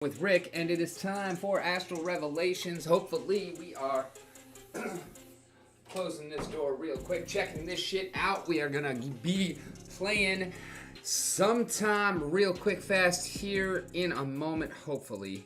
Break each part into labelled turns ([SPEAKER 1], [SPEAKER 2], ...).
[SPEAKER 1] With Rick, and it is time for Astral Revelations. Hopefully, we are closing this door real quick, checking this shit out. We are gonna be playing sometime real quick fast here in a moment, hopefully.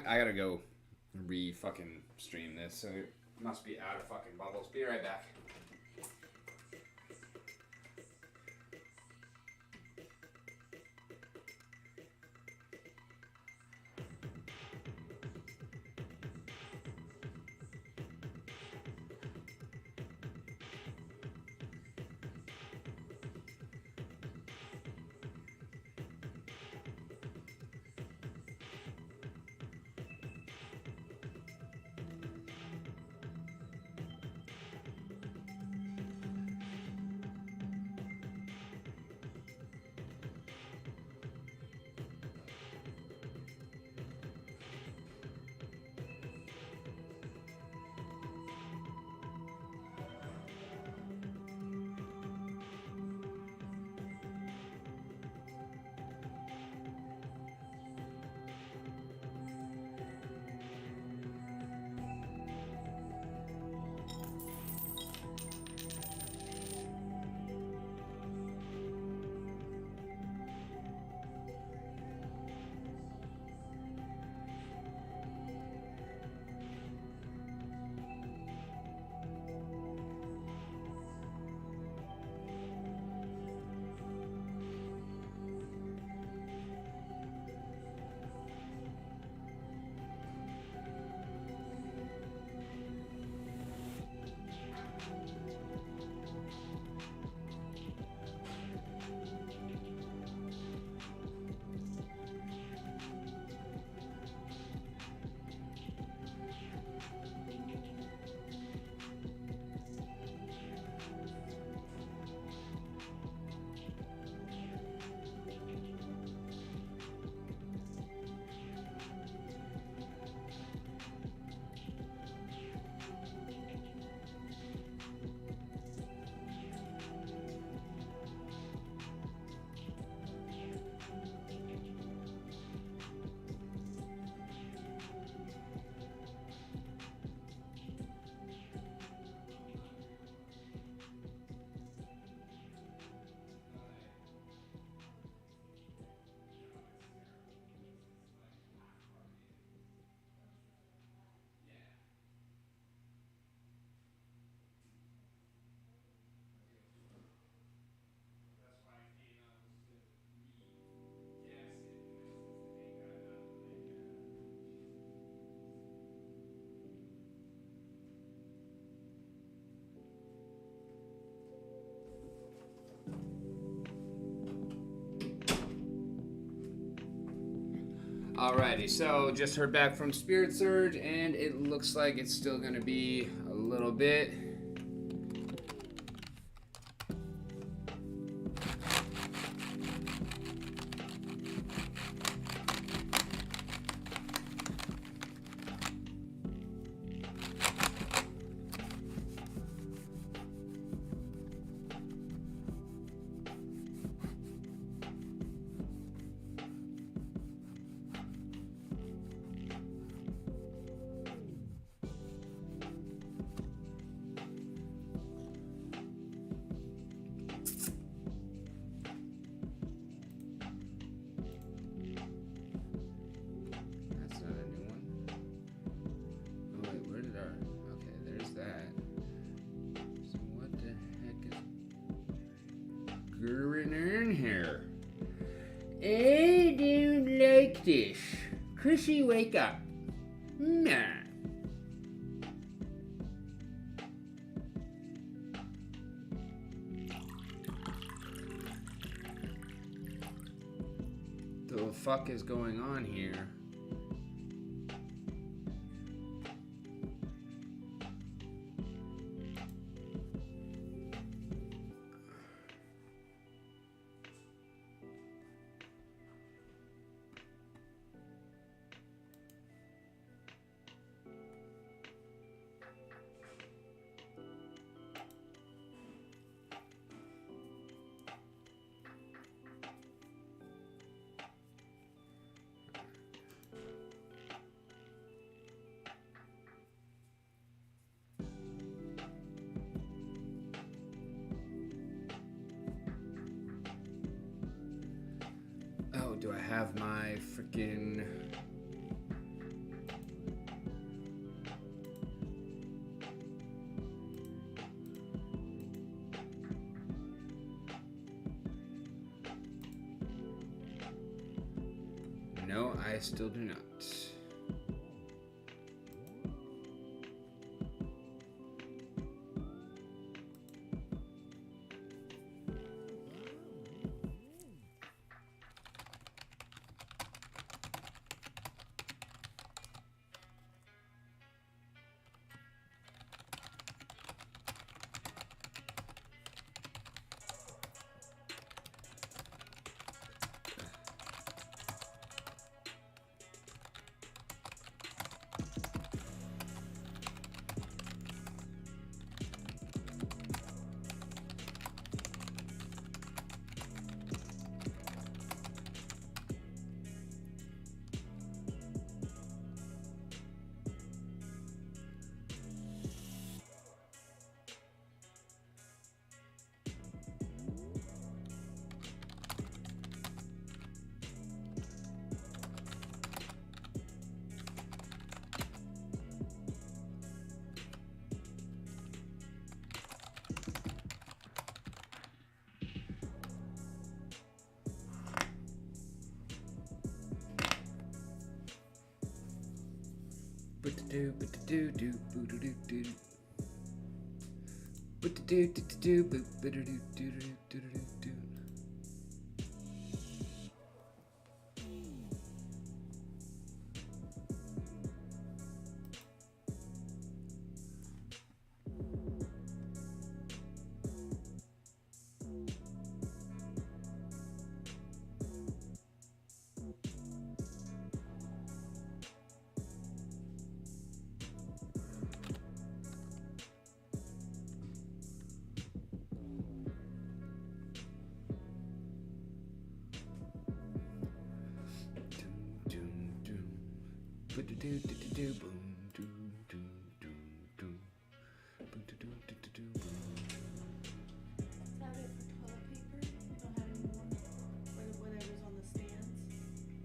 [SPEAKER 1] I gotta go re-fucking stream this, so it must be out of fucking bubbles. Be right back. Alrighty, so just heard back from Spirit Surge, and it looks like it's still gonna be a little bit. In here. I don't like this. Chrissy, wake up. Nah. The fuck is going on here? Do I have my freaking... No, I still do not.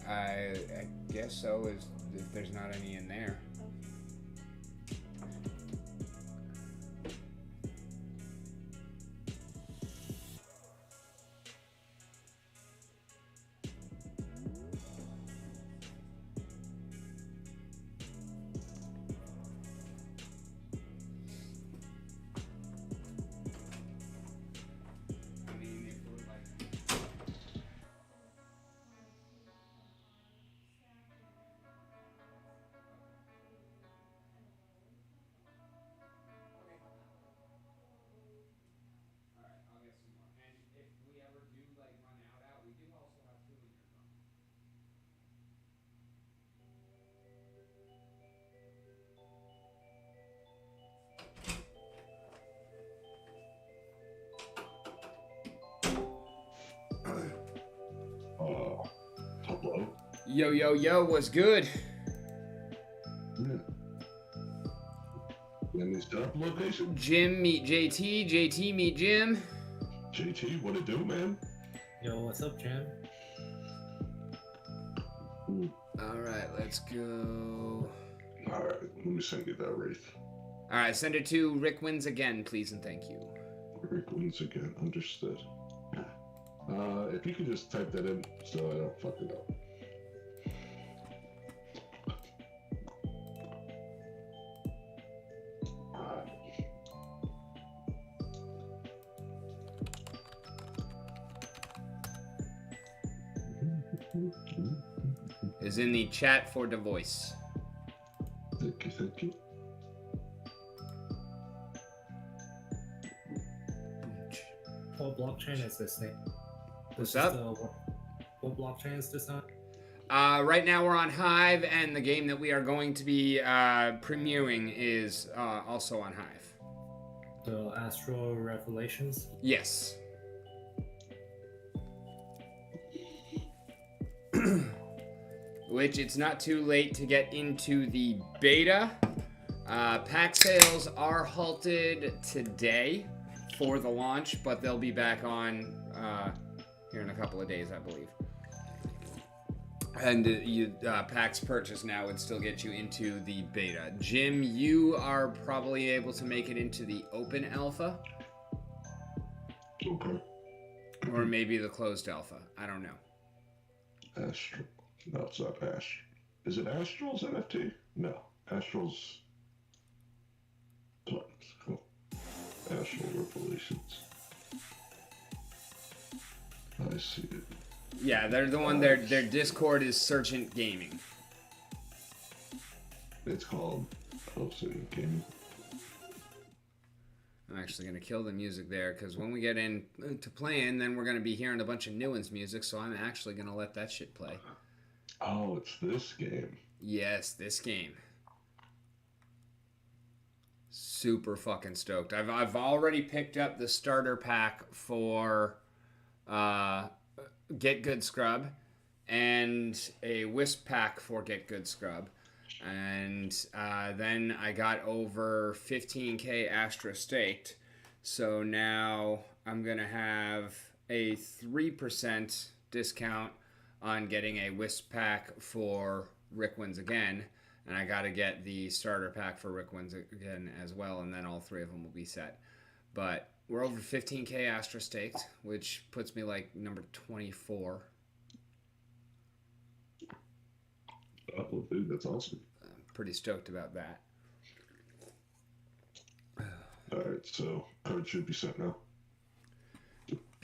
[SPEAKER 1] I guess so, is if there's not any in there. Yo, yo, yo, what's good?
[SPEAKER 2] Yeah. Any stop location?
[SPEAKER 1] Jim meet JT, JT meet Jim.
[SPEAKER 2] JT, what it do, man?
[SPEAKER 3] Yo, what's up, Jim?
[SPEAKER 1] Alright, let's go.
[SPEAKER 2] Alright, let me send you that wraith.
[SPEAKER 1] Alright, send it to Rick Wins Again, please and thank you.
[SPEAKER 2] Rick wins again, understood. If you could just type that in so I don't fuck it up.
[SPEAKER 1] Is in the chat for the voice.
[SPEAKER 2] Thank you, thank you.
[SPEAKER 3] What blockchain is this thing?
[SPEAKER 1] What's up?
[SPEAKER 3] What blockchain is this on?
[SPEAKER 1] Right now we're on Hive, and the game that we are going to be premiering is also on Hive.
[SPEAKER 3] The Astro Revelations?
[SPEAKER 1] Yes. Which it's not too late to get into the beta. Pack sales are halted today for the launch, but they'll be back on here in a couple of days, I believe. And packs purchase now would still get you into the beta. Jim, you are probably able to make it into the open alpha.
[SPEAKER 2] Okay.
[SPEAKER 1] Or maybe the closed alpha. I don't know.
[SPEAKER 2] Astral. No, it's not Ash. Is it Astral's NFT? No. Astral's Plans. Cool. Astral Revelations. I see it.
[SPEAKER 1] Yeah, they're the one. Their Discord is Sergeant Gaming.
[SPEAKER 2] It's called Obsidian Gaming.
[SPEAKER 1] I'm actually gonna kill the music there because when we get into playing, then we're gonna be hearing a bunch of Newens music. So I'm actually gonna let that shit play.
[SPEAKER 2] Oh, it's this game.
[SPEAKER 1] Yes, this game. Super fucking stoked. I've already picked up the starter pack for Get Good Scrub and a Wisp pack for Get Good Scrub. And then I got over 15k Astra staked. So now I'm going to have a 3% discount on getting a Wisp pack for Rick Wins Again. And I got to get the starter pack for Rick Wins Again as well. And then all three of them will be set. But we're over 15k Astra staked, which puts me like number 24.
[SPEAKER 2] Oh, dude, that's awesome.
[SPEAKER 1] I'm pretty stoked about that.
[SPEAKER 2] Alright, so card should be sent now.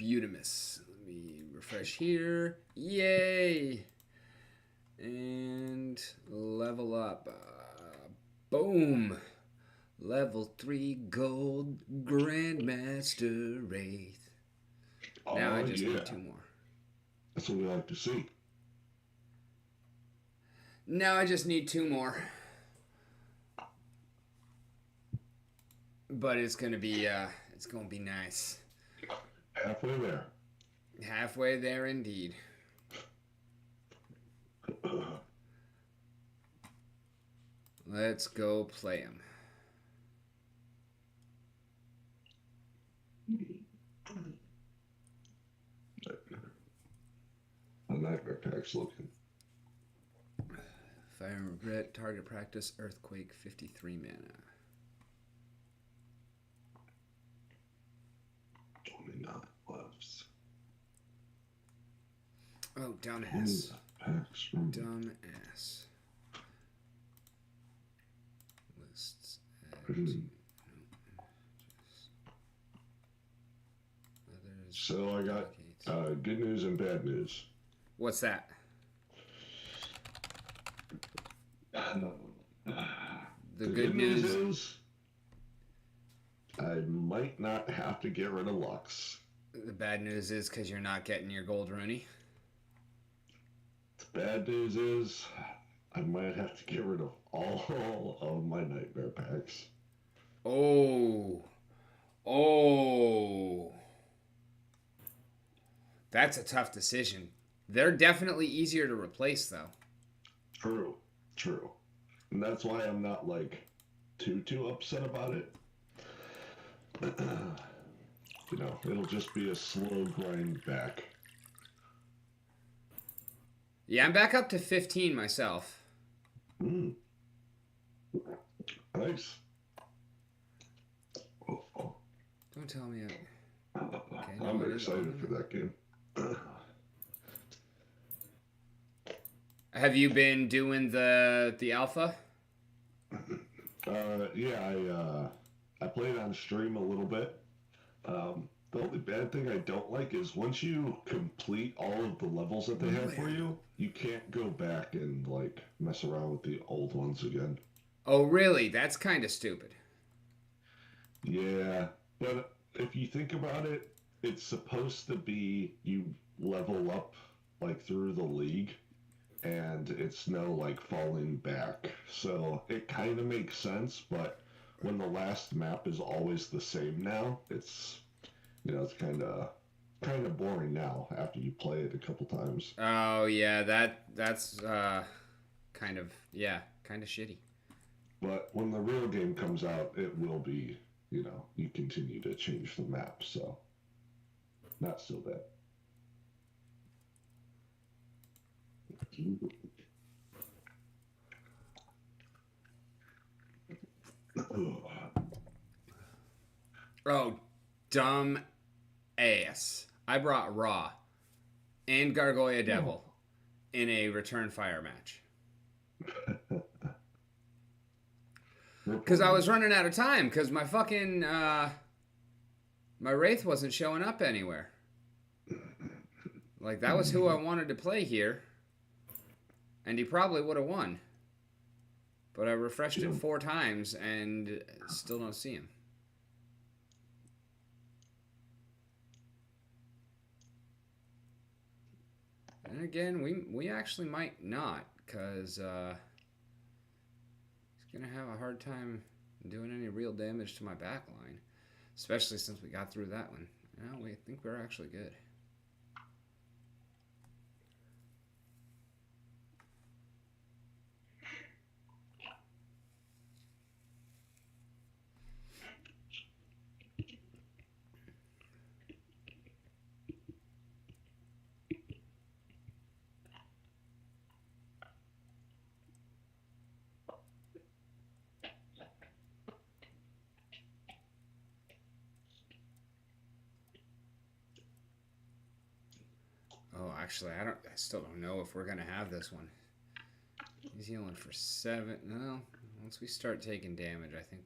[SPEAKER 1] Beautimus. Let me refresh here. Yay! And level up. Boom! Level 3 gold Grandmaster Wraith. Now I just need 2 more.
[SPEAKER 2] That's what we like to see.
[SPEAKER 1] Now I just need 2 more. But it's gonna be nice.
[SPEAKER 2] Halfway there.
[SPEAKER 1] Halfway there indeed. Let's go play him.
[SPEAKER 2] A nightmare pack's looking.
[SPEAKER 1] Fire and Regret, target practice, Earthquake, 53 mana.
[SPEAKER 2] 29 lives.
[SPEAKER 1] Oh, dumbass.
[SPEAKER 2] Packs.
[SPEAKER 1] Dumbass. Lists. Others.
[SPEAKER 2] So I got good news and bad news.
[SPEAKER 1] What's that? The good news
[SPEAKER 2] is I might not have to get rid of Lux.
[SPEAKER 1] The bad news is because you're not getting your gold Rooney.
[SPEAKER 2] The bad news is I might have to get rid of all of my nightmare packs.
[SPEAKER 1] Oh. Oh. That's a tough decision. They're definitely easier to replace, though.
[SPEAKER 2] True, true. And that's why I'm not like too upset about it. You know, it'll just be a slow grind back.
[SPEAKER 1] Yeah, I'm back up to 15 myself.
[SPEAKER 2] Nice. Oh.
[SPEAKER 1] Don't tell me. Okay,
[SPEAKER 2] I'm excited for that game.
[SPEAKER 1] Have you been doing the alpha?
[SPEAKER 2] Yeah, I played on stream a little bit. The only bad thing I don't like is once you complete all of the levels that they have for you, you can't go back and like mess around with the old ones again.
[SPEAKER 1] Oh, really? That's kind of stupid.
[SPEAKER 2] Yeah, but if you think about it, it's supposed to be you level up like through the league, and it's no like falling back. So it kind of makes sense, but when the last map is always the same now, it's it's kind of boring now after you play it a couple times.
[SPEAKER 1] Oh yeah, that's kind of shitty.
[SPEAKER 2] But when the real game comes out, it will be, you continue to change the map, so not so bad.
[SPEAKER 1] Oh, dumb ass. I brought Raw and Gargoyle Devil in a return fire match. Because I was running out of time because my fucking my Wraith wasn't showing up anywhere. Like, that was who I wanted to play here. And he probably would have won. But I refreshed it 4 times and still don't see him. And again, we actually might not, because he's going to have a hard time doing any real damage to my backline. Especially since we got through that one. No, we think we're actually good. Oh, actually, I still don't know if we're gonna have this one. He's healing for 7. No, once we start taking damage, I think.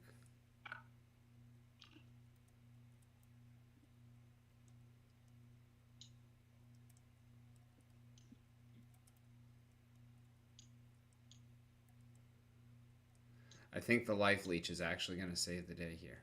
[SPEAKER 1] I think the life leech is actually gonna save the day here.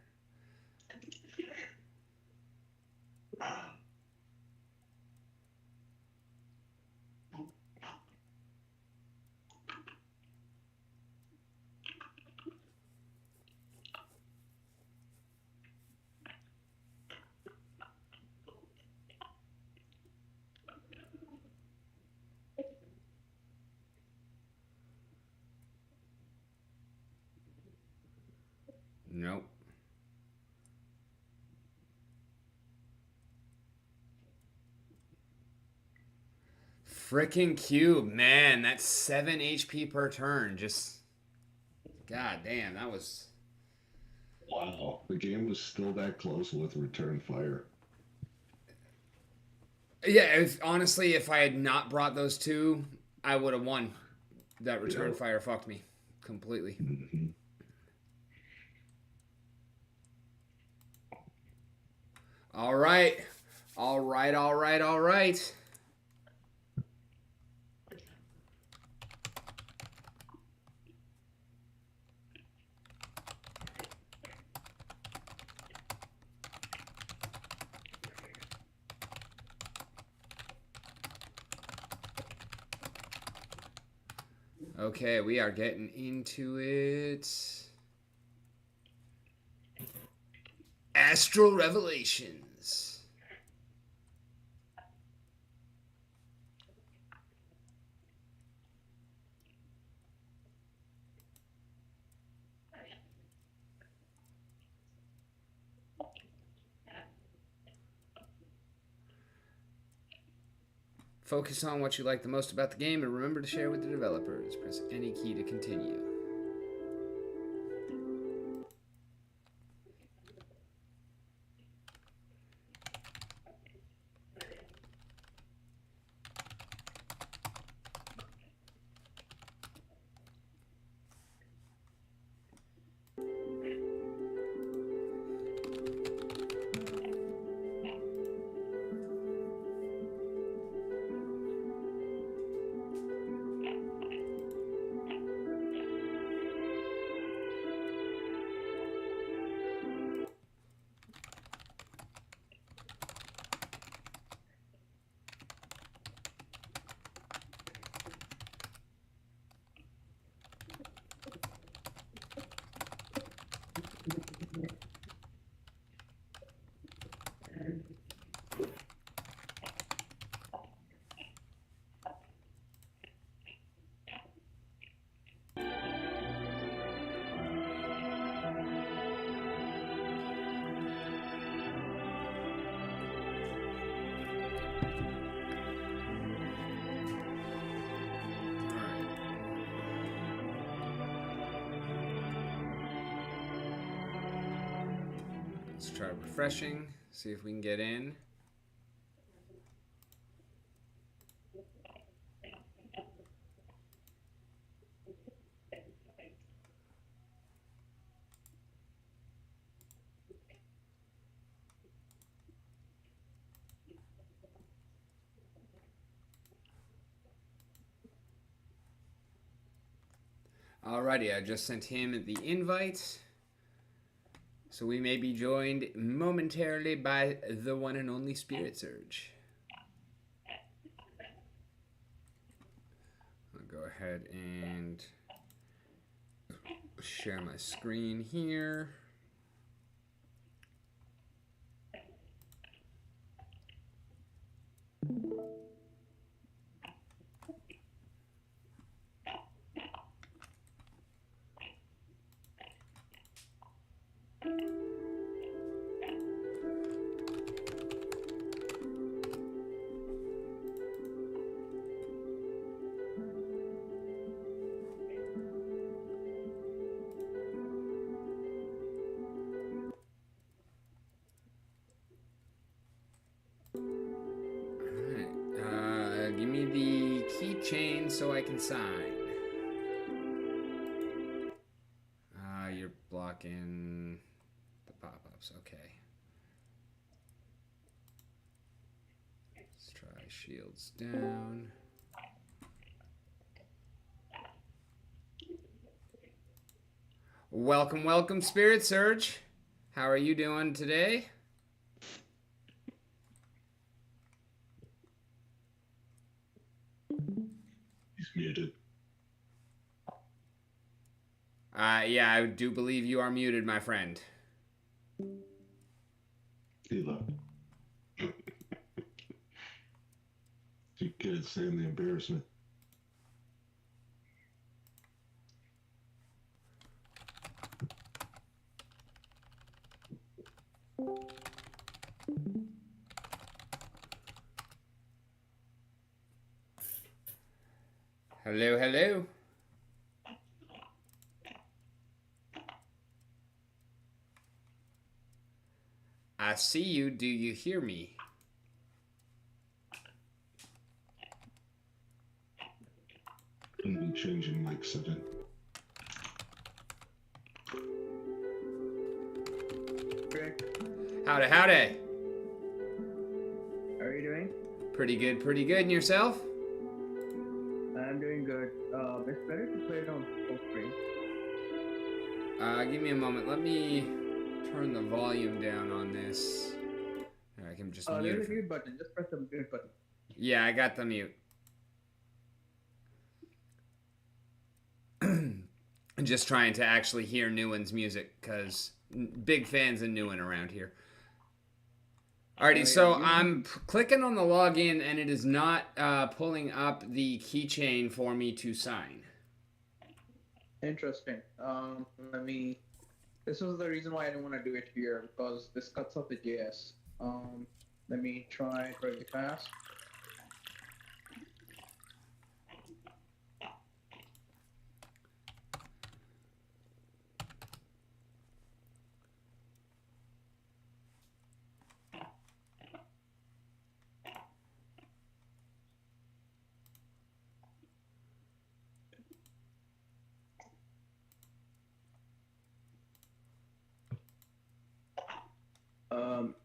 [SPEAKER 1] Nope. Frickin' cube, man, that's 7 HP per turn. Just, god damn, that was.
[SPEAKER 2] Wow, the game was still that close with return fire.
[SPEAKER 1] Yeah, honestly, if I had not brought those 2, I would have won. That return fire fucked me completely.
[SPEAKER 2] Mm-hmm.
[SPEAKER 1] All right. All right, all right, all right. Okay, we are getting into it. Astral Revelations. Focus on what you like the most about the game and remember to share with the developers. Press any key to continue. Let's try refreshing, see if we can get in. Alrighty, I just sent him the invite. So we may be joined momentarily by the one and only Spirit Surge. I'll go ahead and share my screen here. Give me the keychain so I can sign. You're blocking the pop-ups. Okay. Let's try shields down. Welcome, welcome, Spirit Surge. How are you doing today?
[SPEAKER 2] He's muted.
[SPEAKER 1] Yeah, I do believe you are muted, my friend.
[SPEAKER 2] He left. You could stand the embarrassment.
[SPEAKER 1] Hello, hello. I see you. Do you hear me?
[SPEAKER 2] I'm changing mic setting.
[SPEAKER 1] Howdy, howdy.
[SPEAKER 4] How are you doing?
[SPEAKER 1] Pretty good, pretty good. And yourself?
[SPEAKER 4] I'm doing good. It's better to play it on full screen.
[SPEAKER 1] Give me a moment. Let me turn the volume down on this. I can just mute
[SPEAKER 4] There's
[SPEAKER 1] it.
[SPEAKER 4] a mute button. Just press the mute button.
[SPEAKER 1] Yeah, I got the mute. I'm just trying to actually hear Newen's music because big fans of Newen around here. Alrighty, so I'm clicking on the login and it is not pulling up the keychain for me to sign.
[SPEAKER 4] Interesting. Let me. This was the reason why I didn't want to do it here because this cuts off the JS. Let me try it really fast.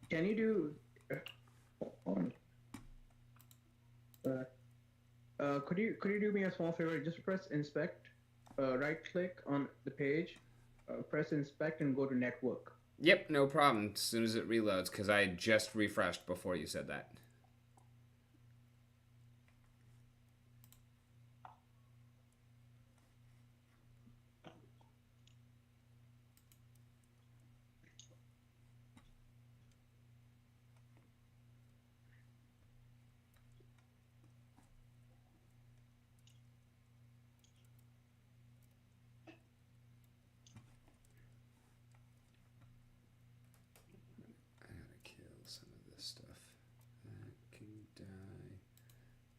[SPEAKER 4] Can you do? Hold on. Could you do me a small favor? Just press inspect, right click on the page, press inspect and go to network.
[SPEAKER 1] Yep, no problem. As soon as it reloads, because I just refreshed before you said that. I gotta kill some of this stuff. That can die.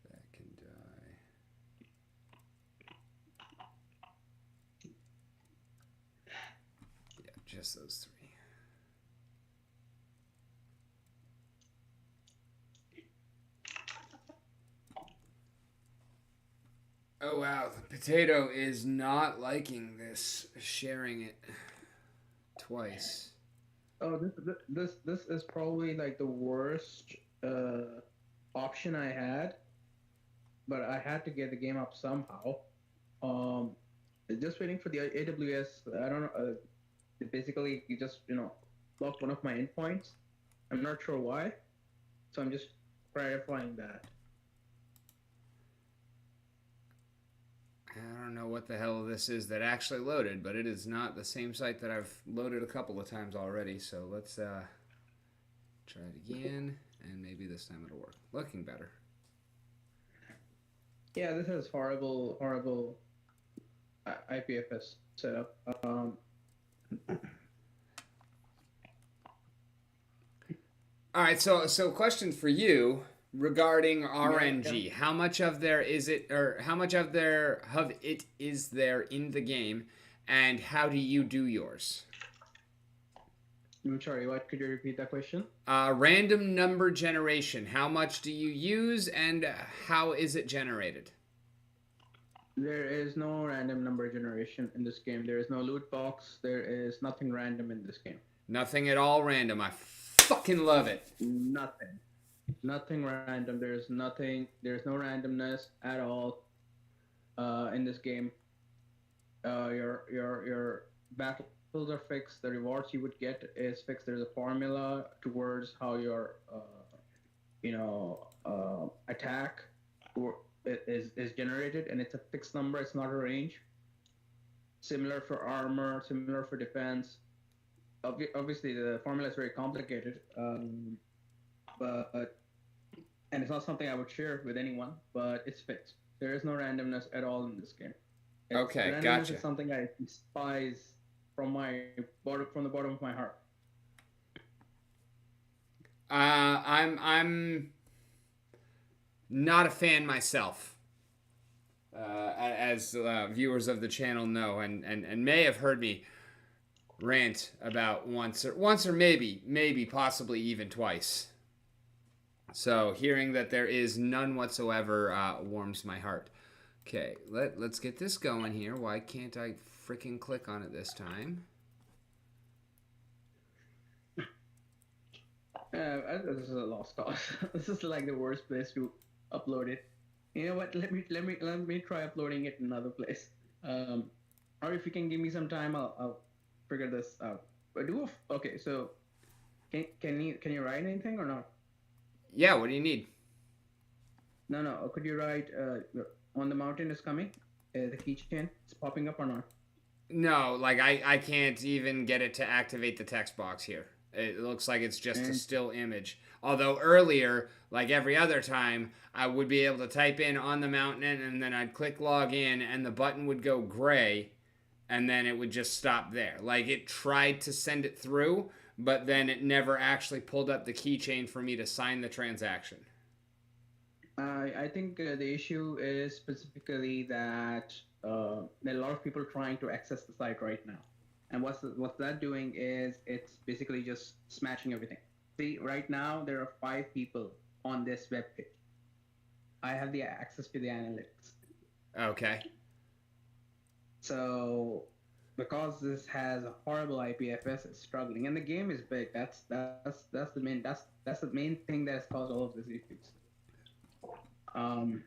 [SPEAKER 1] That can die. Yeah, just those three. Oh wow, the potato is not liking this, sharing it twice.
[SPEAKER 4] Oh, this is probably like the worst option I had, but I had to get the game up somehow. Um, just waiting for the AWS. I don't know. Basically, you just blocked one of my endpoints. I'm not sure why, so I'm just clarifying that.
[SPEAKER 1] I don't know what the hell this is that actually loaded, but it is not the same site that I've loaded a couple of times already. So let's try it again, and maybe this time it'll work. Looking better.
[SPEAKER 4] Yeah, this is horrible IPFS setup.
[SPEAKER 1] All right, so question for you regarding RNG.
[SPEAKER 4] Yeah.
[SPEAKER 1] How much of there is it, or how much of it is there in the game, and how do you do yours?
[SPEAKER 4] I'm sorry, what? Could you repeat that question?
[SPEAKER 1] Random number generation. How much do you use, and how is it generated?
[SPEAKER 4] There is no random number generation in this game. There is no loot box. There is nothing random in this game.
[SPEAKER 1] Nothing at all random. I fucking love it.
[SPEAKER 4] Nothing random. There's nothing. There's no randomness at all in this game. Your battles are fixed. The rewards you would get is fixed. There's a formula towards how your attack is generated, and it's a fixed number. It's not a range. Similar for armor. Similar for defense. Obviously, the formula is very complicated, but and it's not something I would share with anyone. But it's fixed. There is no randomness at all in this game.
[SPEAKER 1] Okay,
[SPEAKER 4] randomness
[SPEAKER 1] gotcha.
[SPEAKER 4] is something I despise from the bottom of my heart.
[SPEAKER 1] I'm not a fan myself, as viewers of the channel know, and may have heard me rant about once or maybe possibly even twice. So hearing that there is none whatsoever warms my heart. Okay, let's get this going here. Why can't I freaking click on it this time?
[SPEAKER 4] This is a lost cause. This is like the worst place to upload it. You know what? Let me try uploading it in another place. Or if you can give me some time, I'll figure this out. But okay. So, can you write anything or not?
[SPEAKER 1] Yeah. What do you need?
[SPEAKER 4] No. Could you write on the mountain is coming? The keychain it's popping up or not?
[SPEAKER 1] No, like I can't even get it to activate the text box here. It looks like it's just a still image. Although earlier, like every other time, I would be able to type in on the mountain and then I'd click log in and the button would go gray and then it would just stop there. Like it tried to send it through, but then it never actually pulled up the keychain for me to sign the transaction.
[SPEAKER 4] I think the issue is specifically that there are a lot of people trying to access the site right now. And what's that doing is it's basically just smashing everything. See, right now there are 5 people on this web page. I have the access to the analytics.
[SPEAKER 1] Okay.
[SPEAKER 4] So because this has a horrible IPFS, it's struggling, and the game is big. That's the main thing that's caused all of these issues. Um,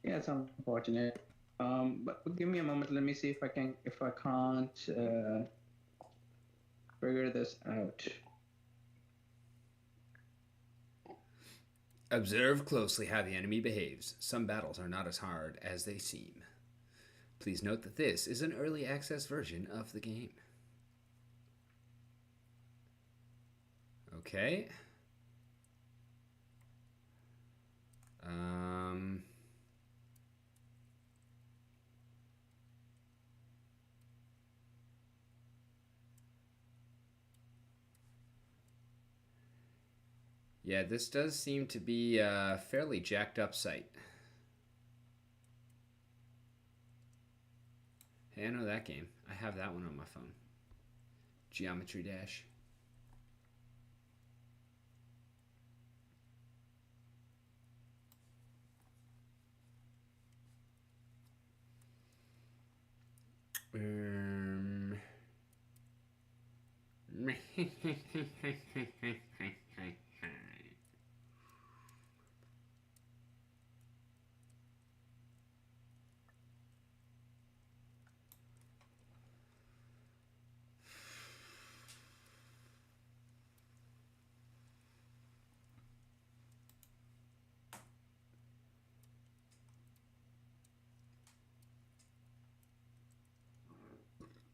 [SPEAKER 4] yeah, it's unfortunate. But give me a moment. Let me see if I can't figure this out.
[SPEAKER 1] Observe closely how the enemy behaves. Some battles are not as hard as they seem. Please note that this is an early access version of the game. Okay. Um, yeah, this does seem to be a fairly jacked up site. Hey, I know that game. I have that one on my phone. Geometry Dash.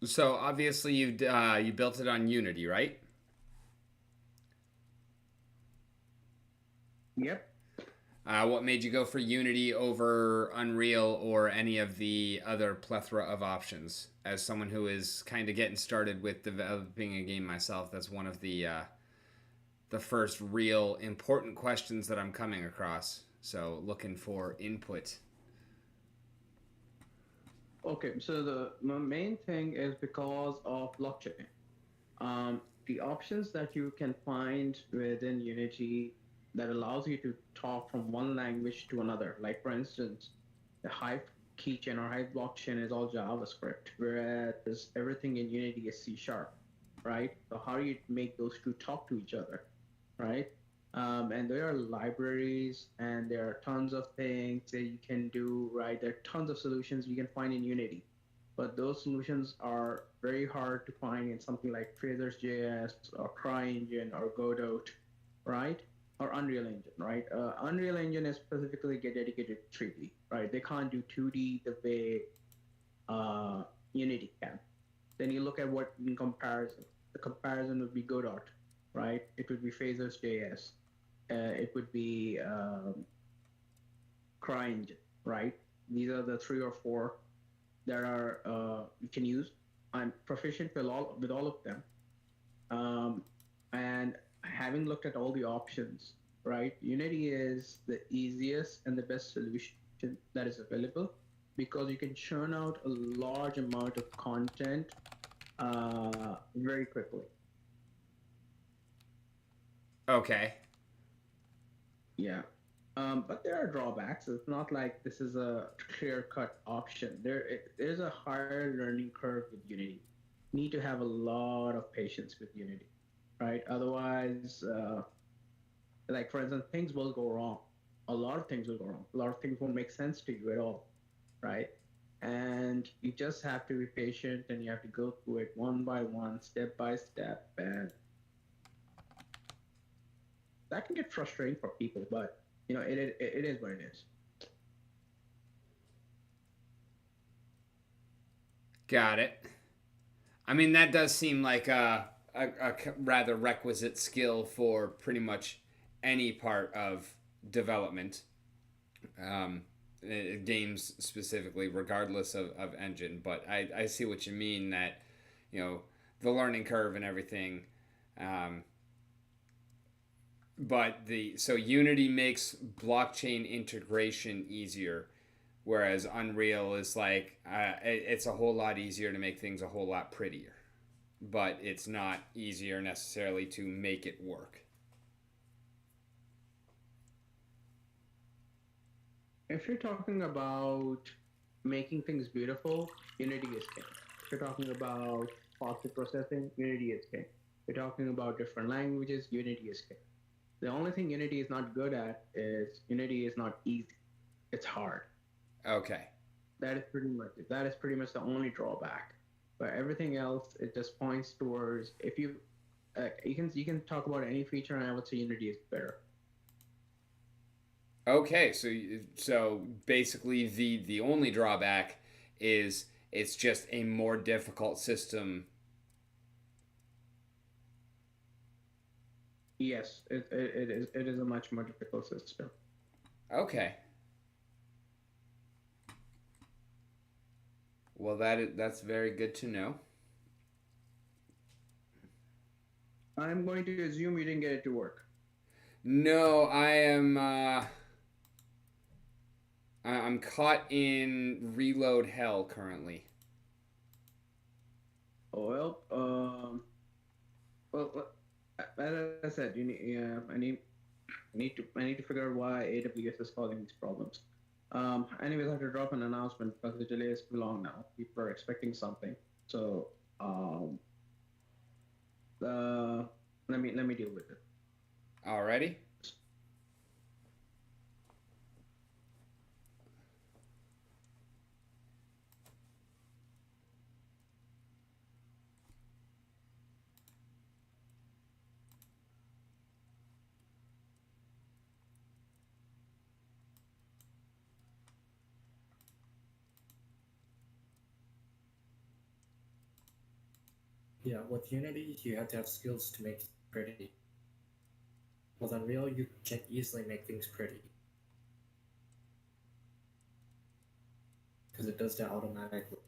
[SPEAKER 1] So obviously you built it on Unity, right?
[SPEAKER 4] Yep.
[SPEAKER 1] What made you go for Unity over Unreal or any of the other plethora of options? As someone who is kind of getting started with developing a game myself, that's one of the first real important questions that I'm coming across. So looking for input.
[SPEAKER 4] Okay, so the main thing is because of blockchain. The options that you can find within Unity that allows you to talk from one language to another. Like for instance, the Hive keychain or Hive blockchain is all JavaScript, whereas everything in Unity is C sharp, right? So how do you make those two talk to each other, right? And there are libraries and there are tons of things that you can do, right? There are tons of solutions you can find in Unity, but those solutions are very hard to find in something like Phasers.js or CryEngine or Godot, right? Or Unreal Engine, right? Unreal Engine is specifically get dedicated to 3D, right? They can't do 2D the way Unity can. Then you look at what in comparison. The comparison would be Godot, right? It would be Phasers.js. It would be CryEngine, right? These are the three or four that are you can use. I'm proficient with all of them, and having looked at all the options, right? Unity is the easiest and the best solution that is available because you can churn out a large amount of content very quickly.
[SPEAKER 1] Okay.
[SPEAKER 4] Yeah. But there are drawbacks. It's not like this is a clear-cut option. There's a higher learning curve with Unity. You need to have a lot of patience with Unity, right? Otherwise, like for instance, things will go wrong. A lot of things will go wrong. A lot of things won't make sense to you at all, right? And you just have to be patient and you have to go through it one by one, step by step. And that can get frustrating for people, but it is what it is.
[SPEAKER 1] Got it. I mean, that does seem like a rather requisite skill for pretty much any part of development, um, games specifically, regardless of engine. But I see what you mean that, you know, the learning curve and everything. Um, but so Unity makes blockchain integration easier, whereas Unreal is like it's a whole lot easier to make things a whole lot prettier, but it's not easier necessarily to make it work.
[SPEAKER 4] If you're talking about making things beautiful, Unity is king. You're talking about faster processing, Unity is king. You're talking about different languages, Unity is king. The only thing Unity is not good at is Unity is not easy. It's hard.
[SPEAKER 1] Okay.
[SPEAKER 4] That is pretty much it. That is pretty much the only drawback. But everything else, it just points towards if you can talk about any feature, and I would say Unity is better.
[SPEAKER 1] Okay, so basically the only drawback is it's just a more difficult system.
[SPEAKER 4] Yes, it is a much more difficult system.
[SPEAKER 1] Okay. Well, that's very good to know.
[SPEAKER 4] I'm going to assume you didn't get it to work.
[SPEAKER 1] No, I'm caught in reload hell currently.
[SPEAKER 4] Oh well, as I said, I need to figure out why AWS is causing these problems. Anyways, I have to drop an announcement because the delay is too long now. People are expecting something, so let me deal with it.
[SPEAKER 1] Alrighty.
[SPEAKER 3] Yeah, with Unity, you have to have skills to make it pretty. With Unreal, you can easily make things pretty. Because it does that automatically.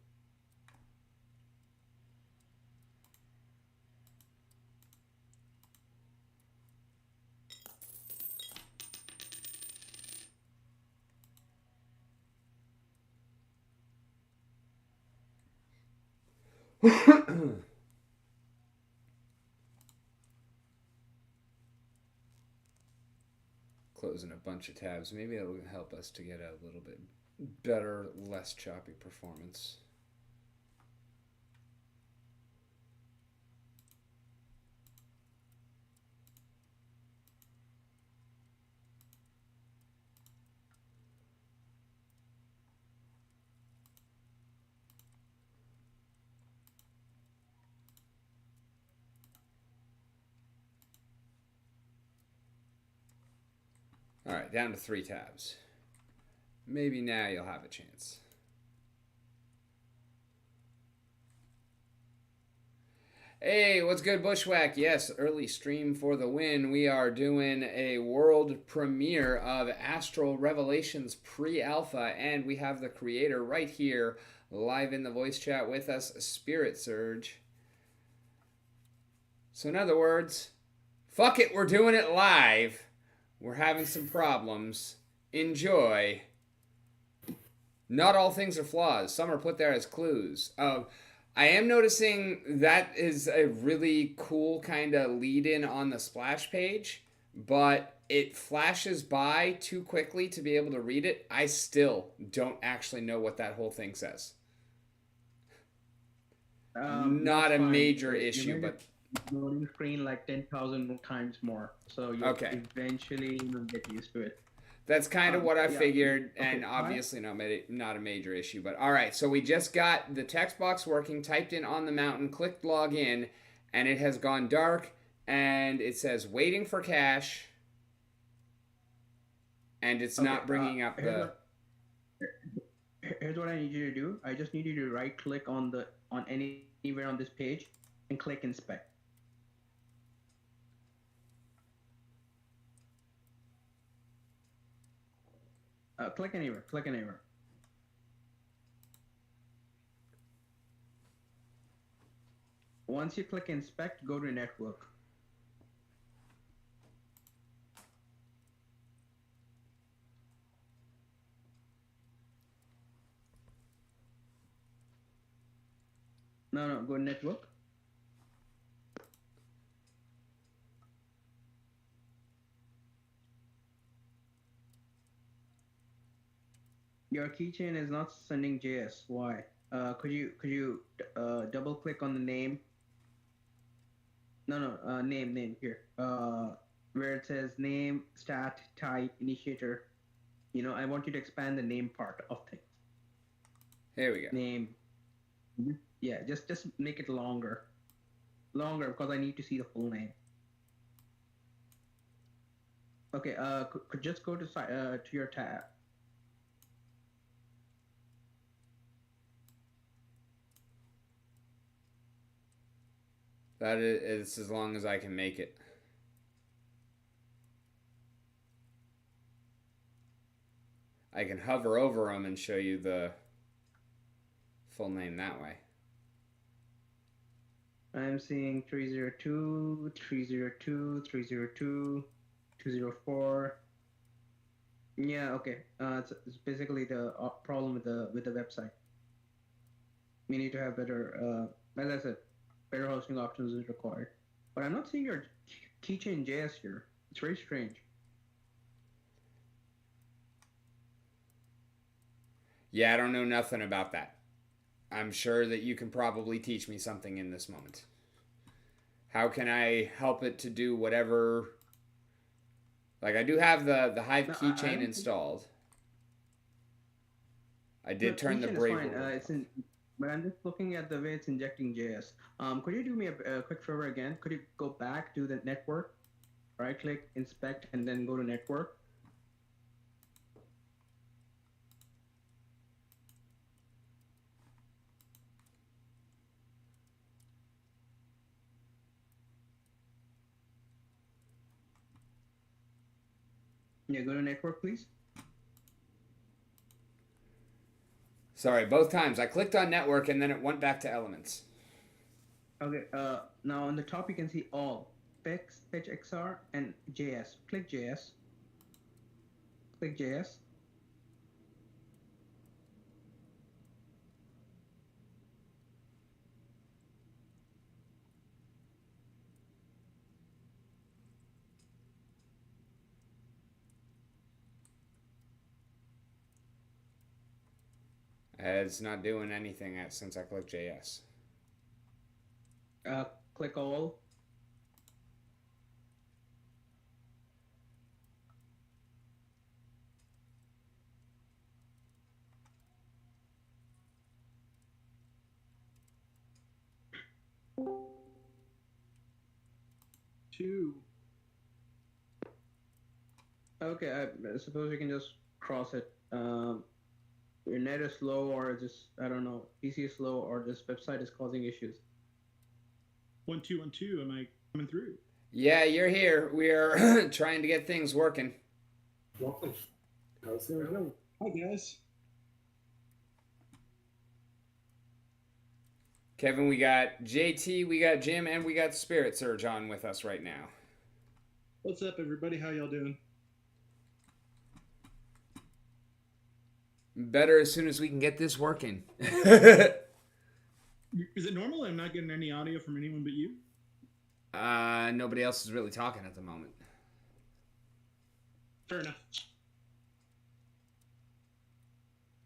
[SPEAKER 1] Closing a bunch of tabs. Maybe it'll help us to get a little bit better, less choppy performance. All right, down to 3 tabs. Maybe now you'll have a chance. Hey, what's good, Bushwhack? Yes, early stream for the win. We are doing a world premiere of Astral Revelations pre-alpha, and we have the creator right here, live in the voice chat with us, Spirit Surge. So in other words, fuck it, we're doing it live. We're having some problems. Enjoy. Not all things are flaws. Some are put there as clues. I am noticing that is a really cool kind of lead-in on the splash page, but it flashes by too quickly to be able to read it. I still don't actually know what that whole thing says. Not a major issue, but
[SPEAKER 4] loading screen like 10,000 times more, so you eventually get used to it.
[SPEAKER 1] That's kind of what I figured, and obviously not a major issue. But all right, so we just got the text box working, typed in on the mountain, clicked log in, and it has gone dark, and it says waiting for cache, and it's not bringing up the...
[SPEAKER 4] Here's what I need you to do. I just need you to right click on anywhere on this page and click inspect. Click anywhere. Once you click inspect, go to network. No, go to network. Your keychain is not sending JS. Why? double click on the name? No, name here. Where it says name, stat, type, initiator. I want you to expand the name part of things.
[SPEAKER 1] Here we go.
[SPEAKER 4] Name. Yeah, just make it longer because I need to see the full name. Okay, could just go to your tab.
[SPEAKER 1] That is as long as I can make it. I can hover over them and show you the full name that way.
[SPEAKER 4] I'm seeing 302, 302, 302, 204. Yeah, okay. It's basically the problem with the website. We need to have better, as I said, better hosting options is required. But I'm not seeing your keychain JS here. It's very strange.
[SPEAKER 1] Yeah, I don't know nothing about that. I'm sure that you can probably teach me something in this moment. How can I help it to do whatever? Like, I do have the Hive keychain installed. I did turn the Brave.
[SPEAKER 4] But I'm just looking at the way it's injecting JS. Could you do me a quick favor again? Could you go back to the network, right click, inspect, and then go to network? Yeah, go to network, please.
[SPEAKER 1] Sorry, both times. I clicked on network and then it went back to elements.
[SPEAKER 4] Okay, now on the top you can see all. Fetch XR, and JS. Click JS. Click JS.
[SPEAKER 1] It's not doing anything since I clicked JS.
[SPEAKER 4] Click all.
[SPEAKER 5] Two.
[SPEAKER 4] Okay, I suppose you can just cross it. Your net is slow, or just, I don't know, PC is slow, or this website is causing issues.
[SPEAKER 5] 1212. Am I coming through?
[SPEAKER 1] Yeah, you're here. We are trying to get things working.
[SPEAKER 3] Welcome. How's it going?
[SPEAKER 5] Hi, guys.
[SPEAKER 1] Kevin, we got JT, we got Jim, and we got Spirit Surge on with us right now.
[SPEAKER 5] What's up, everybody? How y'all doing?
[SPEAKER 1] Better as soon as we can get this working.
[SPEAKER 5] Is it normal? I'm not getting any audio from anyone but you?
[SPEAKER 1] Nobody else is really talking at the moment.
[SPEAKER 5] Fair enough.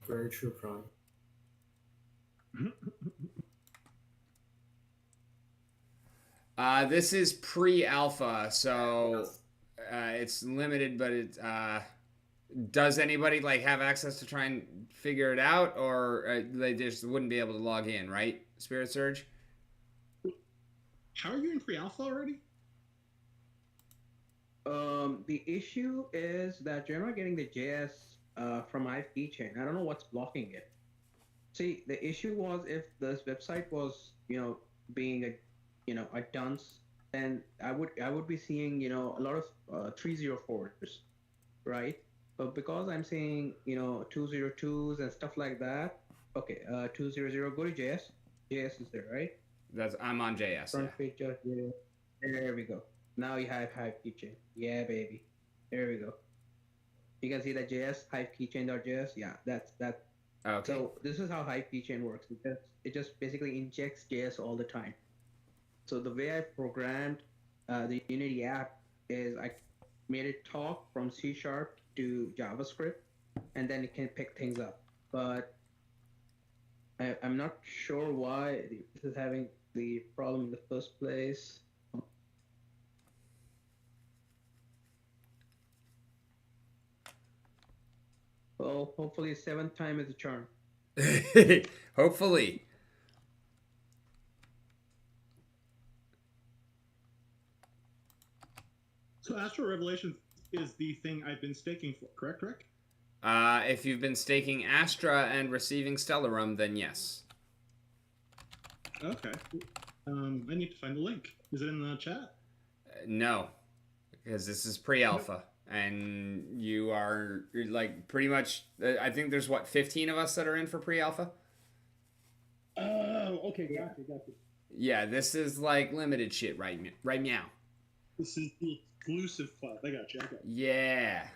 [SPEAKER 3] Very true, Prime.
[SPEAKER 1] This is pre-alpha, so it's limited, but it does anybody like have access to try and figure it out, or they just wouldn't be able to log in, right? Spirit Surge?
[SPEAKER 5] How are you in pre-alpha already?
[SPEAKER 4] The issue is that you're not getting the JS from Hive keychain. I don't know what's blocking it. See, the issue was if this website was, being a dunce, then I would be seeing, a lot of 304s, right? But because I'm seeing, 202s and stuff like that, okay, 200, go to JS. JS is there, right?
[SPEAKER 1] I'm on JS.
[SPEAKER 4] Front page, yeah. There we go. Now you have Hive keychain. Yeah, baby. There we go. You can see that JS, Hive keychain.js. Yeah, that's that.
[SPEAKER 1] Okay.
[SPEAKER 4] So this is how Hive keychain works. It just basically injects JS all the time. So the way I programmed the Unity app is I made it talk from C# to JavaScript, and then it can pick things up. But I'm not sure why this is having the problem in the first place. Well, hopefully seventh time is a charm.
[SPEAKER 1] Hopefully.
[SPEAKER 5] So Astral Revelations is the thing I've been staking for, correct? Correct?
[SPEAKER 1] If you've been staking Astra and receiving Stellarum, then yes.
[SPEAKER 5] Okay. I need to find the link. Is it in the chat?
[SPEAKER 1] No, because this is pre-alpha, and you're like pretty much. I think there's 15 of us that are in for pre-alpha.
[SPEAKER 5] Oh, okay, gotcha.
[SPEAKER 1] Yeah, this is like limited shit right meow.
[SPEAKER 5] This is the exclusive club. I got you.
[SPEAKER 1] Yeah.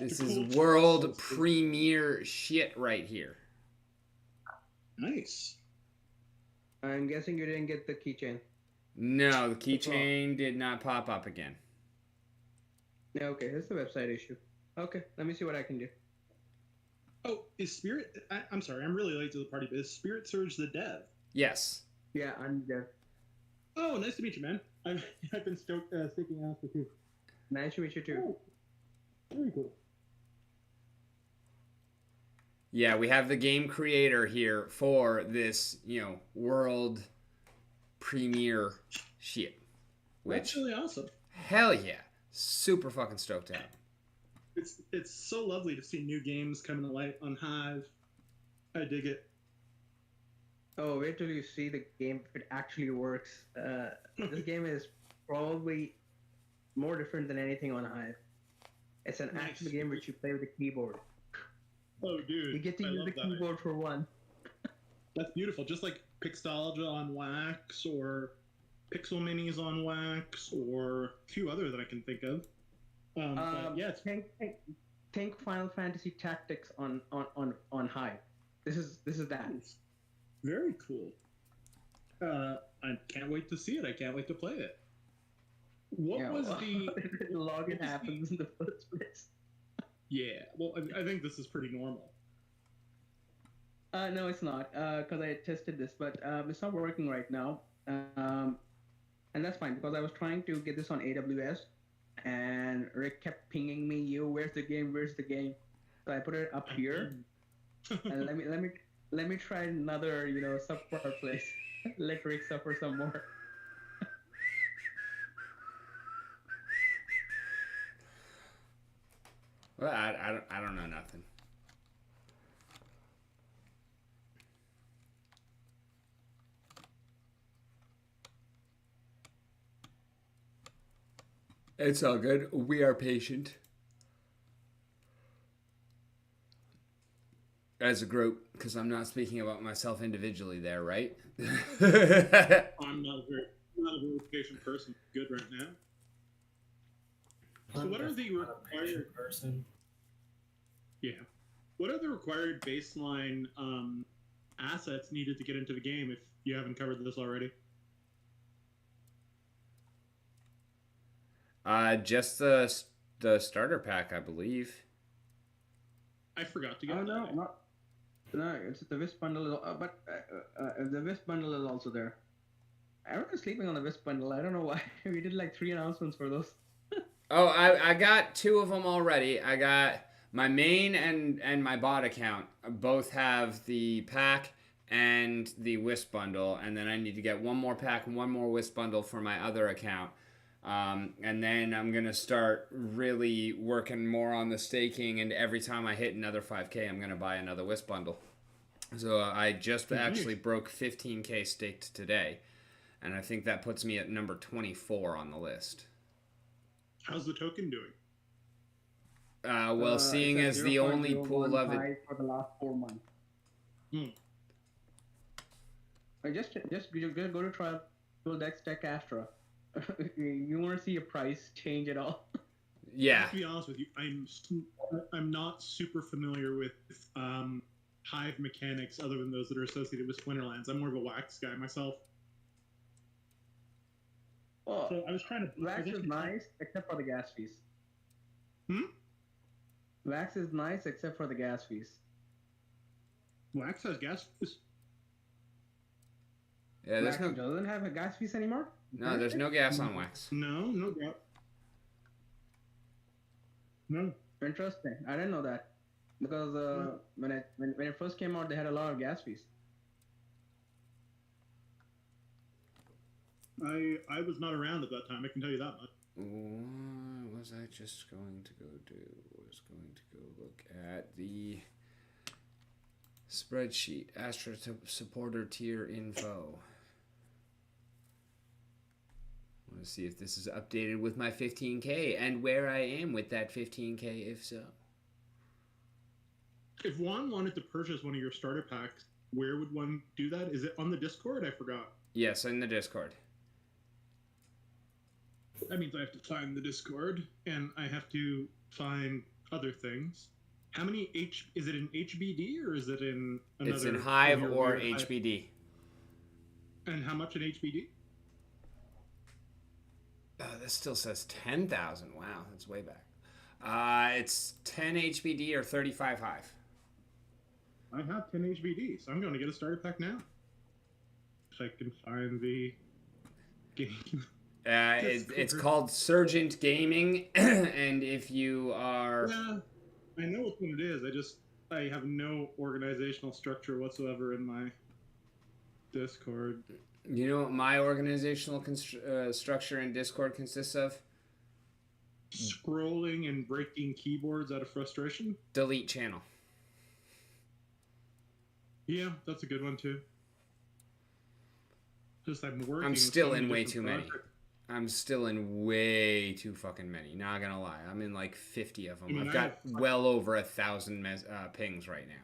[SPEAKER 1] This
[SPEAKER 5] Cool.
[SPEAKER 1] is world premiere shit right here.
[SPEAKER 5] Nice.
[SPEAKER 4] I'm guessing you didn't get the keychain.
[SPEAKER 1] No, the keychain did not pop up again.
[SPEAKER 4] Yeah, okay, it's the website issue. Okay, let me see what I can do.
[SPEAKER 5] Oh, is Spirit? I'm sorry, I'm really late to the party, but is Spirit Surge the dev?
[SPEAKER 1] Yes.
[SPEAKER 4] Yeah, I'm there.
[SPEAKER 5] Oh, nice to meet you, man. I've been staking Astro too.
[SPEAKER 4] Nice to meet you too.
[SPEAKER 5] Oh, very cool.
[SPEAKER 1] Yeah, we have the game creator here for this, world premiere shit.
[SPEAKER 5] That's really awesome.
[SPEAKER 1] Hell yeah. Super fucking stoked to have.
[SPEAKER 5] It's so lovely to see new games coming to light on Hive. I dig it.
[SPEAKER 4] Oh, wait till you see the game if it actually works. This game is probably more different than anything on Hive. It's an
[SPEAKER 5] Nice.
[SPEAKER 4] actual game which you play with a keyboard.
[SPEAKER 5] Oh, dude.
[SPEAKER 4] You get to
[SPEAKER 5] I
[SPEAKER 4] use
[SPEAKER 5] love
[SPEAKER 4] the
[SPEAKER 5] that.
[SPEAKER 4] keyboard for one.
[SPEAKER 5] That's beautiful. Just like Pixology on Wax or Pixel Minis on Wax or a few other that I can think of. But yeah, it's
[SPEAKER 4] Think Final Fantasy Tactics on Hive. This is that.
[SPEAKER 5] very cool. I can't wait to see it. I can't wait to play it. What was the
[SPEAKER 4] login happens in the first place?
[SPEAKER 5] Yeah, well, I think this is pretty normal.
[SPEAKER 4] No, it's not. Because I tested this, but it's not working right now. And that's fine because I was trying to get this on AWS, and Rick kept pinging me, "Yo, where's the game? Where's the game?" So I put it up here, and let me try another, subpar place. Let Rick suffer some more.
[SPEAKER 1] Well, I don't know nothing. It's all good. We are patient. As a group, because I'm not speaking about myself individually there, right?
[SPEAKER 5] I'm not a very patient person. Good right now. So what are the required
[SPEAKER 3] person?
[SPEAKER 5] Yeah. What are the required baseline assets needed to get into the game if you haven't covered this already?
[SPEAKER 1] Just the starter pack, I believe.
[SPEAKER 5] I forgot to get
[SPEAKER 4] Oh
[SPEAKER 5] that.
[SPEAKER 4] no, it's the Wisp bundle, but the Wisp bundle is also there. Everyone's sleeping on the Wisp bundle. I don't know why. We did like 3 announcements for those.
[SPEAKER 1] Oh, I got 2 of them already. I got my main and my bot account both have the pack and the Wisp bundle, and then I need to get one more pack and one more Wisp bundle for my other account. And then I'm going to start really working more on the staking, and every time I hit another 5K, I'm going to buy another Wisp bundle. So I just actually broke 15K staked today, and I think that puts me at number 24 on the list.
[SPEAKER 5] How's the token doing?
[SPEAKER 1] Well, seeing
[SPEAKER 4] it's
[SPEAKER 1] as
[SPEAKER 4] at
[SPEAKER 1] the only pool of it...
[SPEAKER 4] 0.015 for the last 4 months. Just go to Tribal Dex Tech Astra. You want to see a price change at all?
[SPEAKER 1] Yeah.
[SPEAKER 5] To be honest with you, I'm not super familiar with Hive mechanics other than those that are associated with Splinterlands. I'm more of a Wax guy myself.
[SPEAKER 4] Oh,
[SPEAKER 5] So I was trying to...
[SPEAKER 4] Wax is nice except for the gas fees.
[SPEAKER 5] Hmm?
[SPEAKER 4] Wax is nice except for the gas fees.
[SPEAKER 5] Wax has gas fees.
[SPEAKER 1] Yeah, there's
[SPEAKER 4] Wax
[SPEAKER 1] no
[SPEAKER 4] doesn't have a gas fees anymore.
[SPEAKER 1] there's no gas on wax.
[SPEAKER 5] No, no gas. No.
[SPEAKER 4] Interesting. I didn't know that because when it first came out, they had a lot of gas fees.
[SPEAKER 5] I was not around at that time. I can tell you that much.
[SPEAKER 1] What was I just going to go do? I was going to go look at the spreadsheet. Astra supporter tier info. I want to see if this is updated with my 15K and where I am with that 15K, if so.
[SPEAKER 5] If one wanted to purchase one of your starter packs, where would one do that? Is it on the Discord? I forgot.
[SPEAKER 1] Yes, in the Discord.
[SPEAKER 5] That means I have to find the Discord, and I have to find other things. How many is it in HBD or is it in another?
[SPEAKER 1] It's in Hive or HBD.
[SPEAKER 5] And how much in HBD?
[SPEAKER 1] This still says 10,000. Wow, that's way back. It's 10 HBD or 35 Hive.
[SPEAKER 5] I have 10 HBD, so I'm going to get a starter pack now. If I can find the game.
[SPEAKER 1] It's called Surgent Gaming, and if you are...
[SPEAKER 5] Yeah, I know what it is. I have no organizational structure whatsoever in my Discord.
[SPEAKER 1] You know what my organizational structure in Discord consists of?
[SPEAKER 5] Scrolling and breaking keyboards out of frustration.
[SPEAKER 1] Delete channel.
[SPEAKER 5] Yeah, that's a good one too. Just I'm working.
[SPEAKER 1] I'm
[SPEAKER 5] with
[SPEAKER 1] still
[SPEAKER 5] so
[SPEAKER 1] in way
[SPEAKER 5] different
[SPEAKER 1] too many.
[SPEAKER 5] projects.
[SPEAKER 1] I'm still in way too fucking many. Not gonna lie, I'm in like 50 of them.
[SPEAKER 5] I mean,
[SPEAKER 1] I've got well over 1,000 pings right now.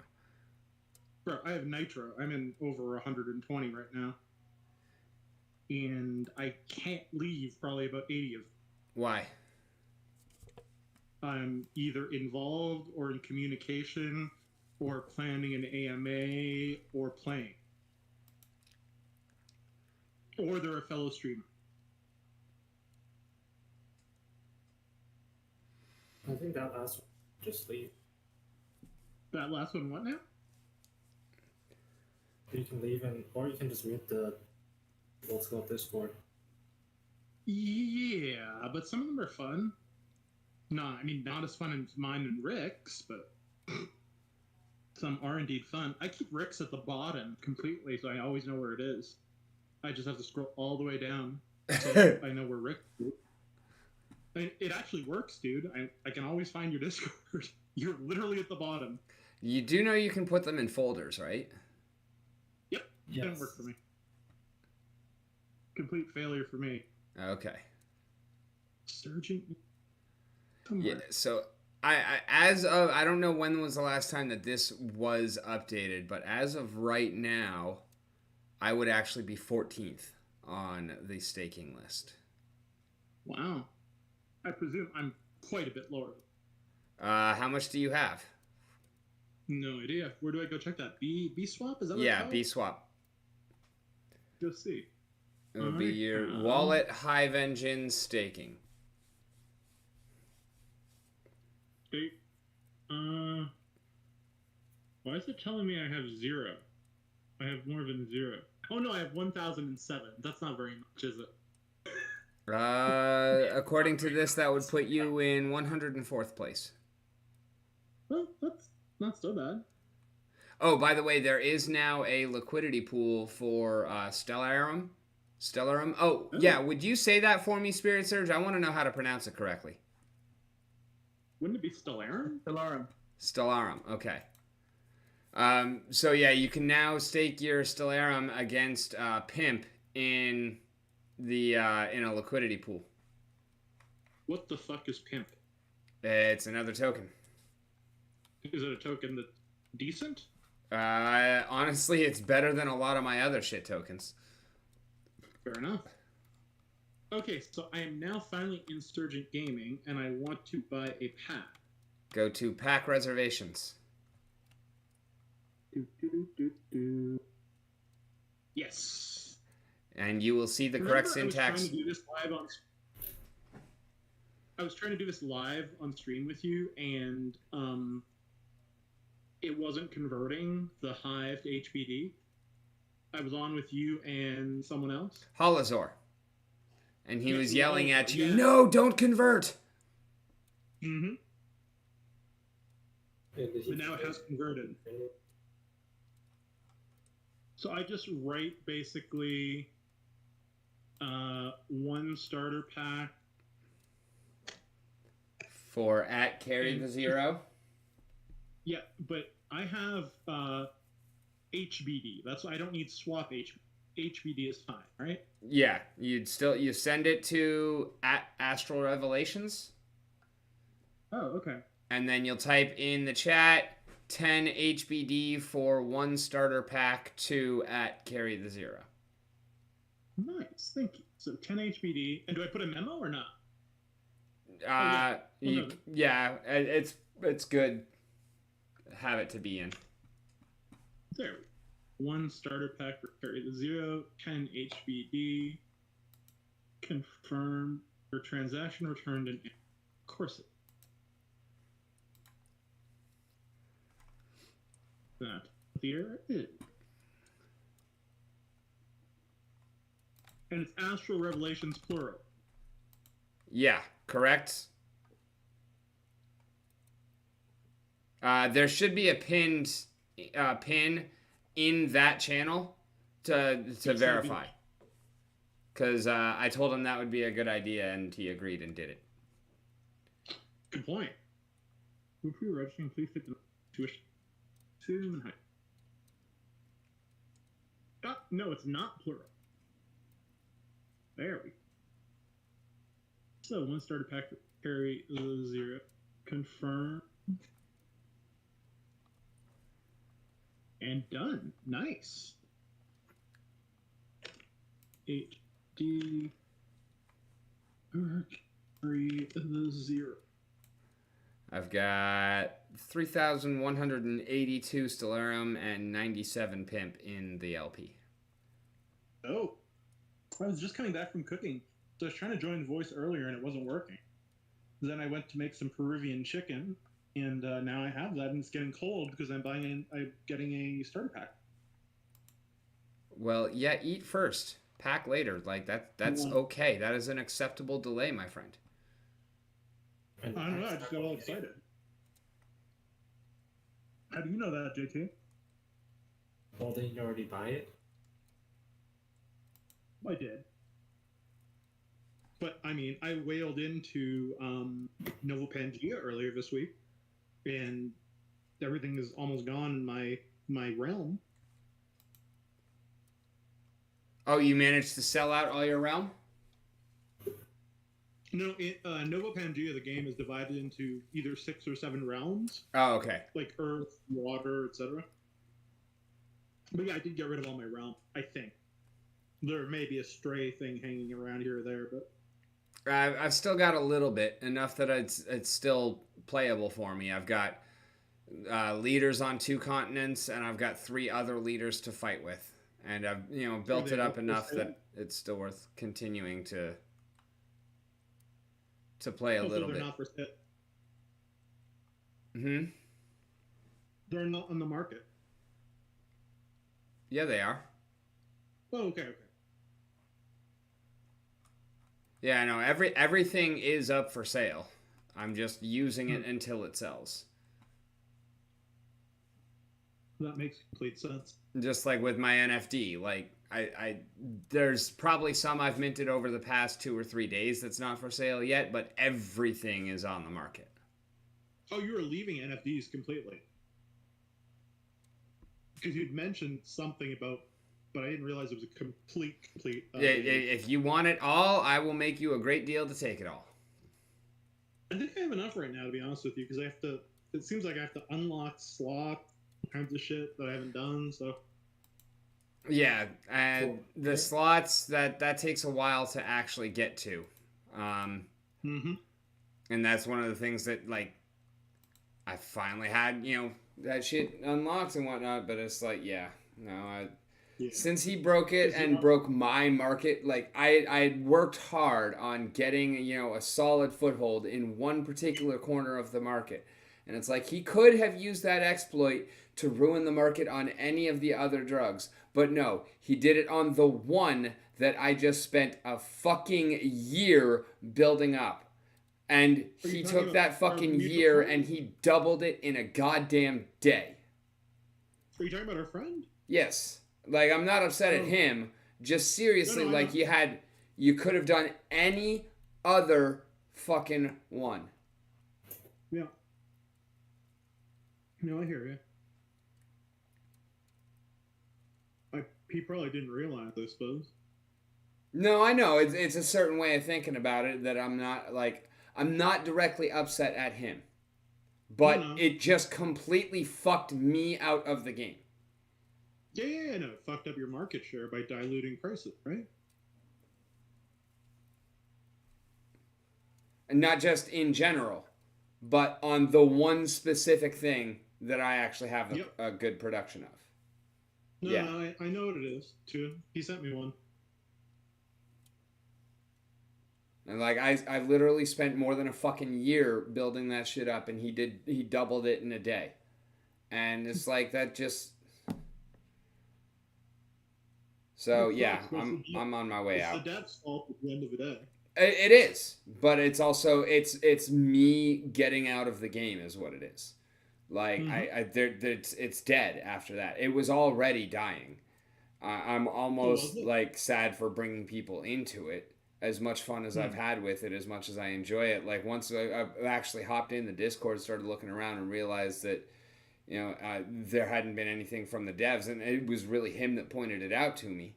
[SPEAKER 5] Bro, I have Nitro. I'm in over 120 right now. And I can't leave probably about 80 of them.
[SPEAKER 1] Why?
[SPEAKER 5] I'm either involved or in communication or planning an AMA or playing. Or they're a fellow streamer.
[SPEAKER 3] I think that last one, just leave.
[SPEAKER 5] That last one, what now?
[SPEAKER 3] You can leave or you can just read the what's called Discord.
[SPEAKER 5] Yeah, but some of them are fun. No, I mean, not as fun as mine and Rick's, but some are indeed fun. I keep Rick's at the bottom completely, so I always know where it is. I just have to scroll all the way down so I know where Rick is. I mean, it actually works, dude. I can always find your Discord. You're literally at the bottom.
[SPEAKER 1] You do know you can put them in folders, right?
[SPEAKER 5] Yep,
[SPEAKER 3] Yes.
[SPEAKER 5] didn't work for me. Complete failure for me.
[SPEAKER 1] Okay.
[SPEAKER 5] Surging. Come
[SPEAKER 1] Yeah,
[SPEAKER 5] on.
[SPEAKER 1] so I don't know when was the last time that this was updated, but as of right now, I would actually be 14th on the staking list.
[SPEAKER 5] Wow. I presume I'm quite a bit lower.
[SPEAKER 1] How much do you have?
[SPEAKER 5] No idea. Where do I go check that? B swap? Is that what
[SPEAKER 1] Yeah,
[SPEAKER 5] it's
[SPEAKER 1] B
[SPEAKER 5] called?
[SPEAKER 1] swap.
[SPEAKER 5] Go see.
[SPEAKER 1] It would be
[SPEAKER 5] I
[SPEAKER 1] your
[SPEAKER 5] have-
[SPEAKER 1] wallet Hive Engine staking.
[SPEAKER 5] Hey, why is it telling me I have 0? I have more than 0. Oh no, I have 1,007. That's not very much, is it?
[SPEAKER 1] According to this, that would put you in 104th place.
[SPEAKER 5] Well, that's not so bad.
[SPEAKER 1] Oh, by the way, there is now a liquidity pool for Stellarum. Stellarum. Oh, yeah. Would you say that for me, Spirit Surge? I want to know how to pronounce it correctly.
[SPEAKER 5] Wouldn't it be Stellarum?
[SPEAKER 4] Stellarum.
[SPEAKER 1] Stellarum. Okay. So yeah, you can now stake your Stellarum against Pimp in the in a liquidity pool.
[SPEAKER 5] What the fuck is Pimp?
[SPEAKER 1] It's another token.
[SPEAKER 5] Is it a token that's decent?
[SPEAKER 1] Honestly, it's better than a lot of my other shit tokens.
[SPEAKER 5] Fair enough. Okay, so I am now finally in Surgent Gaming, and I want to buy a pack.
[SPEAKER 1] Go to pack reservations.
[SPEAKER 5] Yes.
[SPEAKER 1] And you will see the correct syntax.
[SPEAKER 5] I was trying to do this live on stream with you, and it wasn't converting the Hive to HBD. I was on with you and someone else.
[SPEAKER 1] Holazor. And he
[SPEAKER 5] Yeah,
[SPEAKER 1] was yelling at you,
[SPEAKER 5] yeah.
[SPEAKER 1] no, don't convert.
[SPEAKER 5] Mm-hmm.
[SPEAKER 3] And he-
[SPEAKER 5] But now it has converted. So I just write basically one starter pack.
[SPEAKER 1] For at carry the 0.
[SPEAKER 5] Yeah, but I have HBD. That's why I don't need swap HBD is fine, right?
[SPEAKER 1] Yeah, you send it to at Astral Revelations,
[SPEAKER 5] Oh, okay.
[SPEAKER 1] and then you'll type in the chat 10 HBD for one starter pack to at carry the 0.
[SPEAKER 5] Nice, thank you. So 10 HBD, and do I put a memo or not?
[SPEAKER 1] Yeah, it's good. Have it to be in.
[SPEAKER 5] There we go. One starter pack for carry the 0, 10 HBD, confirm for transaction returned, and of course it. That there is. And it's Astral Revelations plural.
[SPEAKER 1] Yeah, correct. There should be a pin in that channel to verify. Because I told him that would be a good idea, and he agreed and did it.
[SPEAKER 5] Good point. If you're registering, please fit the tuition. And height. No, it's not plural. There we go. So one starter pack for carry 0. Confirm. And done. Nice. HD carry 0.
[SPEAKER 1] I've got 3,182 Stellarum and 97 Pimp in the LP.
[SPEAKER 5] Oh. I was just coming back from cooking. So I was trying to join voice earlier and it wasn't working. Then I went to make some Peruvian chicken, and now I have that, and it's getting cold because I'm getting a starter pack.
[SPEAKER 1] Well, yeah, eat first, pack later. Like that's okay. That is an acceptable delay, my friend.
[SPEAKER 5] I don't know. I just got all excited. How do you know that, JT?
[SPEAKER 3] Well, didn't you already buy it?
[SPEAKER 5] I did. But, I mean, I whaled into Nova Pangea earlier this week, and everything is almost gone in my realm.
[SPEAKER 1] Oh, you managed to sell out all your realm?
[SPEAKER 5] No, Nova Pangea, the game, is divided into either 6 or 7 realms.
[SPEAKER 1] Oh, okay.
[SPEAKER 5] Like Earth, Water, etc. But yeah, I did get rid of all my realm, I think. There may be a stray thing hanging around here or there, but...
[SPEAKER 1] I've still got a little bit, enough that it's still playable for me. I've got leaders on 2 continents, and I've got 3 other leaders to fight with. And I've built it up enough that it's still worth continuing to play a little
[SPEAKER 5] they're
[SPEAKER 1] bit.
[SPEAKER 5] Not for sale. They're not on the market.
[SPEAKER 1] Yeah, they are.
[SPEAKER 5] Oh, okay.
[SPEAKER 1] Yeah, I know. Everything is up for sale. I'm just using it until it sells.
[SPEAKER 5] That makes complete sense.
[SPEAKER 1] Just like with my NFD, like I there's probably some I've minted over the past 2 or 3 days that's not for sale yet, but everything is on the market.
[SPEAKER 5] Oh, you were leaving NFDs completely. Because you'd mentioned something about, but I didn't realize it was a complete.
[SPEAKER 1] Yeah, if you want it all, I will make you a great deal to take it all.
[SPEAKER 5] I think I have enough right now, to be honest with you, because I have to. It seems like I have to unlock slot kinds of shit that I haven't done. So.
[SPEAKER 1] Yeah, and the slots that takes a while to actually get to, and that's one of the things that like I finally had that shit unlocked and whatnot, but it's like since he broke it and broke my market, like I worked hard on getting a solid foothold in one particular corner of the market, And it's like he could have used that exploit to ruin the market on any of the other drugs. But no, he did it on the one that I just spent a fucking year building up. And
[SPEAKER 5] Are you
[SPEAKER 1] he
[SPEAKER 5] talking
[SPEAKER 1] took
[SPEAKER 5] about
[SPEAKER 1] that
[SPEAKER 5] our
[SPEAKER 1] fucking
[SPEAKER 5] mutual
[SPEAKER 1] year
[SPEAKER 5] friend?
[SPEAKER 1] and he doubled it in a goddamn day.
[SPEAKER 5] Are you talking about our friend?
[SPEAKER 1] Yes. Like, I'm not upset at
[SPEAKER 5] Oh.
[SPEAKER 1] him. Just seriously,
[SPEAKER 5] No, I
[SPEAKER 1] like,
[SPEAKER 5] know.
[SPEAKER 1] you could have done any other fucking one.
[SPEAKER 5] Yeah. No, I hear you. He probably didn't realize, I suppose.
[SPEAKER 1] No, I know. It's a certain way of thinking about it that I'm not directly upset at him. But
[SPEAKER 5] No.
[SPEAKER 1] it just completely fucked me out of the game.
[SPEAKER 5] Yeah, no, it fucked up your market share by diluting prices, right?
[SPEAKER 1] And not just in general, but on the one specific thing that I actually have
[SPEAKER 5] Yep.
[SPEAKER 1] a good production of.
[SPEAKER 5] No,
[SPEAKER 1] Yeah.
[SPEAKER 5] I know what it is, too. He sent me one.
[SPEAKER 1] And like I literally spent more than a fucking year building that shit up, and he doubled it in a day, and it's like that just. So yeah, I'm on my way out.
[SPEAKER 5] It's the dev's fault at the end of the day.
[SPEAKER 1] It is, but it's also it's me getting out of the game is what it is. Like it's dead after that. It was already dying. I'm almost like sad for bringing people into it. As much fun as I've had with it, as much as I enjoy it. Like once I actually hopped in the Discord, started looking around, and realized that there hadn't been anything from the devs, and it was really him that pointed it out to me.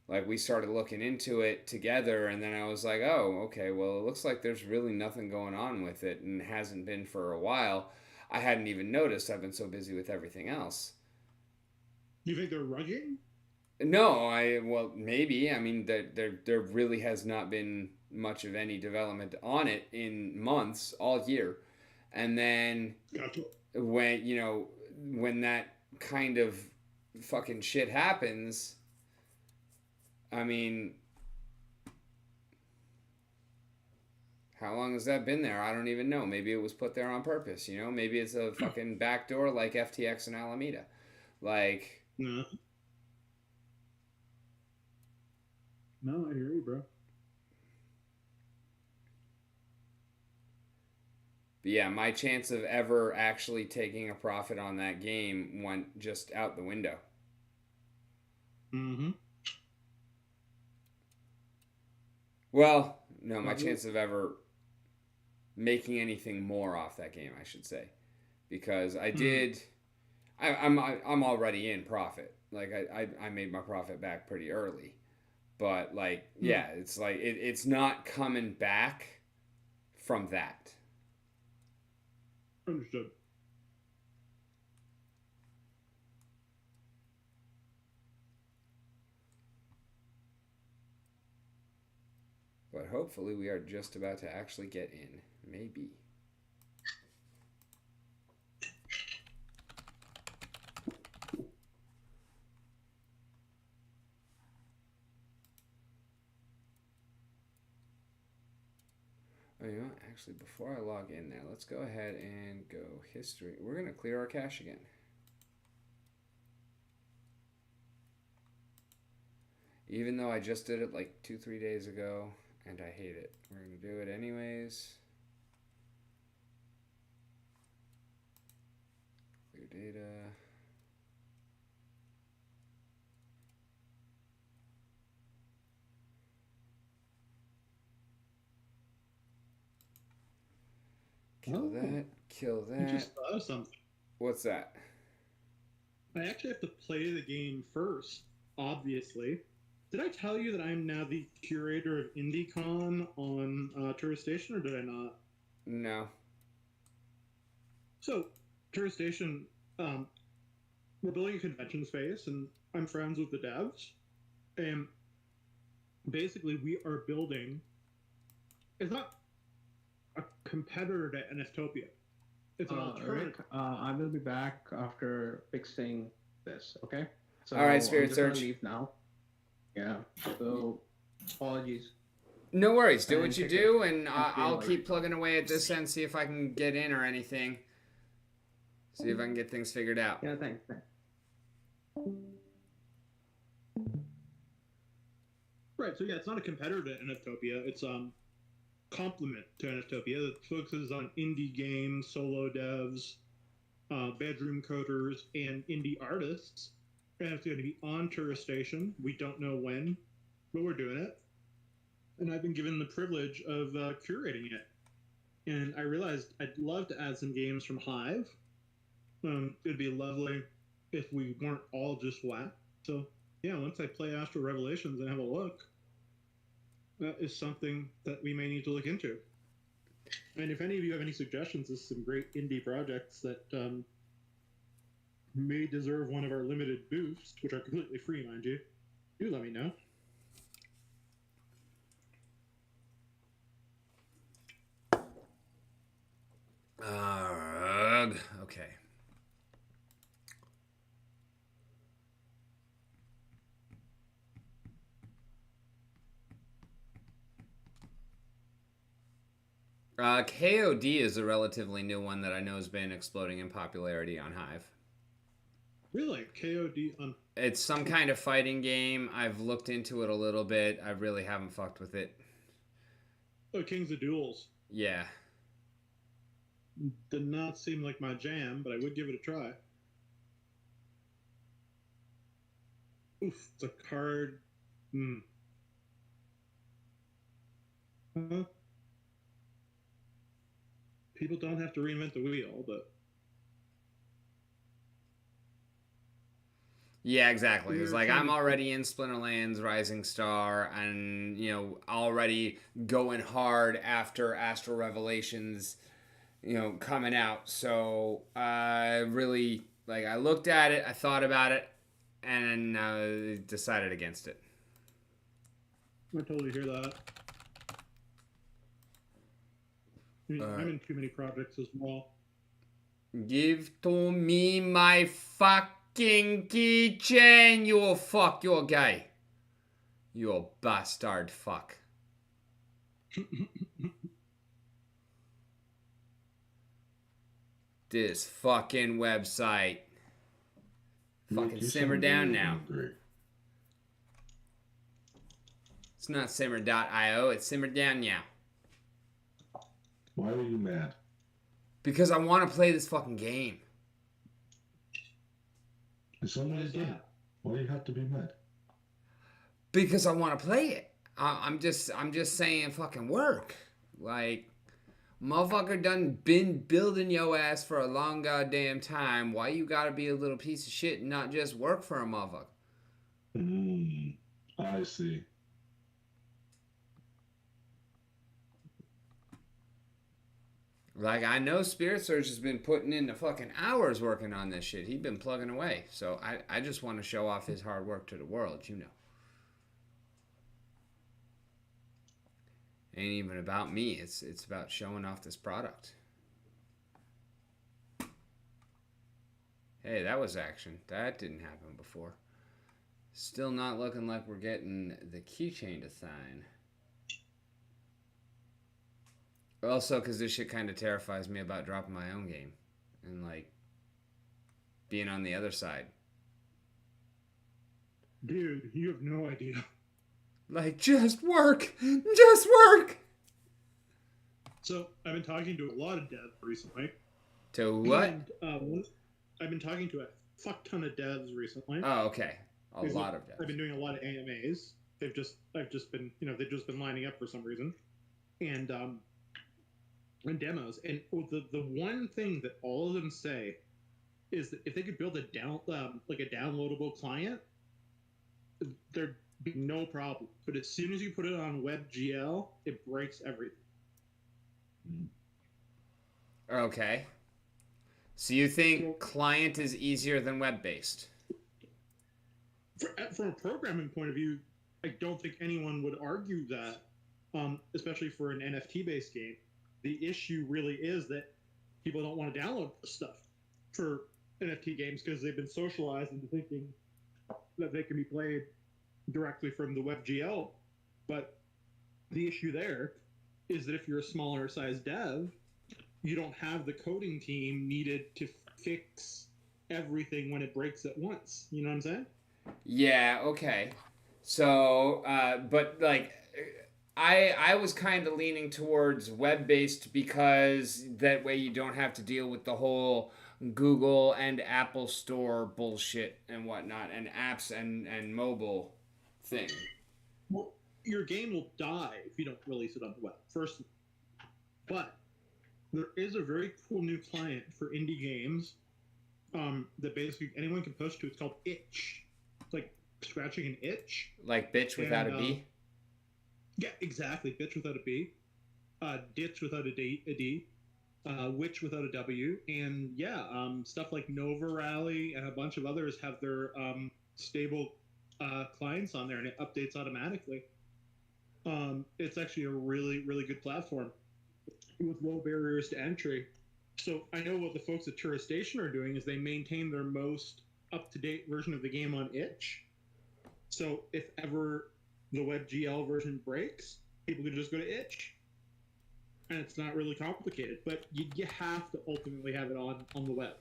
[SPEAKER 1] Like we started looking into it together, and then I was like, oh, okay, well, it looks like there's really nothing going on with it, and hasn't been for a while. I hadn't even noticed. I've been so busy with everything else.
[SPEAKER 5] You think they're rugging?
[SPEAKER 1] No, well maybe. I mean, there really has not been much of any development on it in months, all year, and then
[SPEAKER 5] Gotcha.
[SPEAKER 1] when that kind of fucking shit happens, I mean, how long has that been there? I don't even know. Maybe it was put there on purpose. Maybe it's a fucking backdoor like FTX and Alameda, like.
[SPEAKER 5] No. No, I hear you, bro.
[SPEAKER 1] But yeah, my chance of ever actually taking a profit on that game went just out the window.
[SPEAKER 5] Mm-hmm.
[SPEAKER 1] Well, no, my chance of ever making anything more off that game, I should say, because I did. I'm already in profit. Like I made my profit back pretty early. But like, yeah, it's like it's not coming back from that.
[SPEAKER 5] Understood.
[SPEAKER 1] But hopefully we are just about to actually get in. Maybe. Oh, you know what? Actually, before I log in there, let's go ahead and go history. We're going to clear our cache again. Even though I just did it like 2-3 days ago, and I hate it. We're going to do it anyways. Clear data. Kill that. Kill
[SPEAKER 5] I
[SPEAKER 1] that.
[SPEAKER 5] just thought of something.
[SPEAKER 1] What's that?
[SPEAKER 5] I actually have to play the game first, obviously. Did I tell you that I'm now the curator of IndieCon on Tourist Station, or did I not?
[SPEAKER 1] No.
[SPEAKER 5] So, Tourist Station, we're building a convention space, and I'm friends with the devs. And basically, we are building. It's not a competitor to NFTopia. It's an alternative.
[SPEAKER 4] Rick, I will be back after fixing this. Okay. So
[SPEAKER 1] All right, Spirit
[SPEAKER 4] I'm just gonna
[SPEAKER 1] Search.
[SPEAKER 4] leave now. Yeah. So apologies.
[SPEAKER 1] No worries. Do
[SPEAKER 4] And
[SPEAKER 1] what you
[SPEAKER 4] take
[SPEAKER 1] do,
[SPEAKER 4] it.
[SPEAKER 1] and
[SPEAKER 4] Thank you.
[SPEAKER 1] I'll keep plugging away at this end, see if I can get in or anything. See if I can get things figured out.
[SPEAKER 4] Yeah, thanks.
[SPEAKER 5] Right. So yeah, it's not a competitor to NFTopia. It's complement to NFTopia that focuses on indie games, solo devs, bedroom coders, and indie artists. And it's going to be on Tourist Station. We don't know when, but we're doing it. And I've been given the privilege of curating it. And I realized I'd love to add some games from Hive. It'd be lovely if we weren't all just whack. So yeah, once I play Astral Revelations and have a look, that is something that we may need to look into. And if any of you have any suggestions of some great indie projects that may deserve one of our limited boosts, which are completely free, mind you, do let me know.
[SPEAKER 1] Okay. KOD is a relatively new one that I know has been exploding in popularity on Hive.
[SPEAKER 5] Really? KOD on...
[SPEAKER 1] It's some kind of fighting game. I've looked into it a little bit. I really haven't fucked with it.
[SPEAKER 5] Oh, Kings of Duels.
[SPEAKER 1] Yeah.
[SPEAKER 5] Did not seem like my jam, but I would give it a try. Oof, it's a card. Huh? People don't have to reinvent the wheel, but...
[SPEAKER 1] Yeah, exactly. It's like I'm already in Splinterlands, Rising Star, and, you know, already going hard after Astral Revelations, you know, coming out. So I really, like, I looked at it, I thought about it, and decided against it.
[SPEAKER 5] I totally hear that. I'm in too many projects as well.
[SPEAKER 1] Give to me my fucking keychain, you fuck, you're gay. You a bastard fuck. This fucking website. Fucking simmer down now.
[SPEAKER 2] Great.
[SPEAKER 1] It's not simmer.io, it's simmer down now.
[SPEAKER 2] Why are you mad?
[SPEAKER 1] Because I want to play this fucking game.
[SPEAKER 2] It's only a game. Why do you have to be mad?
[SPEAKER 1] Because I want to play it. I'm just saying fucking work. Like, motherfucker done been building your ass for a long goddamn time. Why you gotta be a little piece of shit and not just work for a motherfucker?
[SPEAKER 2] I see.
[SPEAKER 1] Like, I know Spirit Surge has been putting in the fucking hours working on this shit. He's been plugging away. So I just want to show off his hard work to the world, you know. Ain't even about me. It's about showing off this product. Hey, that was action. That didn't happen before. Still not looking like we're getting the keychain to sign. Also, because this shit kind of terrifies me about dropping my own game. And, like, being on the other side.
[SPEAKER 5] Dude, you have no idea.
[SPEAKER 1] Like, just work! Just work!
[SPEAKER 5] So, I've been talking to a lot of devs recently.
[SPEAKER 1] To what?
[SPEAKER 5] And, I've been talking to a fuck ton of devs recently.
[SPEAKER 1] Oh, okay. A lot of devs.
[SPEAKER 5] I've been doing a lot of AMAs. I've just been, they've just been lining up for some reason. And demos. And the one thing that all of them say is that if they could build a downloadable client, there'd be no problem. But as soon as you put it on WebGL, it breaks everything.
[SPEAKER 1] Okay. So you think client is easier than web-based?
[SPEAKER 5] From a programming point of view, I don't think anyone would argue that, especially for an NFT-based game. The issue really is that people don't want to download stuff for NFT games because they've been socialized into thinking that they can be played directly from the WebGL. But the issue there is that if you're a smaller size dev, you don't have the coding team needed to fix everything when it breaks at once. You know what I'm saying?
[SPEAKER 1] Yeah, okay. So, but like, I was kind of leaning towards web based because that way you don't have to deal with the whole Google and Apple Store bullshit and whatnot, and apps and mobile thing.
[SPEAKER 5] Well, your game will die if you don't release it on the web. First, but there is a very cool new client for indie games that basically anyone can push to. It's called Itch. It's like scratching an itch.
[SPEAKER 1] Like bitch without a B.
[SPEAKER 5] Yeah, exactly. Bitch without a B. Ditch without a D. Witch without a W. And yeah, stuff like Nova Rally and a bunch of others have their stable clients on there, and it updates automatically. It's actually a really, really good platform with low barriers to entry. So I know what the folks at Tourist Station are doing is they maintain their most up-to-date version of the game on Itch. So if ever the WebGL version breaks, people can just go to Itch. And it's not really complicated, but you have to ultimately have it on the web.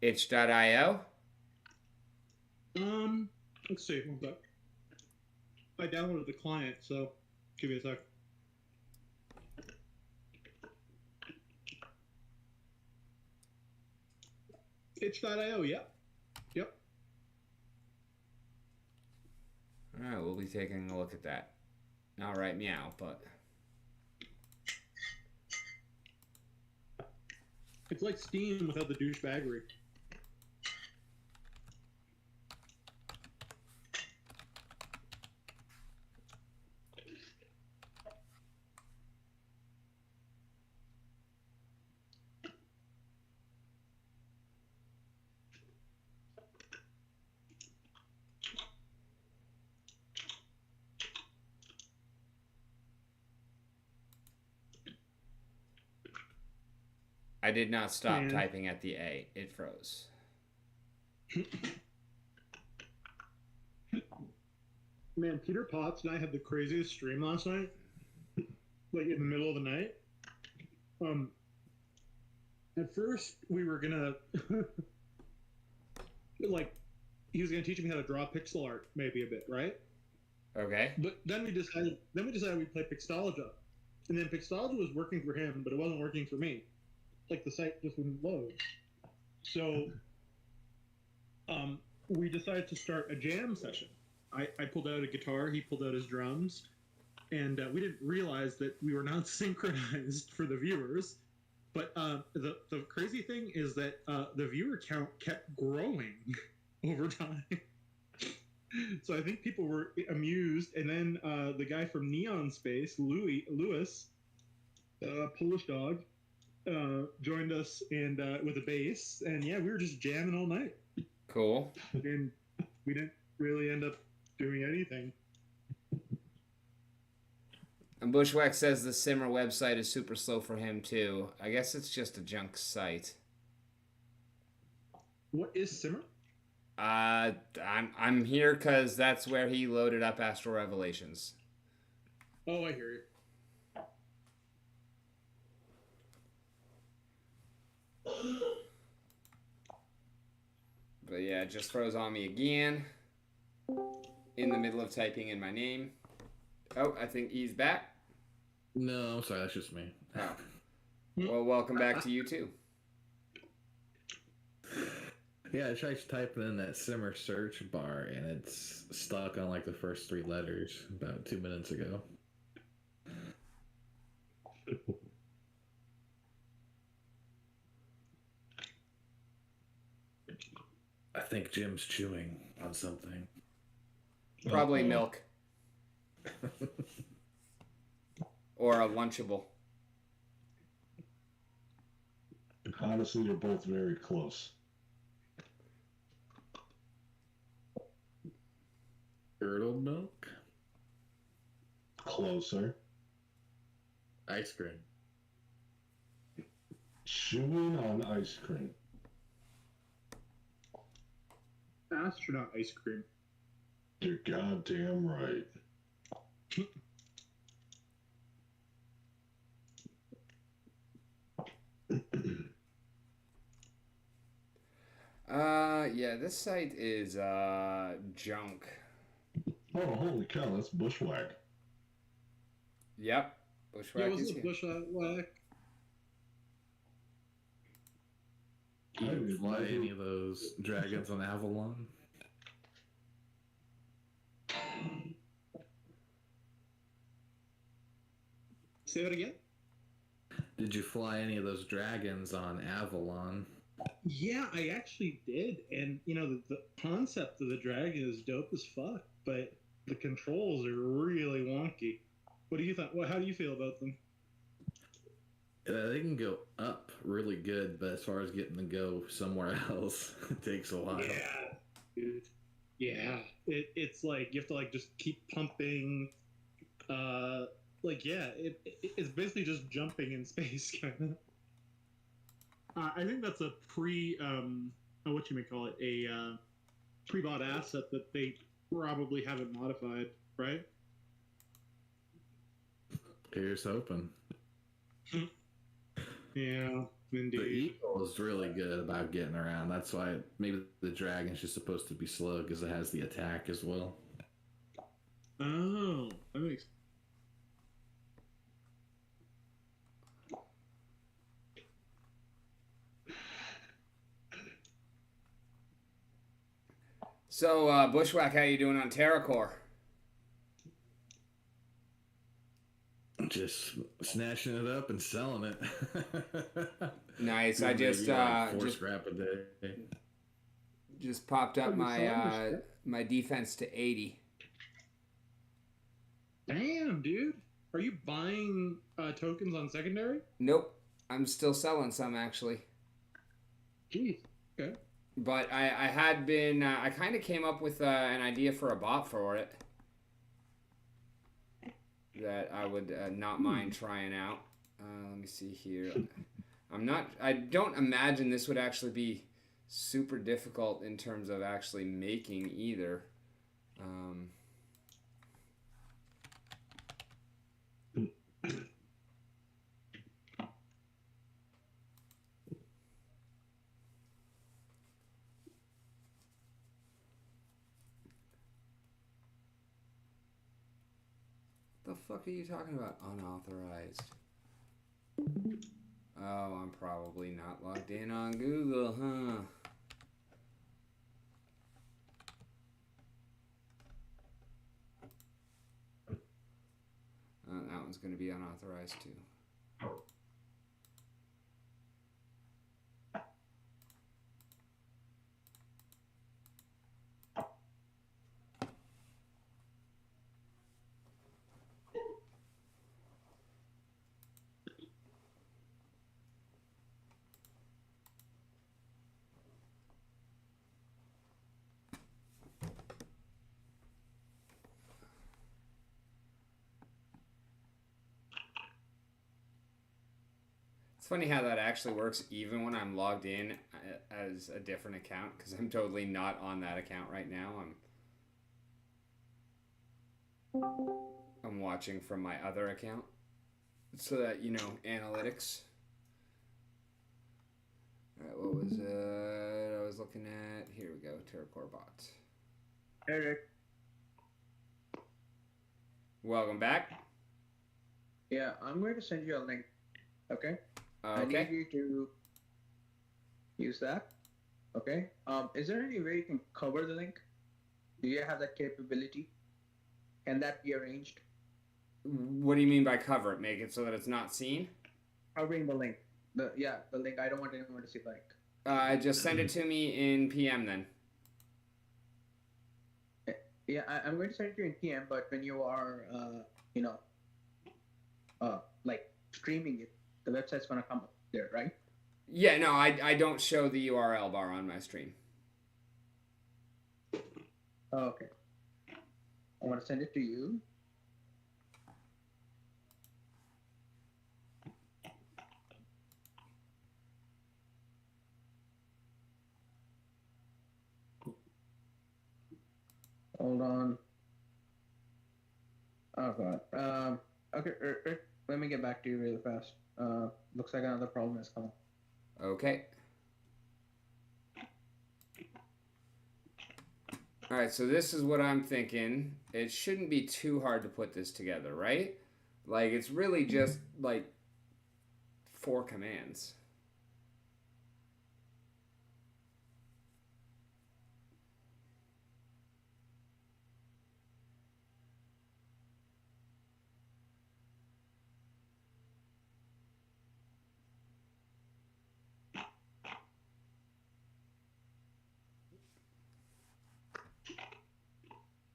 [SPEAKER 1] Itch.io?
[SPEAKER 5] Let's see. One sec. I downloaded the client, so give me a sec. Itch.io, yep. Yep.
[SPEAKER 1] Alright, we'll be taking a look at that. Not right meow, but...
[SPEAKER 5] It's like Steam without the douchebaggery.
[SPEAKER 1] I did not stop
[SPEAKER 5] Man.
[SPEAKER 1] typing at the A. It froze.
[SPEAKER 5] Man, Peter Potts and I had the craziest stream last night. Like in the middle of the night. At first we were gonna like he was gonna teach me how to draw pixel art maybe a bit, right?
[SPEAKER 1] Okay.
[SPEAKER 5] But then we decided we'd play Pixology. And then Pixology was working for him, but it wasn't working for me. Like the site just wouldn't load. So we decided to start a jam session. I pulled out a guitar, he pulled out his drums, and we didn't realize that we were not synchronized for the viewers. But the crazy thing is that the viewer count kept growing over time. So I think people were amused, and then the guy from Neon Space, Lewis, Polish dog, joined us and with a bass, and yeah, we were just jamming all night.
[SPEAKER 1] Cool.
[SPEAKER 5] And we didn't really end up doing anything.
[SPEAKER 1] And Bushwhack says the Simmer website is super slow for him too. I guess it's just a junk site.
[SPEAKER 5] What is Simmer?
[SPEAKER 1] I'm here because that's where he loaded up Astral Revelations.
[SPEAKER 5] Oh, I hear you.
[SPEAKER 1] But yeah, it just froze on me again. In the middle of typing in my name. Oh, I think he's back.
[SPEAKER 6] No, I'm sorry, that's just me.
[SPEAKER 1] Oh. Well, welcome back to you too.
[SPEAKER 6] Yeah, I tried typing in that Simmer search bar and it's stuck on like the first 3 letters about 2 minutes ago. I think Jim's chewing on something.
[SPEAKER 1] Probably milk. Or a Lunchable.
[SPEAKER 2] Honestly, they're both very close.
[SPEAKER 6] Curdled milk?
[SPEAKER 2] Closer.
[SPEAKER 6] Ice cream.
[SPEAKER 2] Chewing on ice cream.
[SPEAKER 5] Astronaut ice cream.
[SPEAKER 2] You're goddamn right.
[SPEAKER 1] this site is junk.
[SPEAKER 2] Oh, holy cow, that's bushwhack.
[SPEAKER 1] Yep.
[SPEAKER 5] Yeah,
[SPEAKER 1] Bushwhack is
[SPEAKER 5] wasn't it
[SPEAKER 1] here.
[SPEAKER 5] bushwhack?
[SPEAKER 6] Do you
[SPEAKER 2] I
[SPEAKER 6] fly
[SPEAKER 2] never-
[SPEAKER 6] any of those dragons on Avalon?
[SPEAKER 5] Say that again?
[SPEAKER 6] Did you fly any of those dragons on Avalon?
[SPEAKER 5] Yeah, I actually did. And, you know, the concept of the dragon is dope as fuck, but the controls are really wonky. What do you think? How do you feel about them?
[SPEAKER 6] They can go up really good, but as far as getting to go somewhere else, it takes a while.
[SPEAKER 5] Yeah, dude. Yeah, it's like you have to like just keep pumping. It's basically just jumping in space, kind of. I think that's a what you may call it, a pre-bought asset that they probably haven't modified, right?
[SPEAKER 6] Here's hoping.
[SPEAKER 5] Yeah,
[SPEAKER 6] The
[SPEAKER 5] indeed.
[SPEAKER 6] eagle is really good about getting around. That's why maybe the dragon's just supposed to be slow because it has the attack as well.
[SPEAKER 5] Oh, that makes.
[SPEAKER 1] So, Bushwhack, how you doing on TerraCore?
[SPEAKER 6] Just snatching it up and selling it.
[SPEAKER 1] Nice. I
[SPEAKER 6] Maybe
[SPEAKER 1] just
[SPEAKER 6] like four
[SPEAKER 1] just
[SPEAKER 6] scrap a day.
[SPEAKER 1] just popped up
[SPEAKER 4] Oh, you selling
[SPEAKER 1] my
[SPEAKER 4] this
[SPEAKER 1] my defense to 80.
[SPEAKER 5] Damn, dude. Are you buying tokens on secondary?
[SPEAKER 1] Nope. I'm still selling some actually.
[SPEAKER 5] Jeez. Okay.
[SPEAKER 1] But I had been I kind of came up with an idea for a bot for it that I would not mind trying out. Let me see here. I don't imagine this would actually be super difficult in terms of actually making either. The fuck are you talking about? Unauthorized. Oh, I'm probably not logged in on Google, huh? That one's going to be unauthorized too. It's funny how that actually works even when I'm logged in as a different account because I'm totally not on that account right now. I'm watching from my other account so that you know analytics. All right, what was it? I was looking at. Here we go. TerraCore bots.
[SPEAKER 4] Eric.
[SPEAKER 1] Welcome back.
[SPEAKER 4] Yeah, I'm going to send you a link. Okay. I need
[SPEAKER 1] Okay.
[SPEAKER 4] you to use that. Okay. Is there any way you can cover the link? Do you have that capability? Can that be arranged?
[SPEAKER 1] What do you mean by cover it? Make it so that it's not seen?
[SPEAKER 4] Covering the link. The link. I don't want anyone to see the link.
[SPEAKER 1] Just send it to me in PM then.
[SPEAKER 4] Yeah, I'm going to send it to you in PM, but when you are, like streaming it, the website's gonna come up there, right?
[SPEAKER 1] Yeah, no, I don't show the URL bar on my stream.
[SPEAKER 4] Oh, okay. I want to send it to you. Hold on. Oh god. Okay, let me get back to you really fast. Looks like another problem has come up.
[SPEAKER 1] Okay. All right, so this is what I'm thinking. It shouldn't be too hard to put this together, right? Like, it's really just like 4 commands.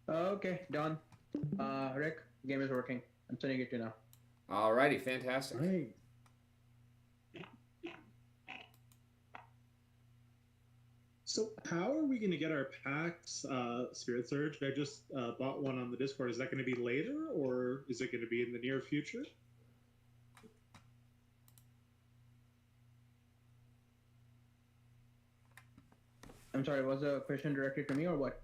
[SPEAKER 4] Okay, done. Rick, game is working. I'm sending it to you now.
[SPEAKER 1] Alrighty, fantastic.
[SPEAKER 5] Right. So how are we going to get our packs, Spirit Surge? I just bought one on the Discord. Is that going to be later, or is it going to be in the near future?
[SPEAKER 4] I'm sorry, was the question directed to me or what?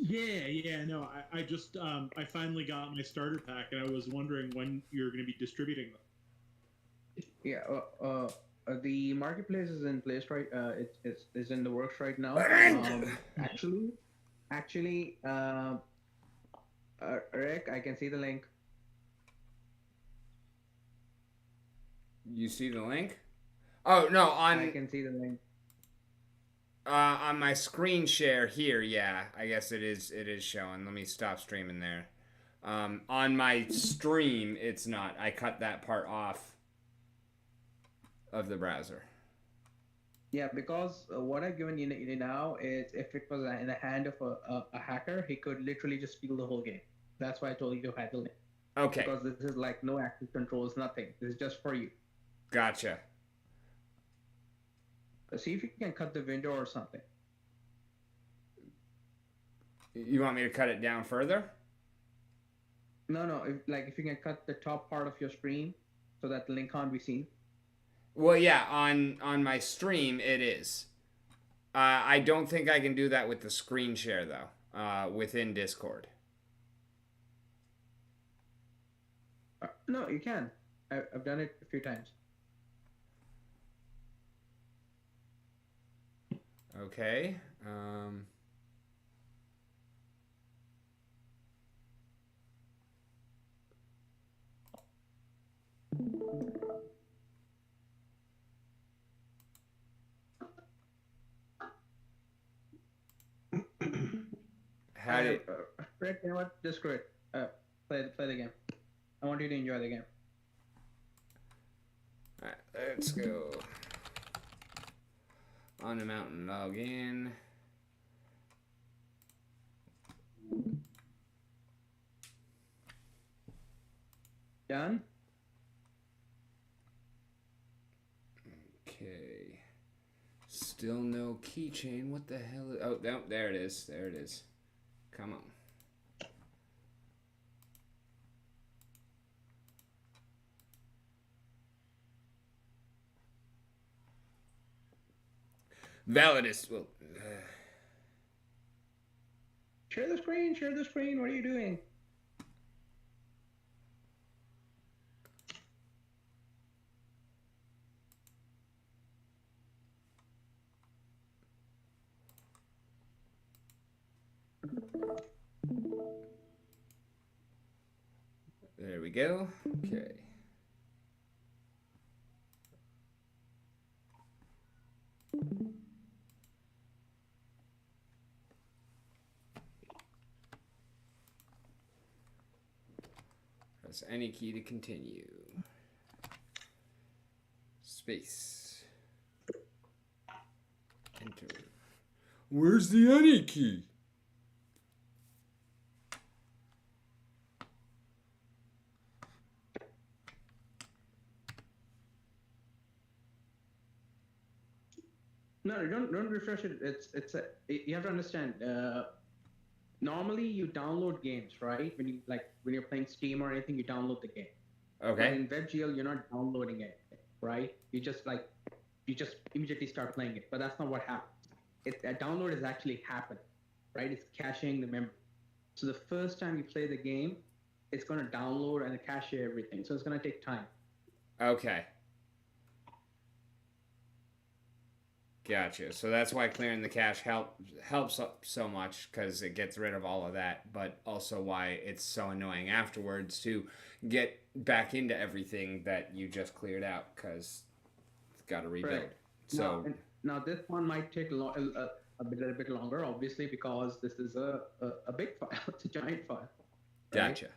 [SPEAKER 5] Yeah, no. I just I finally got my starter pack, and I was wondering when you're going to be distributing them.
[SPEAKER 4] Yeah, the marketplace is in place right. It's in the works right now. Actually, Rick, I can see the link.
[SPEAKER 1] You see the link? Oh no,
[SPEAKER 4] I can see the link.
[SPEAKER 1] On my screen share here, yeah, I guess it is showing. Let me stop streaming there. On my stream, it's not. I cut that part off of the browser.
[SPEAKER 4] Yeah, because what I've given you now is if it was in the hand of a hacker, he could literally just steal the whole game. That's why I told you to hide the link.
[SPEAKER 1] Okay.
[SPEAKER 4] Because this is like no active controls, nothing. This is just for you.
[SPEAKER 1] Gotcha.
[SPEAKER 4] See if you can cut the window or something.
[SPEAKER 1] You want me to cut it down further?
[SPEAKER 4] No. If you can cut the top part of your screen so that the link can't be seen.
[SPEAKER 1] Well, yeah, on my stream it is. I don't think I can do that with the screen share though. Within Discord.
[SPEAKER 4] No, you can. I've done it a few times.
[SPEAKER 1] Okay. How did?
[SPEAKER 4] Rick, you know what? Just screw it. Play the game. I want you to enjoy the game.
[SPEAKER 1] Alright, let's go. On the mountain, log in.
[SPEAKER 4] Done?
[SPEAKER 1] Okay. Still no keychain. What the hell? Oh, no, there it is. There it is. Come on. Validus. Well,
[SPEAKER 4] Share the screen. Share the screen. What are you doing?
[SPEAKER 1] there we go. Okay. Press any key to continue. Space. Enter. Where's the any key?
[SPEAKER 4] No, don't refresh it. You have to understand. Normally, you download games, right? When you're playing Steam or anything, you download the game. But
[SPEAKER 1] Okay.
[SPEAKER 4] in WebGL, you're not downloading it, right? You just immediately start playing it. But that's not what happens. A download is actually happening, right? It's caching the memory. So the first time you play the game, it's going to download and cache everything. So it's going to take time.
[SPEAKER 1] Okay. Gotcha. So that's why clearing the cache helps up so much because it gets rid of all of that, but also why it's so annoying afterwards to get back into everything that you just cleared out because it's got to rebuild.
[SPEAKER 4] Right.
[SPEAKER 1] So
[SPEAKER 4] Now this one might take a bit longer, obviously, because this is a big file. It's a giant file. Right?
[SPEAKER 1] gotcha.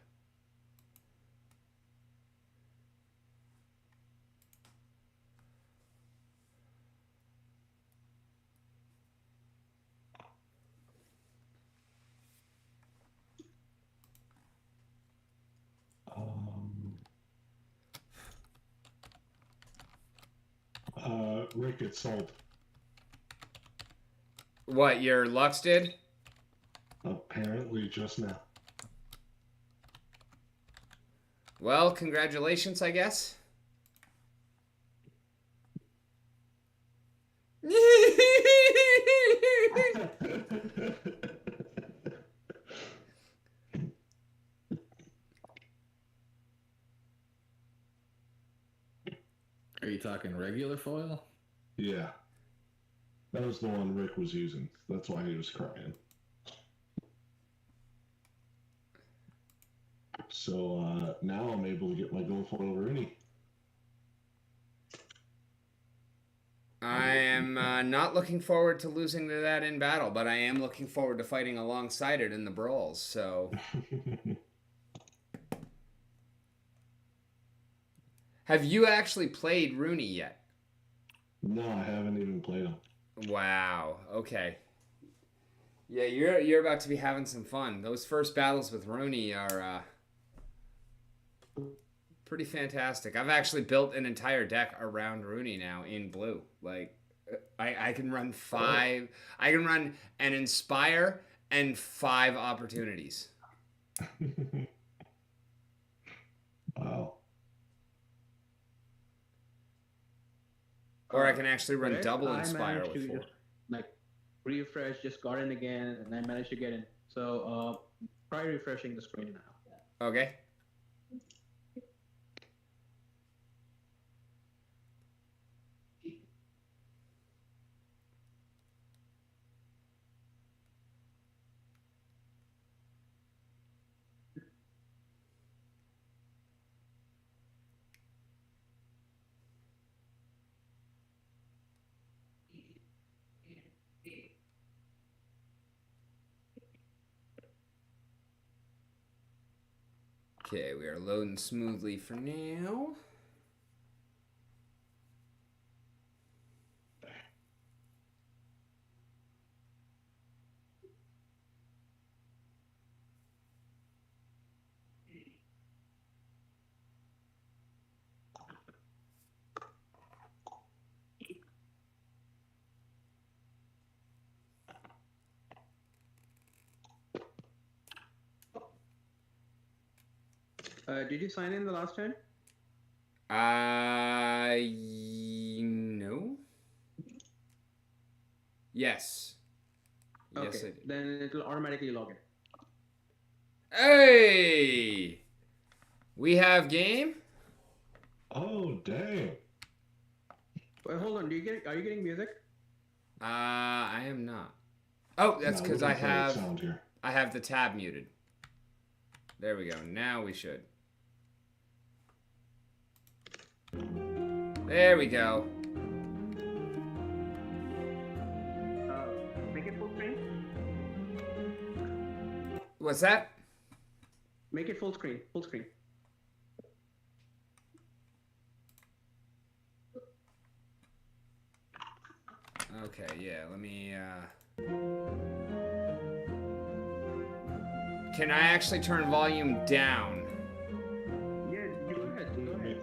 [SPEAKER 2] Rick, it's sold.
[SPEAKER 1] What your Lux did?
[SPEAKER 2] Apparently just now.
[SPEAKER 1] Well, congratulations, I guess.
[SPEAKER 6] Are you talking regular foil?
[SPEAKER 2] Yeah. That was the one Rick was using. That's why he was crying. So now I'm able to get my gold foil Rooney.
[SPEAKER 1] I am not looking forward to losing to that in battle, but I am looking forward to fighting alongside it in the brawls. So, have you actually played Rooney yet?
[SPEAKER 2] No, I haven't even played him.
[SPEAKER 1] Wow. Okay. Yeah, you're about to be having some fun. Those first battles with Rooney are pretty fantastic. I've actually built an entire deck around Rooney now in blue. Like, I can run 5. I can run an Inspire and 5 opportunities.
[SPEAKER 2] Wow.
[SPEAKER 1] Or I can actually run
[SPEAKER 4] Correct.
[SPEAKER 1] double
[SPEAKER 4] I
[SPEAKER 1] Inspire
[SPEAKER 4] managed
[SPEAKER 1] with
[SPEAKER 4] to
[SPEAKER 1] 4.
[SPEAKER 4] just, like, refresh, just got in again, and I managed to get in. So try refreshing the screen now.
[SPEAKER 1] Okay. Okay, we are loading smoothly for now.
[SPEAKER 4] Did you sign in the last time?
[SPEAKER 1] No. Yes.
[SPEAKER 4] Okay,
[SPEAKER 1] Yes, I did.
[SPEAKER 4] then it'll automatically log in.
[SPEAKER 1] Hey! We have game?
[SPEAKER 2] Oh, dang.
[SPEAKER 4] Wait, hold on. Are you getting music?
[SPEAKER 1] I am not. Oh, that's
[SPEAKER 2] No, we
[SPEAKER 1] because
[SPEAKER 2] don't
[SPEAKER 1] I
[SPEAKER 2] play
[SPEAKER 1] have
[SPEAKER 2] sound here.
[SPEAKER 1] the tab muted. There we go. Now we should. There we go.
[SPEAKER 4] Make it full screen.
[SPEAKER 1] What's that?
[SPEAKER 4] Make it full screen. Full screen.
[SPEAKER 1] Okay, yeah, let me, Can I actually turn volume down?
[SPEAKER 4] Yeah, you go ahead. Go ahead.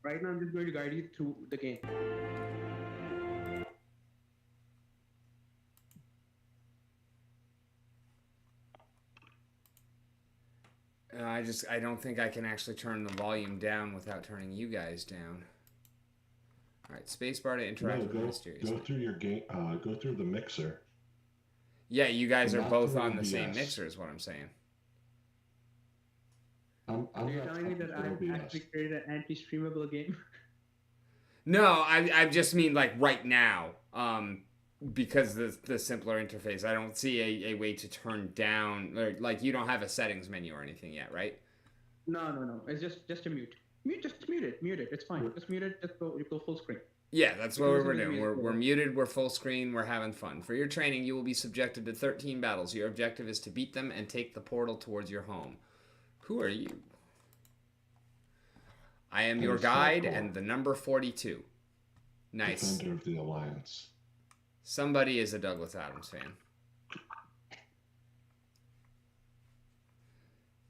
[SPEAKER 4] Right now, I'm just going to guide you through the game.
[SPEAKER 1] I don't think I can actually turn the volume down without turning you guys down. Alright, spacebar to interact
[SPEAKER 2] No,
[SPEAKER 1] with the mysterious.
[SPEAKER 2] go through your game. Go through the mixer.
[SPEAKER 1] Yeah, you guys are
[SPEAKER 2] Not
[SPEAKER 1] both
[SPEAKER 2] through
[SPEAKER 1] on the same
[SPEAKER 2] OBS.
[SPEAKER 1] mixer is what I'm saying.
[SPEAKER 2] I'm
[SPEAKER 4] Are you
[SPEAKER 2] not
[SPEAKER 4] telling me that
[SPEAKER 2] talking
[SPEAKER 4] I've
[SPEAKER 2] through OBS.
[SPEAKER 4] actually created an anti-streamable game?
[SPEAKER 1] No, I just mean like right now. Because the simpler interface, I don't see a way to turn down, or like you don't have a settings menu or anything yet, right?
[SPEAKER 4] No. It's just a mute. Just mute it. Mute it. It's fine. Just mute it. Just go full screen.
[SPEAKER 1] Yeah, that's
[SPEAKER 4] You
[SPEAKER 1] what
[SPEAKER 4] can
[SPEAKER 1] we're
[SPEAKER 4] listen to the
[SPEAKER 1] doing.
[SPEAKER 4] music
[SPEAKER 1] We're
[SPEAKER 4] later.
[SPEAKER 1] muted, we're full screen, we're having fun. For your training, you will be subjected to 13 battles. Your objective is to beat them and take the portal towards your home. Who are you? I am your
[SPEAKER 2] Hey,
[SPEAKER 1] guide
[SPEAKER 2] Star
[SPEAKER 1] and the number 42. Nice.
[SPEAKER 2] Defender of the Alliance.
[SPEAKER 1] Somebody is a Douglas Adams fan.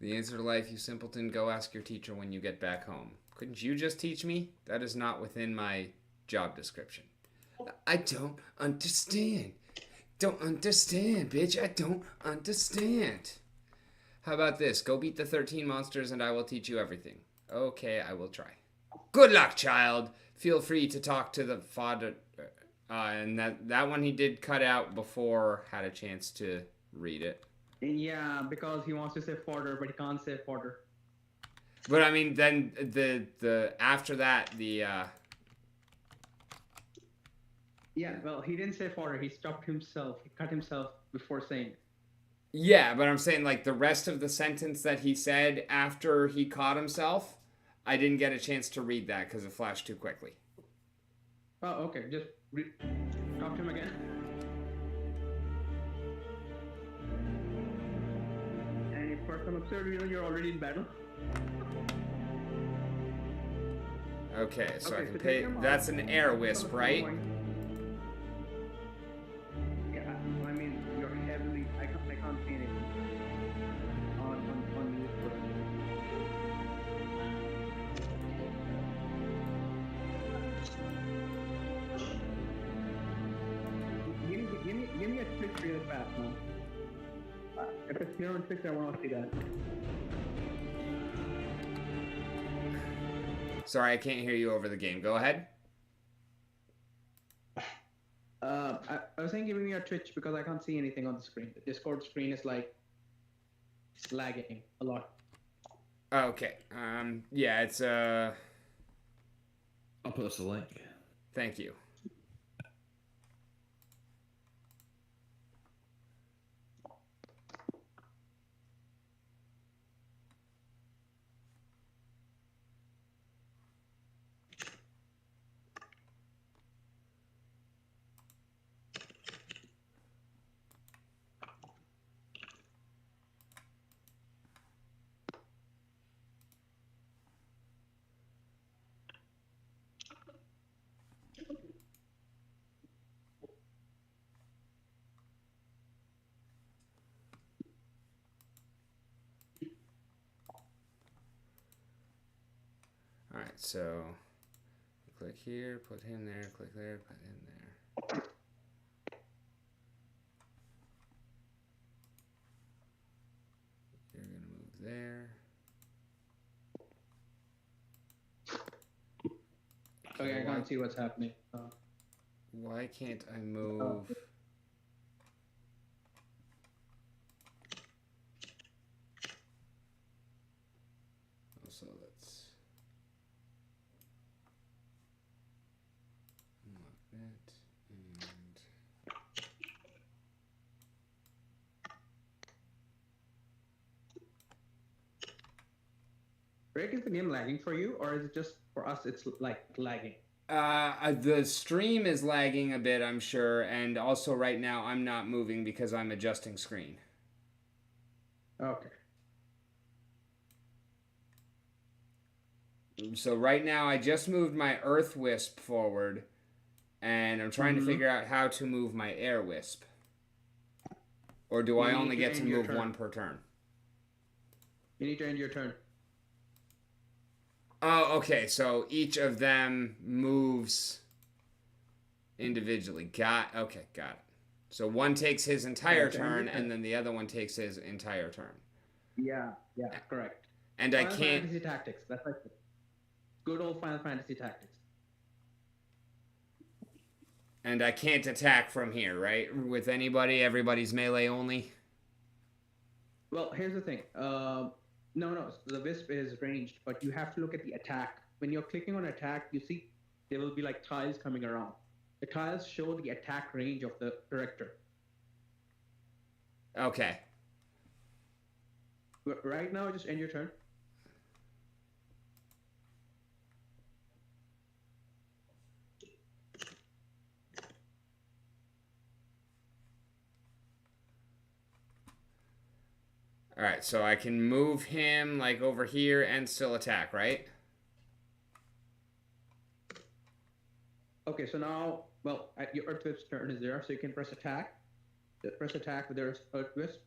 [SPEAKER 1] The answer to life, you simpleton, go ask your teacher when you get back home. Couldn't you just teach me? That is not within my job description. I don't understand. Don't understand, bitch. I don't understand. How about this? Go beat the 13 monsters and I will teach you everything. Okay, I will try. Good luck, child. Feel free to talk to the father. And that one he did cut out before had a chance to read it.
[SPEAKER 4] Yeah, because he wants to say fodder, but he can't say fodder.
[SPEAKER 1] But I mean, then the after that
[SPEAKER 4] Yeah, well, he didn't say fodder. He stopped himself. He cut himself before saying it.
[SPEAKER 1] yeah, but I'm saying like the rest of the sentence that he said after he caught himself, I didn't get a chance to read that because it flashed too quickly.
[SPEAKER 4] Oh, okay. Just talk to him again. And if for some absurd reason you're already in battle.
[SPEAKER 1] Okay, so I
[SPEAKER 4] Okay,
[SPEAKER 1] can
[SPEAKER 4] so take
[SPEAKER 1] pay.
[SPEAKER 4] him off.
[SPEAKER 1] That's an air wisp, right?
[SPEAKER 4] Yeah, I mean you're heavily. I can't see anything on you. Give me a trick real fast, man. If it's 0 and 6, I want to see that.
[SPEAKER 1] Sorry, I can't hear you over the game. Go ahead.
[SPEAKER 4] I was saying giving me a Twitch because I can't see anything on the screen. The Discord screen is like lagging a lot.
[SPEAKER 1] Okay. Yeah, it's
[SPEAKER 6] I'll post a link.
[SPEAKER 1] Thank you. All right, so click here, put him there, click there, put him there. You're gonna move there.
[SPEAKER 4] Okay, I can't see what's happening.
[SPEAKER 1] Why can't I move? So let's unlock that and
[SPEAKER 4] Rick, is the game lagging for you, or is it just for us? It's like lagging.
[SPEAKER 1] the stream is lagging a bit, I'm sure, and also right now I'm not moving because I'm adjusting screen.
[SPEAKER 4] Okay.
[SPEAKER 1] So right now I just moved my Earth Wisp forward, and I'm trying to figure out how to move my Air Wisp. Or do I
[SPEAKER 4] You
[SPEAKER 1] only
[SPEAKER 4] need to
[SPEAKER 1] get to
[SPEAKER 4] end your
[SPEAKER 1] move
[SPEAKER 4] turn.
[SPEAKER 1] one per turn?
[SPEAKER 4] You need to end your turn.
[SPEAKER 1] Oh, okay. So each of them moves individually. Got it. So one takes his entire
[SPEAKER 4] Okay,
[SPEAKER 1] turn,
[SPEAKER 4] okay.
[SPEAKER 1] and then the other one takes his entire turn.
[SPEAKER 4] Yeah, correct.
[SPEAKER 1] And I
[SPEAKER 4] Final
[SPEAKER 1] can't.
[SPEAKER 4] Fantasy Tactics. That's like good old Final Fantasy Tactics.
[SPEAKER 1] And I can't attack from here, right? With anybody, everybody's melee only.
[SPEAKER 4] Well, here's the thing. No, the Wisp is ranged, but you have to look at the attack. When you're clicking on attack, you see there will be like tiles coming around. The tiles show the attack range of the character.
[SPEAKER 1] Okay.
[SPEAKER 4] But right now, just end your turn.
[SPEAKER 1] All right, so I can move him like over here and still attack, right?
[SPEAKER 4] Okay, so now, well, your Earth Wisp turn is there, so you can press attack. Press attack with your Earth Wisp.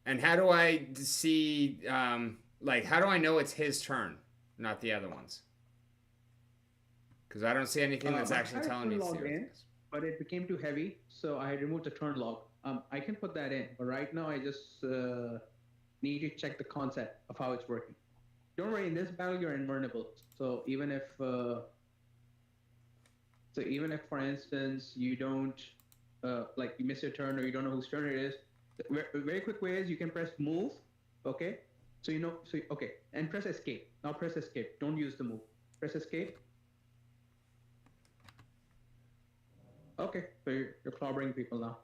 [SPEAKER 1] And how do I see, like, how do I know it's his turn, not the other ones? Because I don't see anything that's actually telling me it's the Earth Wisp.
[SPEAKER 4] But it became too heavy, so I removed the turn log. I can put that in, but right now I just need to check the concept of how it's working. Don't worry, in this battle you're invulnerable. So even if, for instance, you don't, like you miss your turn or you don't know whose turn it is, very quick way is you can press move, okay? So you know, okay, and press escape. Now press escape. Don't use the move. Press escape. Okay, so you're clobbering people now.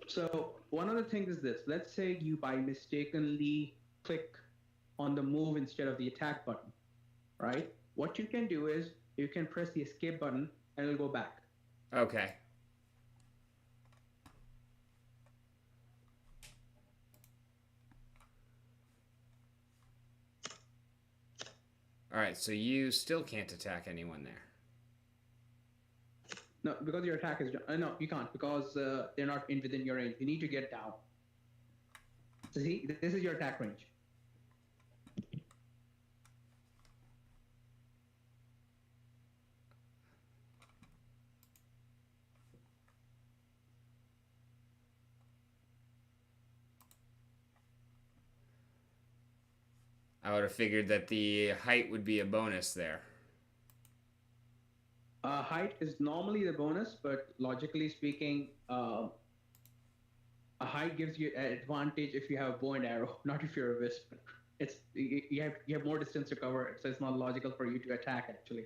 [SPEAKER 4] So one of the things is this. Let's say you by mistakenly click on the move instead of the attack button, right? What you can do is you can press the escape button and it'll go back.
[SPEAKER 1] Okay. All right, so you still can't attack anyone there.
[SPEAKER 4] No, because your attack is no, you can't because they're not within your range. You need to get down. So see, this is your attack range.
[SPEAKER 1] I would have figured that the height would be a bonus there.
[SPEAKER 4] Height is normally the bonus, but logically speaking, a height gives you an advantage if you have a bow and arrow, not if you're a wisp. It's you have more distance to cover, so it's not logical for you to attack actually.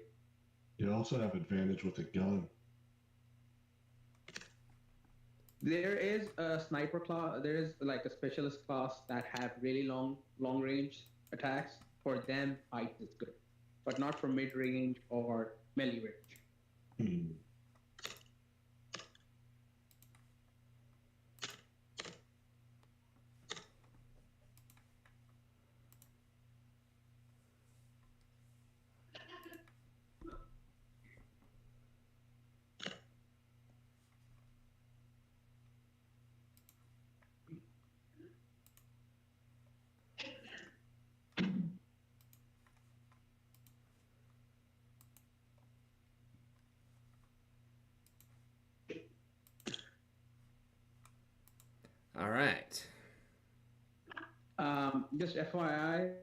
[SPEAKER 2] You also have advantage with a gun.
[SPEAKER 4] There is a sniper class. There is like a specialist class that have really long range attacks. For them, height is good, but not for mid range or melee range.
[SPEAKER 1] All right.
[SPEAKER 4] Just FYI,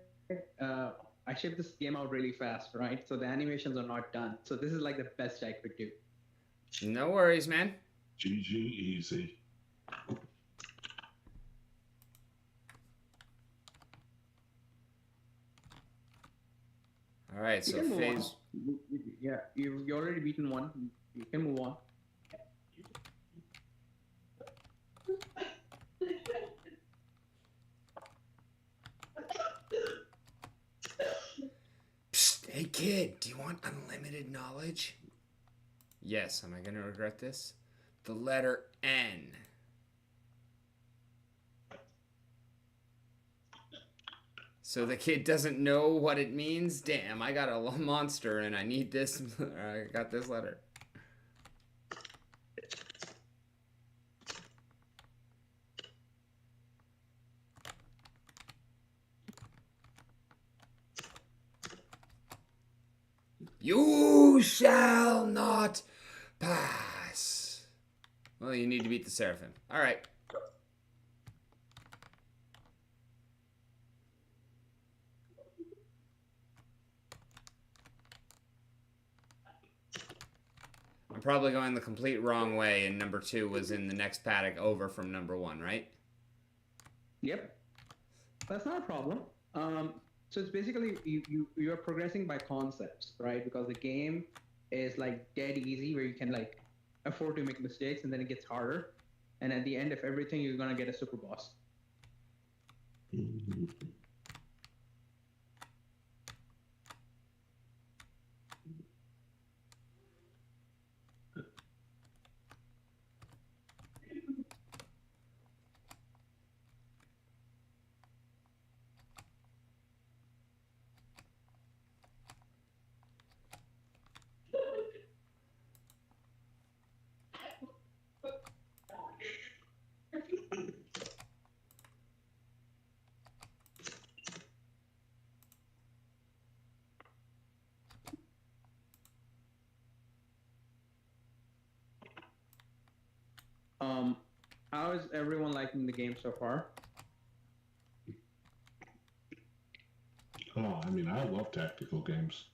[SPEAKER 4] I shipped this game out really fast, right? So the animations are not done. So this is like the best I could do.
[SPEAKER 1] No worries, man.
[SPEAKER 2] GG easy.
[SPEAKER 1] All right, so phase.
[SPEAKER 4] Yeah, you've already beaten one. You can move on.
[SPEAKER 1] Psst, hey kid, do you want unlimited knowledge? Yes, am I going to regret this? The letter N. So the kid doesn't know what it means? Damn, I got a monster and I need this. I got this letter. You shall not pass. Well, you need to beat the Seraphim. All right. I'm probably going the complete wrong way, and number 2 was in the next paddock over from number 1, right?
[SPEAKER 4] Yep. That's not a problem. So it's basically you're progressing by concepts, right? Because the game is like dead easy, where you can like afford to make mistakes, and then it gets harder. And at the end of everything, you're gonna get a super boss. Um, how is everyone liking the game so far?
[SPEAKER 2] Oh, I mean, I love tactical games.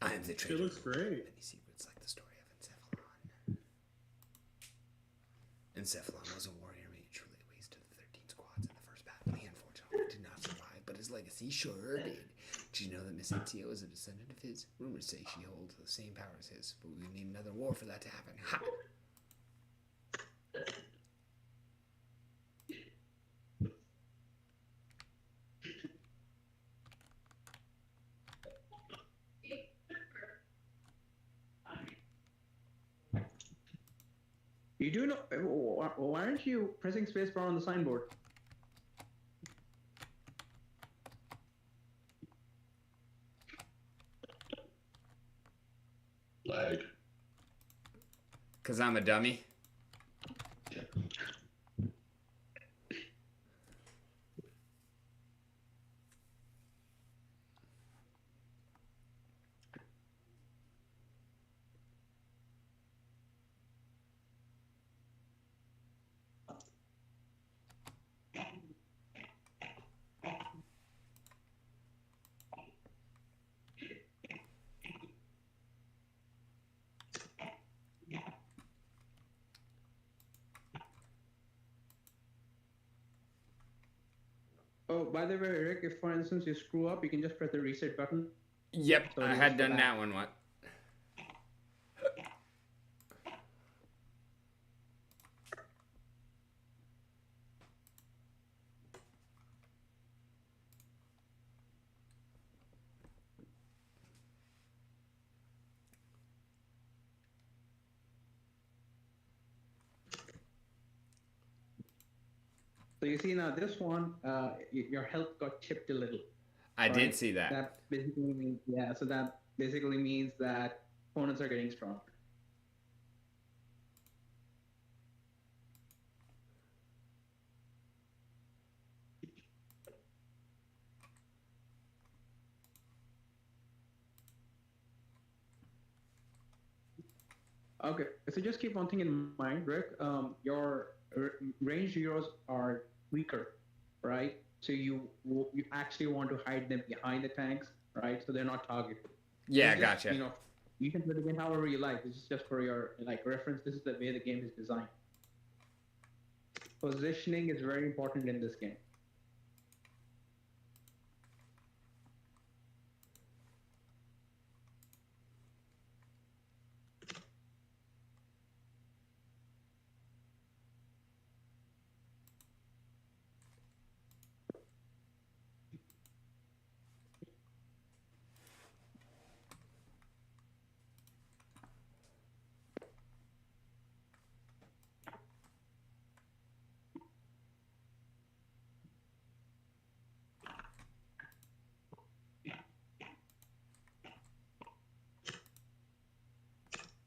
[SPEAKER 1] I am the
[SPEAKER 5] It
[SPEAKER 1] treasure.
[SPEAKER 5] looks great.
[SPEAKER 1] Many secrets like the story of Encephalon. Encephalon was a warrior mage who laid waste to the 13 squads in the first battle. He unfortunately did not survive, but his legacy sure did. Did you know that Miss Ezio is a descendant of his? Rumors say she holds the same power as his, but we need another war for that to happen. Ha!
[SPEAKER 4] You do know. Why aren't you pressing spacebar on the signboard?
[SPEAKER 2] Lag.
[SPEAKER 1] Because I'm a dummy.
[SPEAKER 4] Oh, by the way, Rick, if for instance you screw up, you can just press the reset button.
[SPEAKER 1] Yep,
[SPEAKER 4] So
[SPEAKER 1] I
[SPEAKER 4] it
[SPEAKER 1] had
[SPEAKER 4] is
[SPEAKER 1] done
[SPEAKER 4] for
[SPEAKER 1] that one. What?
[SPEAKER 4] So you see now this one, your health got chipped a little.
[SPEAKER 1] I did
[SPEAKER 4] Right.
[SPEAKER 1] see that.
[SPEAKER 4] That basically means, yeah. So that basically means that opponents are getting stronger. Okay, so just keep one thing in mind, Rick. Your ranged heroes are weaker, right? So you actually want to hide them behind the tanks, right? So they're not targeted.
[SPEAKER 1] Yeah,
[SPEAKER 4] Just,
[SPEAKER 1] gotcha.
[SPEAKER 4] You know, you can play the game however you like. This is just for your like reference. This is the way the game is designed. Positioning is very important in this game.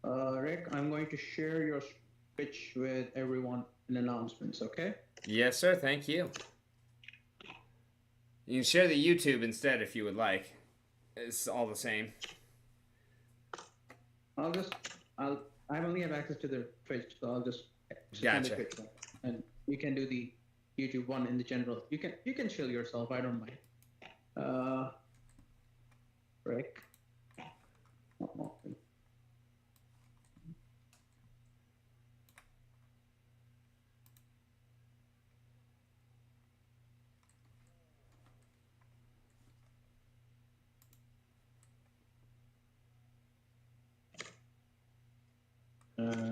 [SPEAKER 4] Rick, I'm going to share your pitch with everyone in announcements, okay?
[SPEAKER 1] Yes, sir. Thank you. You can share the YouTube instead if you would like. It's all the same.
[SPEAKER 4] I only have access to the Twitch, so I'll just switch on the
[SPEAKER 1] Gotcha.
[SPEAKER 4] Twitch one, and you can do the YouTube one in the general. You can chill yourself. I don't mind. Rick.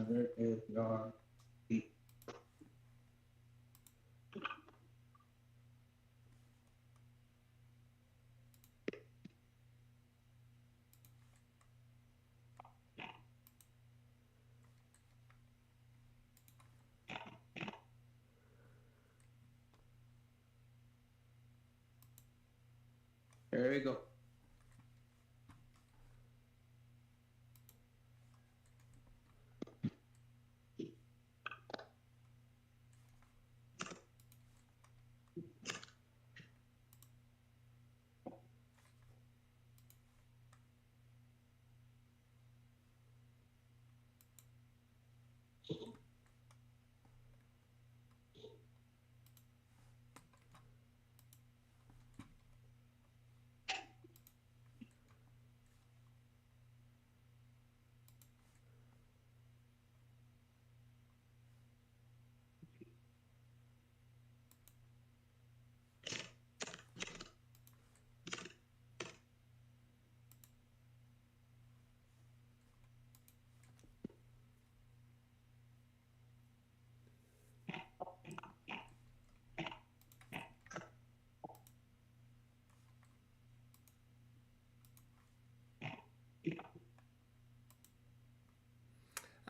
[SPEAKER 4] where is your key? There we go.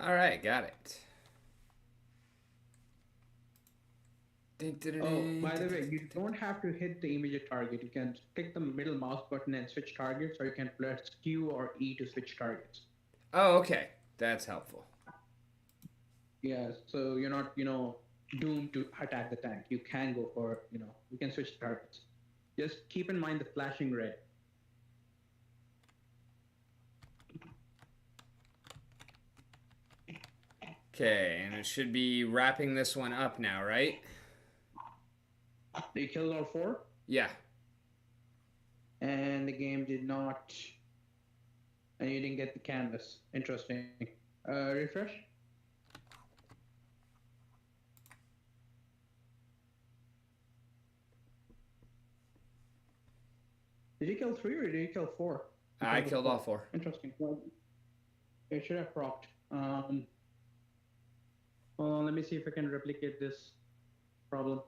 [SPEAKER 1] All right, got it.
[SPEAKER 4] Oh, by the way, you don't have to hit the immediate target. You can click the middle mouse button and switch targets, or you can press Q or E to switch targets.
[SPEAKER 1] Oh, okay. That's helpful.
[SPEAKER 4] Yeah, so you're not, doomed to attack the tank. You can go for, you can switch targets. Just keep in mind the flashing red.
[SPEAKER 1] Okay, and it should be wrapping this one up now, right?
[SPEAKER 4] You killed all 4,
[SPEAKER 1] Yeah.
[SPEAKER 4] and the game did not, and you didn't get the canvas. Interesting. Refresh. Did you kill 3 or did you kill 4?
[SPEAKER 1] I killed all 4.
[SPEAKER 4] Interesting. Well, it should have procced. Well, let me see if I can replicate this problem.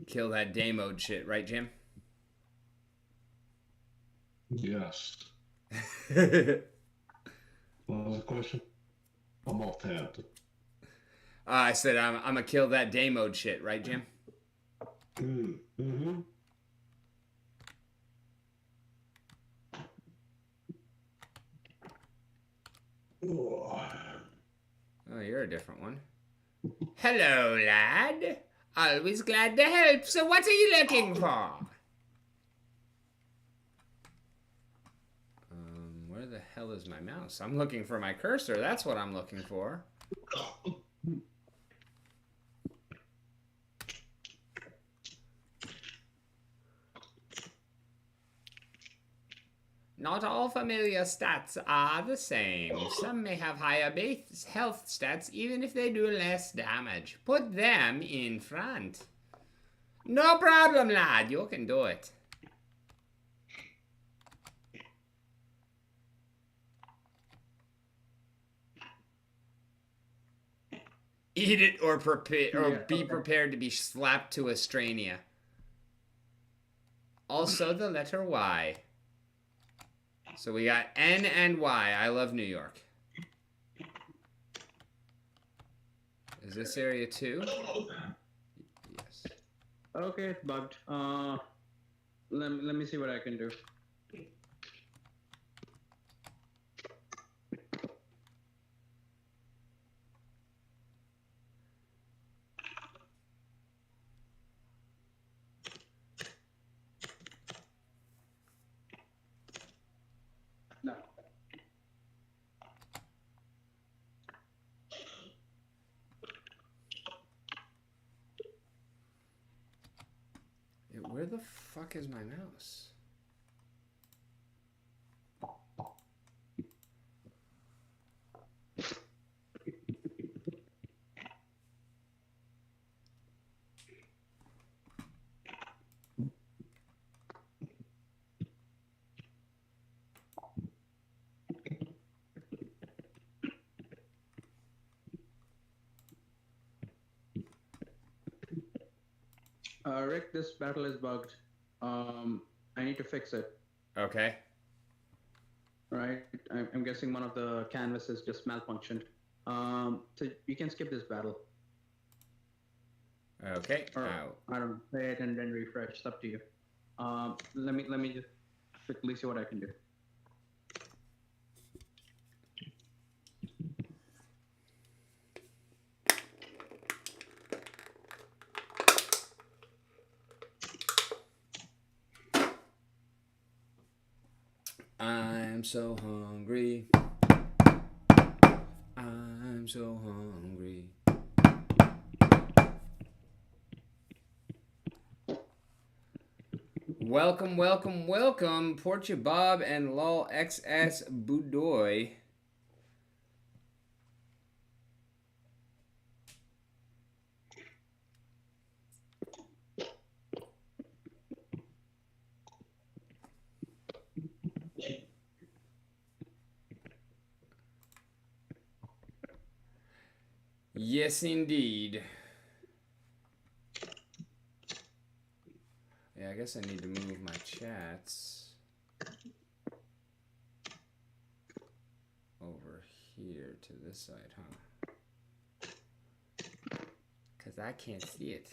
[SPEAKER 1] Kill that day mode shit, right, Jim?
[SPEAKER 2] Yes. What was the question? I'm all tapped.
[SPEAKER 1] I said I'm gonna kill that day mode shit, right, Jim?
[SPEAKER 2] Mm-hmm.
[SPEAKER 1] Oh, you're a different one. Hello, lad. Always glad to help. So what are you looking for? Where the hell is my mouse? I'm looking for my cursor. That's what I'm looking for. Not all familiar stats are the same. Some may have higher base health stats even if they do less damage. Put them in front. No problem, lad. You can do it. Eat it or prepare or be prepared to be slapped to Australia. Also the letter Y. So we got N and Y. I love New York. Is this area 2? Yes.
[SPEAKER 4] Okay, it's bugged. Let me see what I can do.
[SPEAKER 1] the fuck is my mouse?
[SPEAKER 4] Rick, this battle is bugged. I need to fix it.
[SPEAKER 1] Okay.
[SPEAKER 4] Right? I'm guessing one of the canvases just malfunctioned. So you can skip this battle.
[SPEAKER 1] Okay.
[SPEAKER 4] Or
[SPEAKER 1] Ow.
[SPEAKER 4] I don't know, play it and then refresh. It's up to you. Let me just quickly see what I can do.
[SPEAKER 1] I'm so hungry. I'm so hungry. Welcome, welcome, welcome, Portia Bob and Lol XS Budoy. Yes, indeed. Yeah, I guess I need to move my chats over here to this side, huh? Because I can't see it.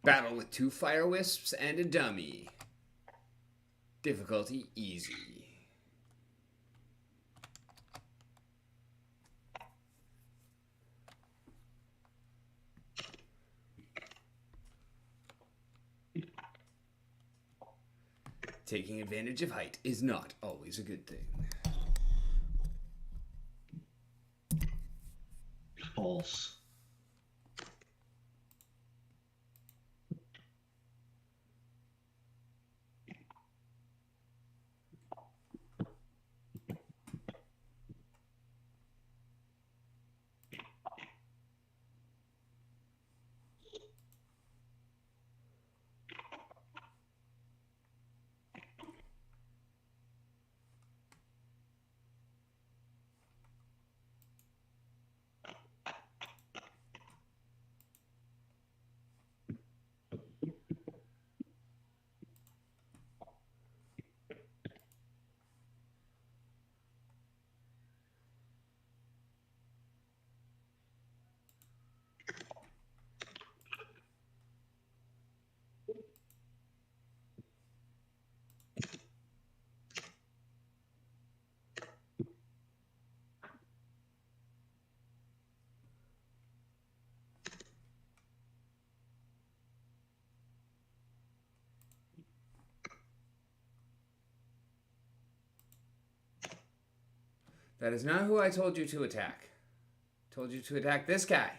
[SPEAKER 1] Battle with 2 fire wisps and a dummy. Difficulty easy. Taking advantage of height is not always a good thing.
[SPEAKER 2] False.
[SPEAKER 1] That is not who I told you to attack. Told you to attack this guy.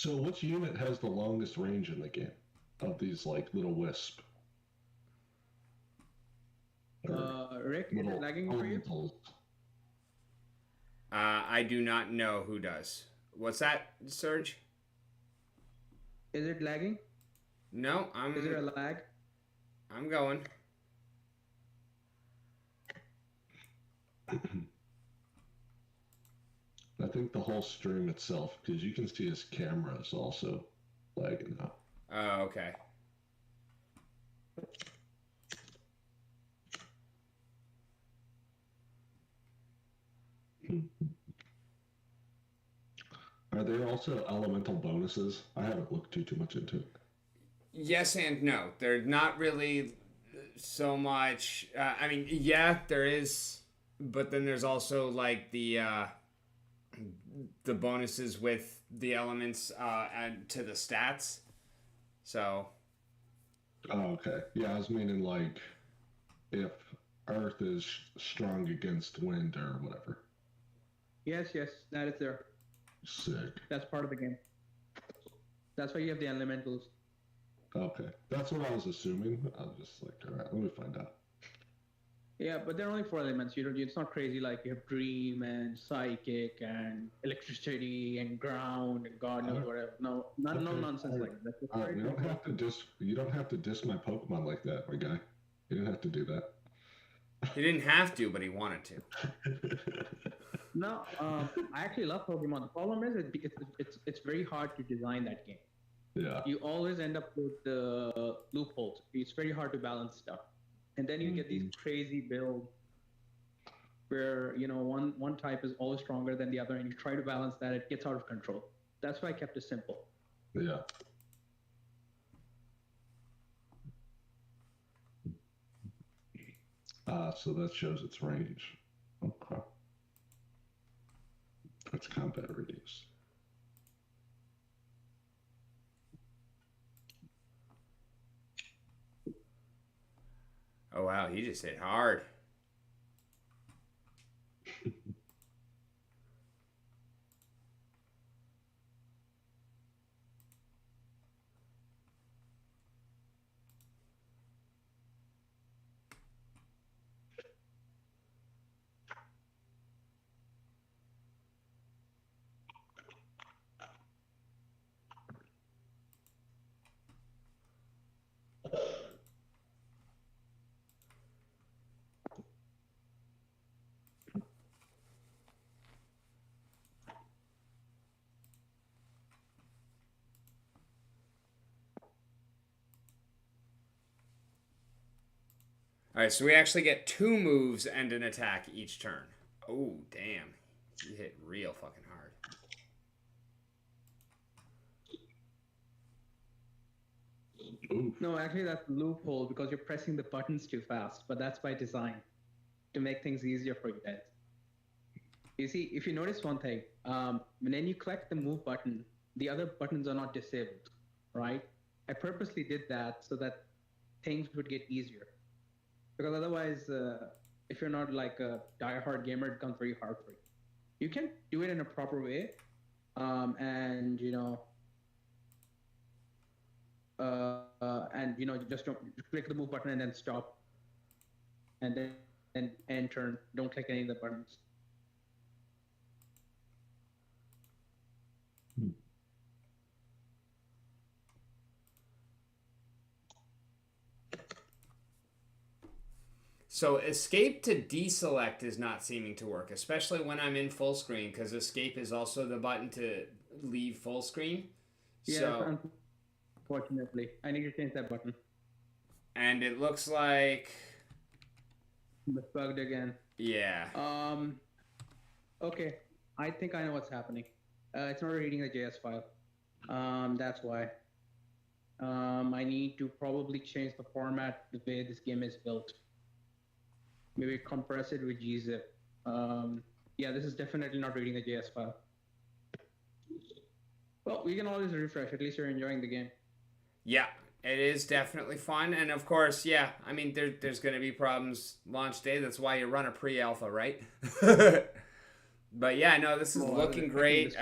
[SPEAKER 2] So which unit has the longest range in the game of these like little wisp?
[SPEAKER 4] Rick, is it lagging for you?
[SPEAKER 2] elementals?
[SPEAKER 1] I do not know who does. What's that, Serge?
[SPEAKER 4] Is it lagging?
[SPEAKER 1] No,
[SPEAKER 4] Is there a lag?
[SPEAKER 1] I'm going.
[SPEAKER 2] I think the whole stream itself, because you can see his camera is also lagging out.
[SPEAKER 1] Oh, okay.
[SPEAKER 2] Are there also elemental bonuses? I haven't looked too much into it.
[SPEAKER 1] Yes and no. They're not really so much. I mean, yeah, there is, but then there's also like the bonuses with the elements add to the stats. So.
[SPEAKER 2] Oh, okay. Yeah, I was meaning like if Earth is strong against wind or whatever.
[SPEAKER 4] Yes, that is there.
[SPEAKER 2] Sick.
[SPEAKER 4] That's part of the game. That's why you have the elementals.
[SPEAKER 2] Okay, that's what I was assuming. I was just like, all right, let me find out.
[SPEAKER 4] Yeah, but there are only 4 elements. You don't. It's not crazy like you have dream and psychic and electricity and ground and God knows whatever. No, no
[SPEAKER 2] Okay.
[SPEAKER 4] nonsense like that.
[SPEAKER 2] All right, you don't have to diss my Pokemon like that, my guy. You didn't have to do that.
[SPEAKER 1] He didn't have to, but he wanted to.
[SPEAKER 4] No, I actually love Pokemon. The problem is it's very hard to design that game.
[SPEAKER 2] Yeah.
[SPEAKER 4] You always end up with the loopholes. It's very hard to balance stuff, and then you get these crazy builds where one type is always stronger than the other, and you try to balance that. It gets out of control. That's why I kept it simple.
[SPEAKER 2] Yeah. So that shows its range. Okay. That's combat radius.
[SPEAKER 1] Oh wow, he just hit hard. All right, so we actually get 2 moves and an attack each turn. Oh, damn. He hit real fucking hard.
[SPEAKER 2] Oof.
[SPEAKER 4] No, actually, that's a loophole because you're pressing the buttons too fast, but that's by design to make things easier for you guys. You see, if you notice one thing, when you click the move button, the other buttons are not disabled, right? I purposely did that so that things would get easier. Because otherwise, if you're not like a diehard gamer, it becomes very hard for you. You can do it in a proper way, and just don't click the move button and then stop, and then end turn. Don't click any of the buttons.
[SPEAKER 1] So escape to deselect is not seeming to work, especially when I'm in full screen, because escape is also the button to leave full screen.
[SPEAKER 4] Yeah,
[SPEAKER 1] So,
[SPEAKER 4] unfortunately, I need to change that button.
[SPEAKER 1] and it looks like,
[SPEAKER 4] It's bugged again.
[SPEAKER 1] yeah.
[SPEAKER 4] Okay, I think I know what's happening. It's not reading the JS file. That's why. I need to probably change the format the way this game is built. Maybe compress it with gzip. Yeah, this is definitely not reading the JS file. Well, we can always refresh. At least you're enjoying the game.
[SPEAKER 1] Yeah, it is definitely fun. And of course, yeah, I mean, there's going to be problems launch day. That's why you run a pre-alpha, right? But yeah, no, this is looking great.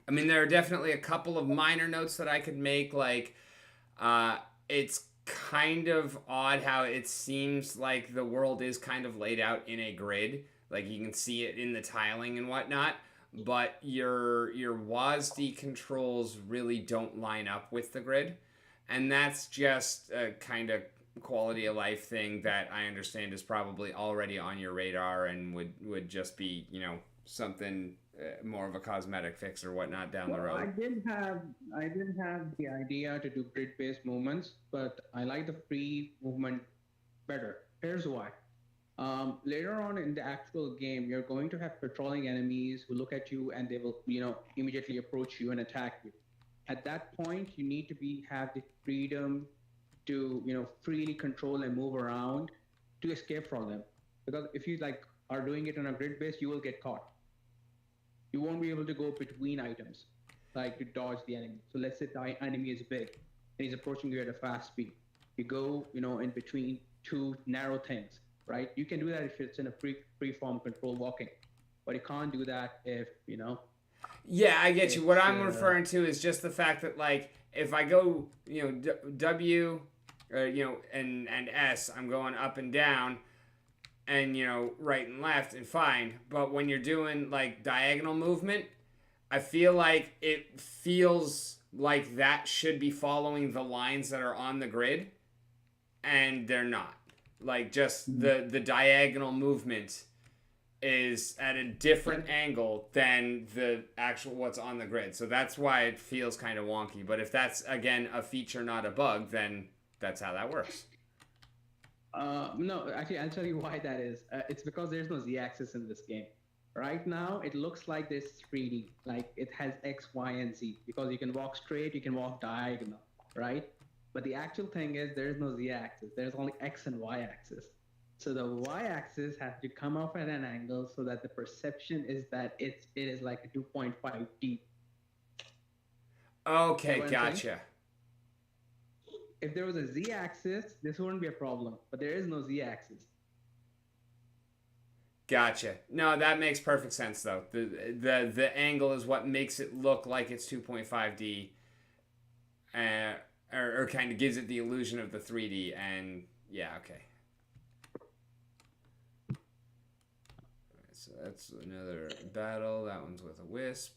[SPEAKER 1] I mean, there are definitely a couple of minor notes that I could make. Like, it's kind of odd how it seems like the world is kind of laid out in a grid. Like, you can see it in the tiling and whatnot. But your WASD controls really don't line up with the grid. And that's just a kind of quality of life thing that I understand is probably already on your radar and would just be, something more of a cosmetic fix or whatnot down the
[SPEAKER 4] Well,
[SPEAKER 1] road.
[SPEAKER 4] I didn't have the idea to do grid-based movements, but I like the free movement better. Here's why. Later on in the actual game, you're going to have patrolling enemies who look at you and they will, immediately approach you and attack you. At that point, you need to have the freedom to, freely control and move around to escape from them. Because if you are doing it on a grid base, you will get caught. You won't be able to go between items, like to dodge the enemy. So let's say the enemy is big and he's approaching you at a fast speed. You go, in between two narrow things, right? You can do that if it's in a free-form control walking, but you can't do that if,
[SPEAKER 1] Yeah, I get you. What I'm referring to is just the fact that, like, if I go, W, and S, I'm going up and down, and right and left, and fine. But when you're doing like diagonal movement, I feel like it feels like that should be following the lines that are on the grid, and they're not. Like, just the diagonal movement is at a different angle than the actual what's on the grid. So that's why it feels kind of wonky. But if that's, again, a feature, not a bug, then that's how that works.
[SPEAKER 4] No, actually, I'll tell you why that is. It's because there's no Z-axis in this game. Right now, it looks like this 3D. Like, it has X, Y, and Z. Because you can walk straight, you can walk diagonal, right? But the actual thing is there's no Z-axis. There's only X and Y-axis. So the Y-axis has to come off at an angle so that the perception is that it is like a 2.5D.
[SPEAKER 1] Okay, gotcha.
[SPEAKER 4] If there was a Z-axis, this wouldn't be a problem. But there is no Z-axis.
[SPEAKER 1] Gotcha. No, that makes perfect sense, though. The angle is what makes it look like it's 2.5D, or kind of gives it the illusion of the 3D. And yeah, okay. So that's another battle. That one's with a wisp.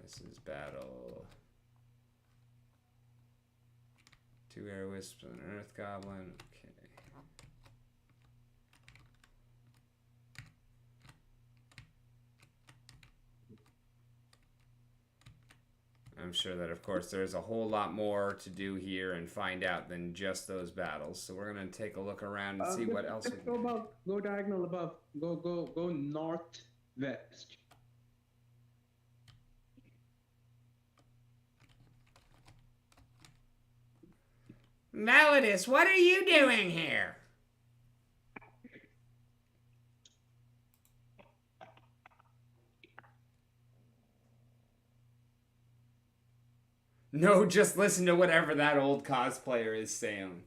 [SPEAKER 1] This is battle. 2 air wisps and an earth goblin. Okay. I'm sure that, of course, there's a whole lot more to do here and find out than just those battles. So we're going to take a look around and see what else we can do.
[SPEAKER 4] Go diagonal above. Go northwest.
[SPEAKER 1] Melodus, what are you doing here? No, just listen to whatever that old cosplayer is saying.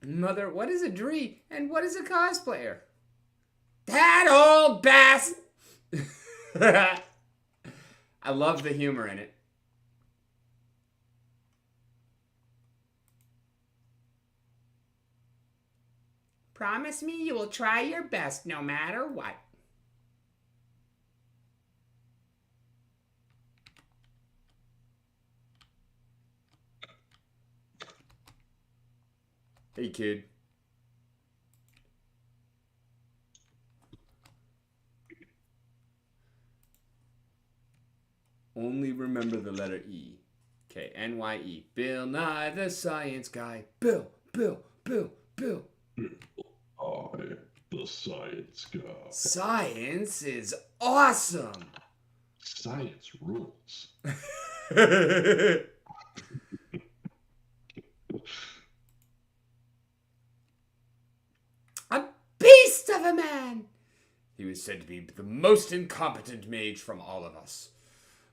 [SPEAKER 1] Mother, what is a Dree and what is a cosplayer? That old bass! I love the humor in it. Promise me you will try your best no matter what. Hey, kid. Only remember the letter E. Okay, N-Y-E. Bill Nye the Science Guy. Bill.
[SPEAKER 2] I, the science guy.
[SPEAKER 1] Science is awesome.
[SPEAKER 2] Science rules.
[SPEAKER 1] A beast of a man. He was said to be the most incompetent mage from all of us.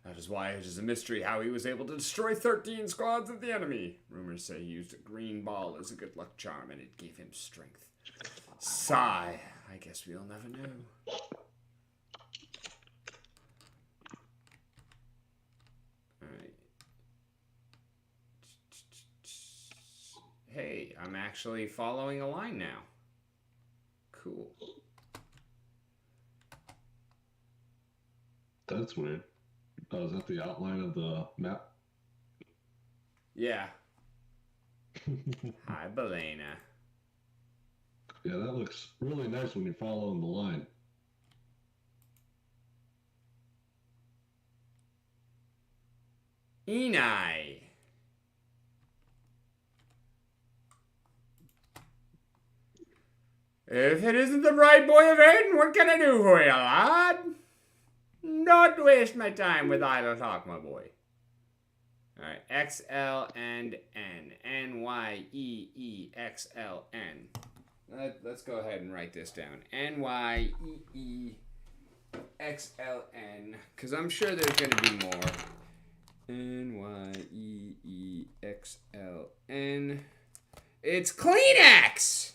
[SPEAKER 1] That is why it is a mystery how he was able to destroy 13 squads of the enemy. Rumors say he used a green ball as a good luck charm and it gave him strength. Sigh. I guess we'll never know. Alright. Hey, I'm actually following a line now. Cool.
[SPEAKER 2] That's weird. Oh, is that the outline of the map?
[SPEAKER 1] Yeah. Hi, Belena.
[SPEAKER 2] Yeah, that looks really nice when you're following the line.
[SPEAKER 1] Enai. If it isn't the bright boy of Aiden, what can I do for you, lad? Not waste my time with idle talk, my boy. Alright, XL and N. NYEEXLN. Let's go ahead and write this down. NYEEXLN. Because I'm sure there's going to be more. NYEEXLN. It's Kleenex!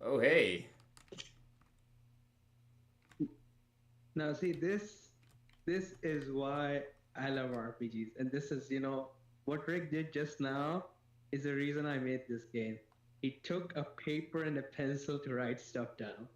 [SPEAKER 1] Oh, hey.
[SPEAKER 4] Now, see, this is why I love RPGs, and this is, what Rick did just now is the reason I made this game. He took a paper and a pencil to write stuff down.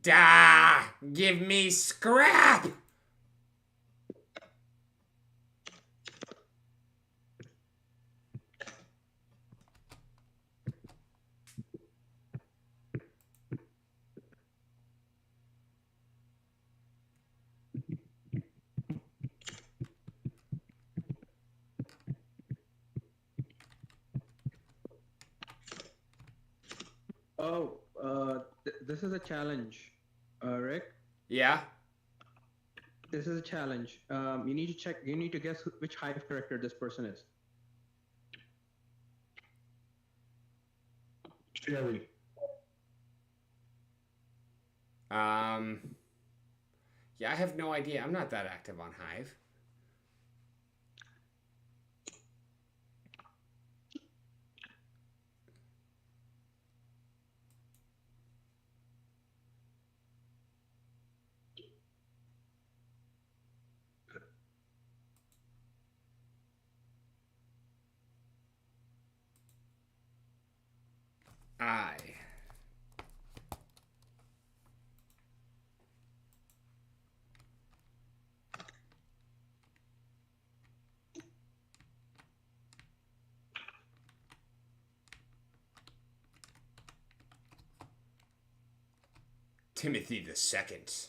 [SPEAKER 1] Da! Give me scrap!
[SPEAKER 4] Oh, this is a challenge, Rick.
[SPEAKER 1] Yeah?
[SPEAKER 4] This is a challenge. You need to check. You need to guess which Hive character this person is.
[SPEAKER 2] Cherry.
[SPEAKER 1] Yeah, I have no idea. I'm not that active on Hive. I. Timothy the Second.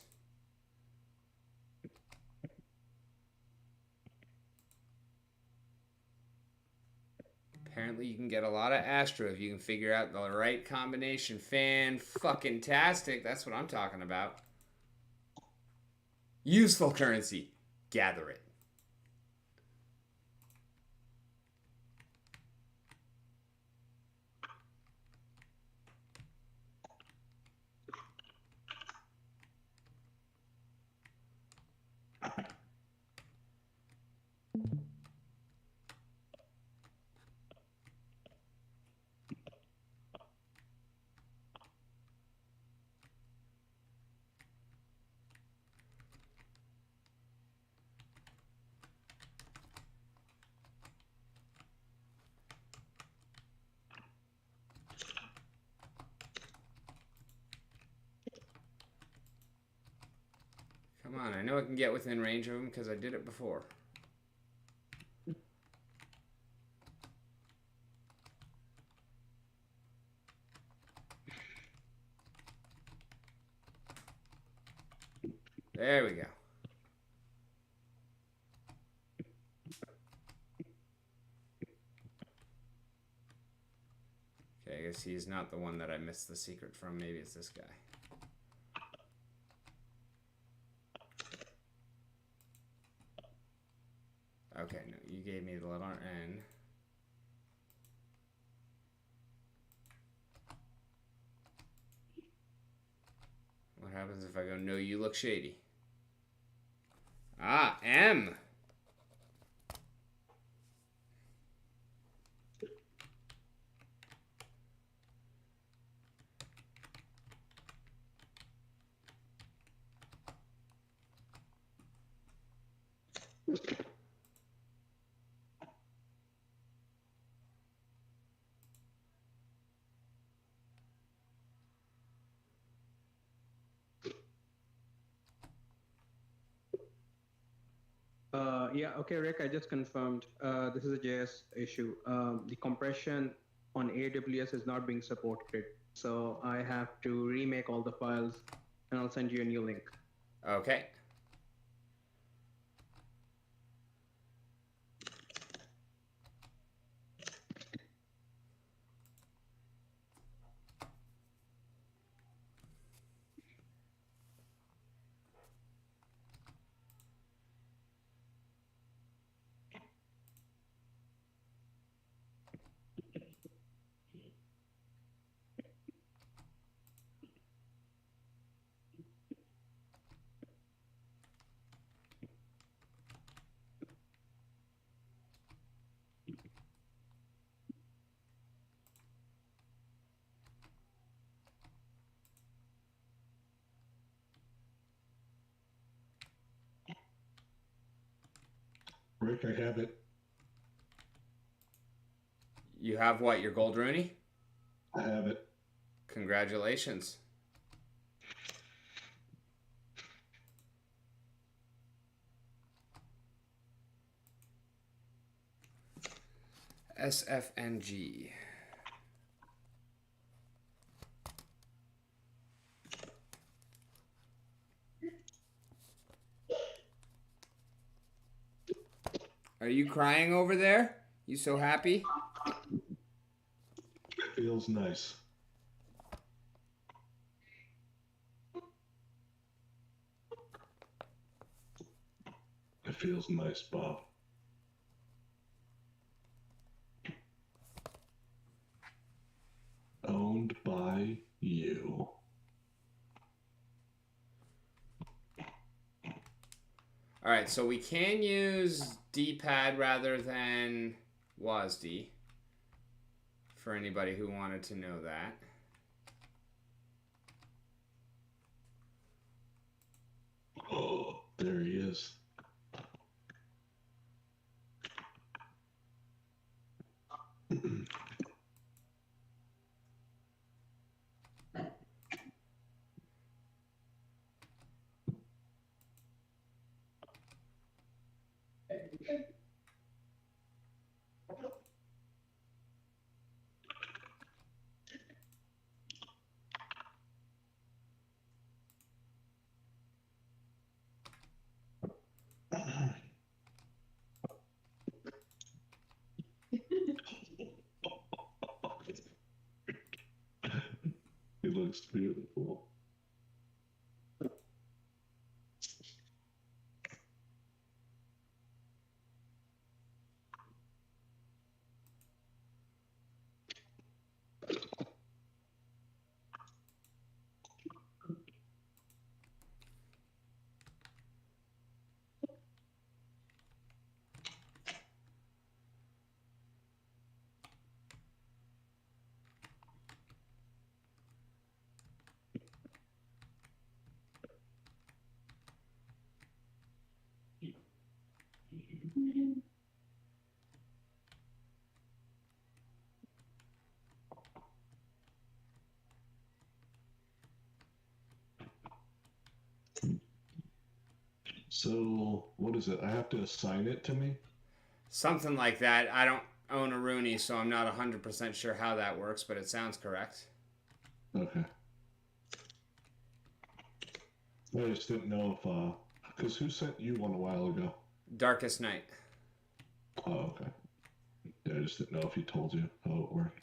[SPEAKER 1] Apparently you can get a lot of Astro if you can figure out the right combination. Fan-fucking-tastic. That's what I'm talking about. Useful currency. Gather it. Come on, I know I can get within range of him because I did it before. There we go. Okay, I guess he's not the one that I missed the secret from. Maybe it's this guy. Okay, no, you gave me the letter N. What happens if I go, no, you look shady? Ah, M.
[SPEAKER 4] Yeah, okay, Rick, I just confirmed. This is a JS issue. The compression on AWS is not being supported. So I have to remake all the files and I'll send you a new link.
[SPEAKER 1] Okay.
[SPEAKER 2] Rick, I have it.
[SPEAKER 1] You have what, your gold Rooney?
[SPEAKER 2] I have it.
[SPEAKER 1] Congratulations. SFNG. Are you crying over there? You so happy?
[SPEAKER 2] It feels nice. It feels nice, Bob. Owned by you.
[SPEAKER 1] All right, so we can use D-pad rather than WASD for anybody who wanted to know that.
[SPEAKER 2] Oh, there he is. He looks beautiful. So, what is it? I have to assign it to me?
[SPEAKER 1] Something like that. I don't own a Rooney, so I'm not 100% sure how that works, but it sounds correct.
[SPEAKER 2] Okay. I just didn't know if, because who sent you one a while ago?
[SPEAKER 1] Darkest Night.
[SPEAKER 2] Oh, okay. Yeah, I just didn't know if he told you how it worked.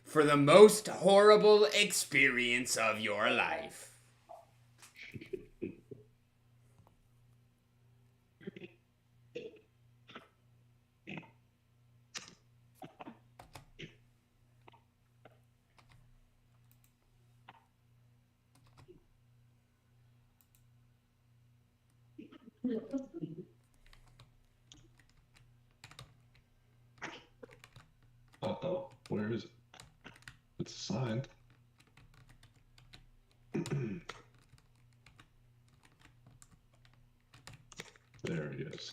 [SPEAKER 1] For the most horrible experience of your life.
[SPEAKER 2] Uh-oh. Where is it? It's signed. There he is.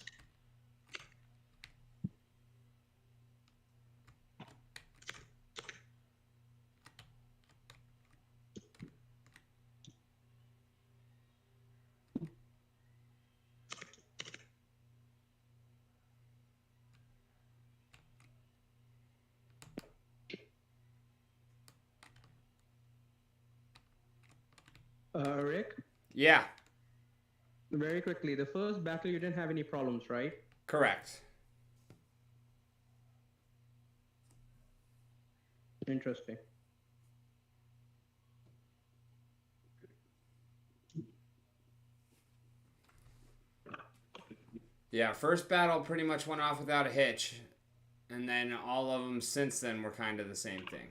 [SPEAKER 4] Rick,
[SPEAKER 1] Yeah,
[SPEAKER 4] very quickly, the first battle you didn't have any problems, right?
[SPEAKER 1] correct.
[SPEAKER 4] Interesting.
[SPEAKER 1] Yeah, first battle pretty much went off without a hitch. And then all of them since then were kind of the same thing.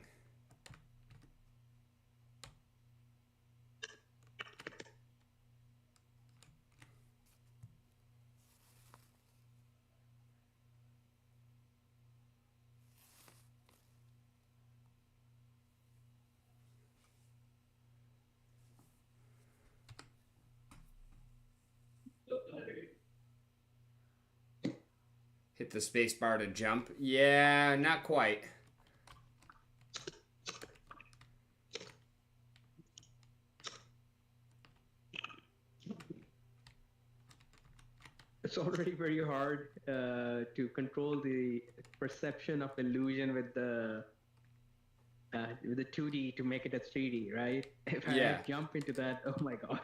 [SPEAKER 1] Hit the space bar to jump. Yeah, not quite.
[SPEAKER 4] It's already very hard to control the perception of illusion with the 2D to make it a 3D, right? If
[SPEAKER 1] Yeah.
[SPEAKER 4] I jump into that, oh my god.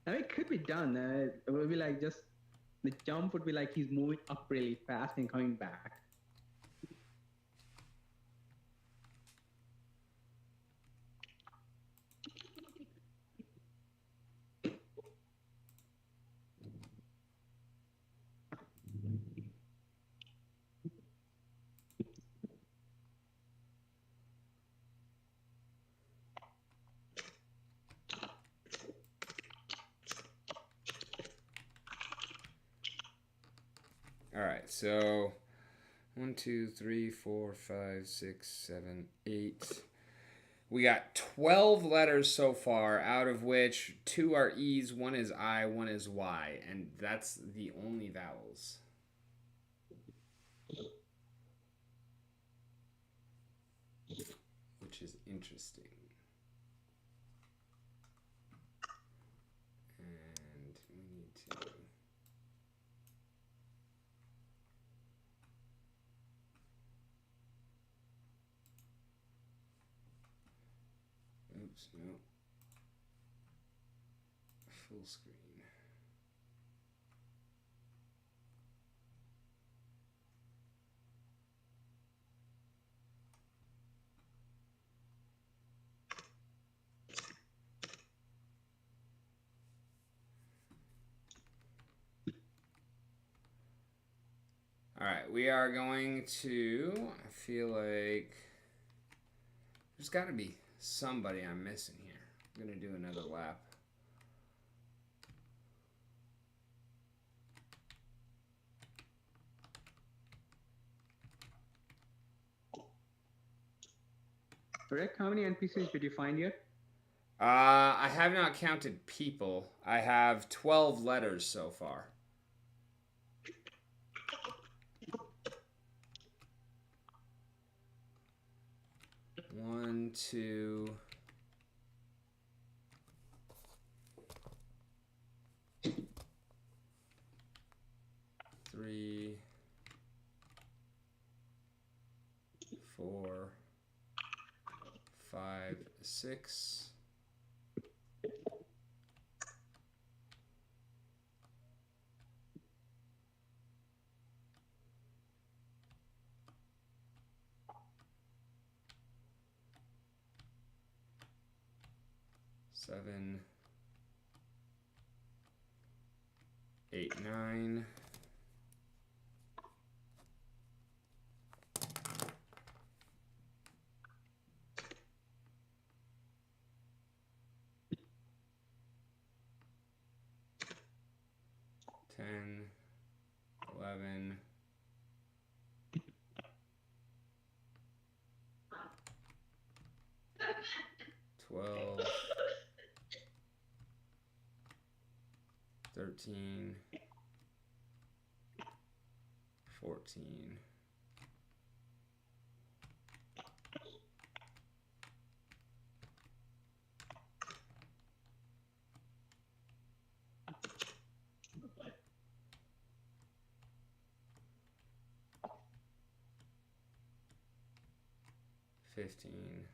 [SPEAKER 4] I mean, it could be done. It would be like just the jump would be like he's moving up really fast and coming back.
[SPEAKER 1] All right, so 1, 2, 3, 4, 5, 6, 7, 8. We got 12 letters so far, out of which 2 are E's, 1 is I, 1 is Y, and that's the only vowels. Which is interesting. And we need to... Oops, no. Full screen. All right, we are going to, I feel like there's got to be somebody I'm missing here. I'm going to do another lap.
[SPEAKER 4] Rick, how many NPCs did you find yet?
[SPEAKER 1] I have not counted people. I have 12 letters so far. One, two, three, four, five, six. Seven, eight, nine. Ten, 11, 12, 13, 14. $15.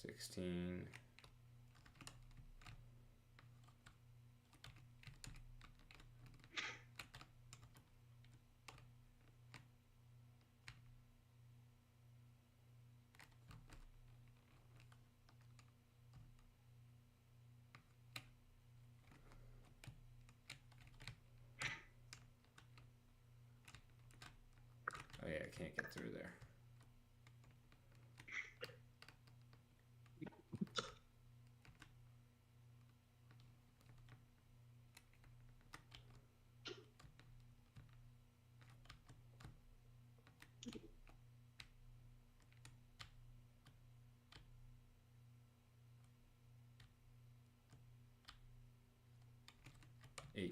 [SPEAKER 1] $16. Oh yeah, I can't get through there. $18.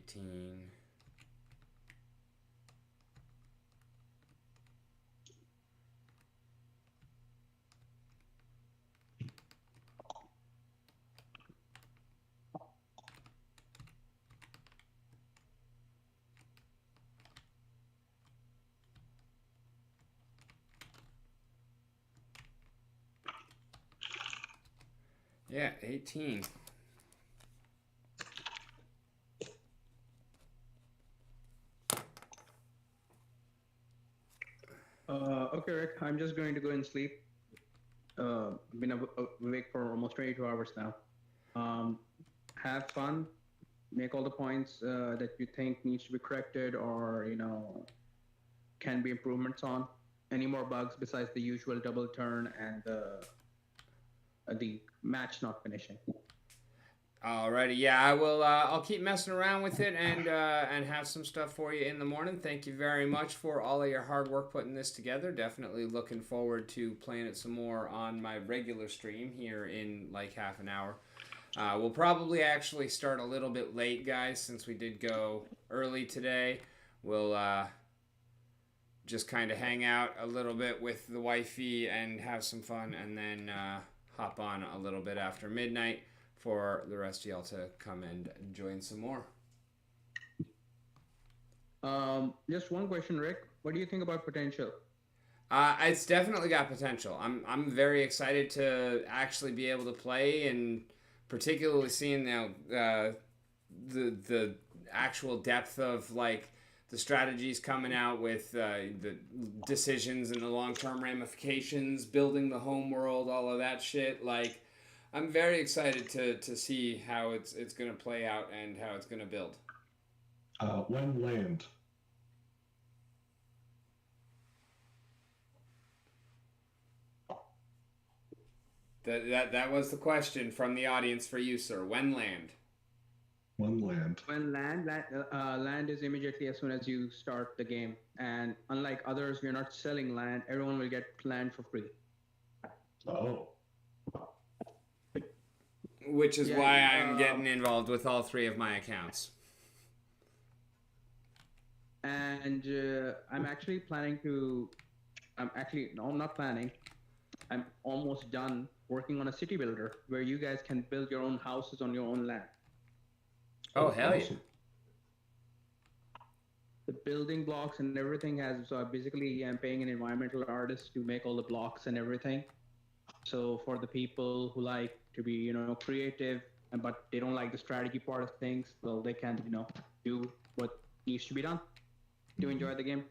[SPEAKER 1] Yeah, 18.
[SPEAKER 4] Okay, Rick, I'm just going to go and sleep. Been awake for almost 22 hours now. Have fun. Make all the points that you think needs to be corrected or, can be improvements on. Any more bugs besides the usual double turn and the match not finishing.
[SPEAKER 1] Alrighty, yeah, I will. I'll keep messing around with it and have some stuff for you in the morning. Thank you very much for all of your hard work putting this together. Definitely looking forward to playing it some more on my regular stream here in like half an hour. We'll probably actually start a little bit late, guys, since we did go early today. We'll just kind of hang out a little bit with the wifey and have some fun, and then hop on a little bit after midnight for the rest of y'all to come and join some more.
[SPEAKER 4] Just one question, Rick. What do you think about potential?
[SPEAKER 1] It's definitely got potential. I'm very excited to actually be able to play, and particularly seeing now the actual depth of like the strategies coming out with the decisions and the long-term ramifications, building the home world, all of that shit. Like, I'm very excited to see how it's going to play out and how it's going to build.
[SPEAKER 2] When land?
[SPEAKER 1] That was the question from the audience for you, sir. When land?
[SPEAKER 2] When land?
[SPEAKER 4] When land is immediately as soon as you start the game, and unlike others, we're not selling land. Everyone will get land for free.
[SPEAKER 2] Oh.
[SPEAKER 1] Which is
[SPEAKER 4] Yeah,
[SPEAKER 1] why I'm getting involved with all 3 of my accounts.
[SPEAKER 4] And I'm actually planning to. No, I'm not planning. I'm almost done working on a city builder where you guys can build your own houses on your own land.
[SPEAKER 1] Oh, hell yeah.
[SPEAKER 2] Awesome.
[SPEAKER 4] The building blocks and everything has. So basically, I'm paying an environmental artist to make all the blocks and everything. So for the people who like to be, creative, but they don't like the strategy part of things, well, they can, do what needs to be done to enjoy the game.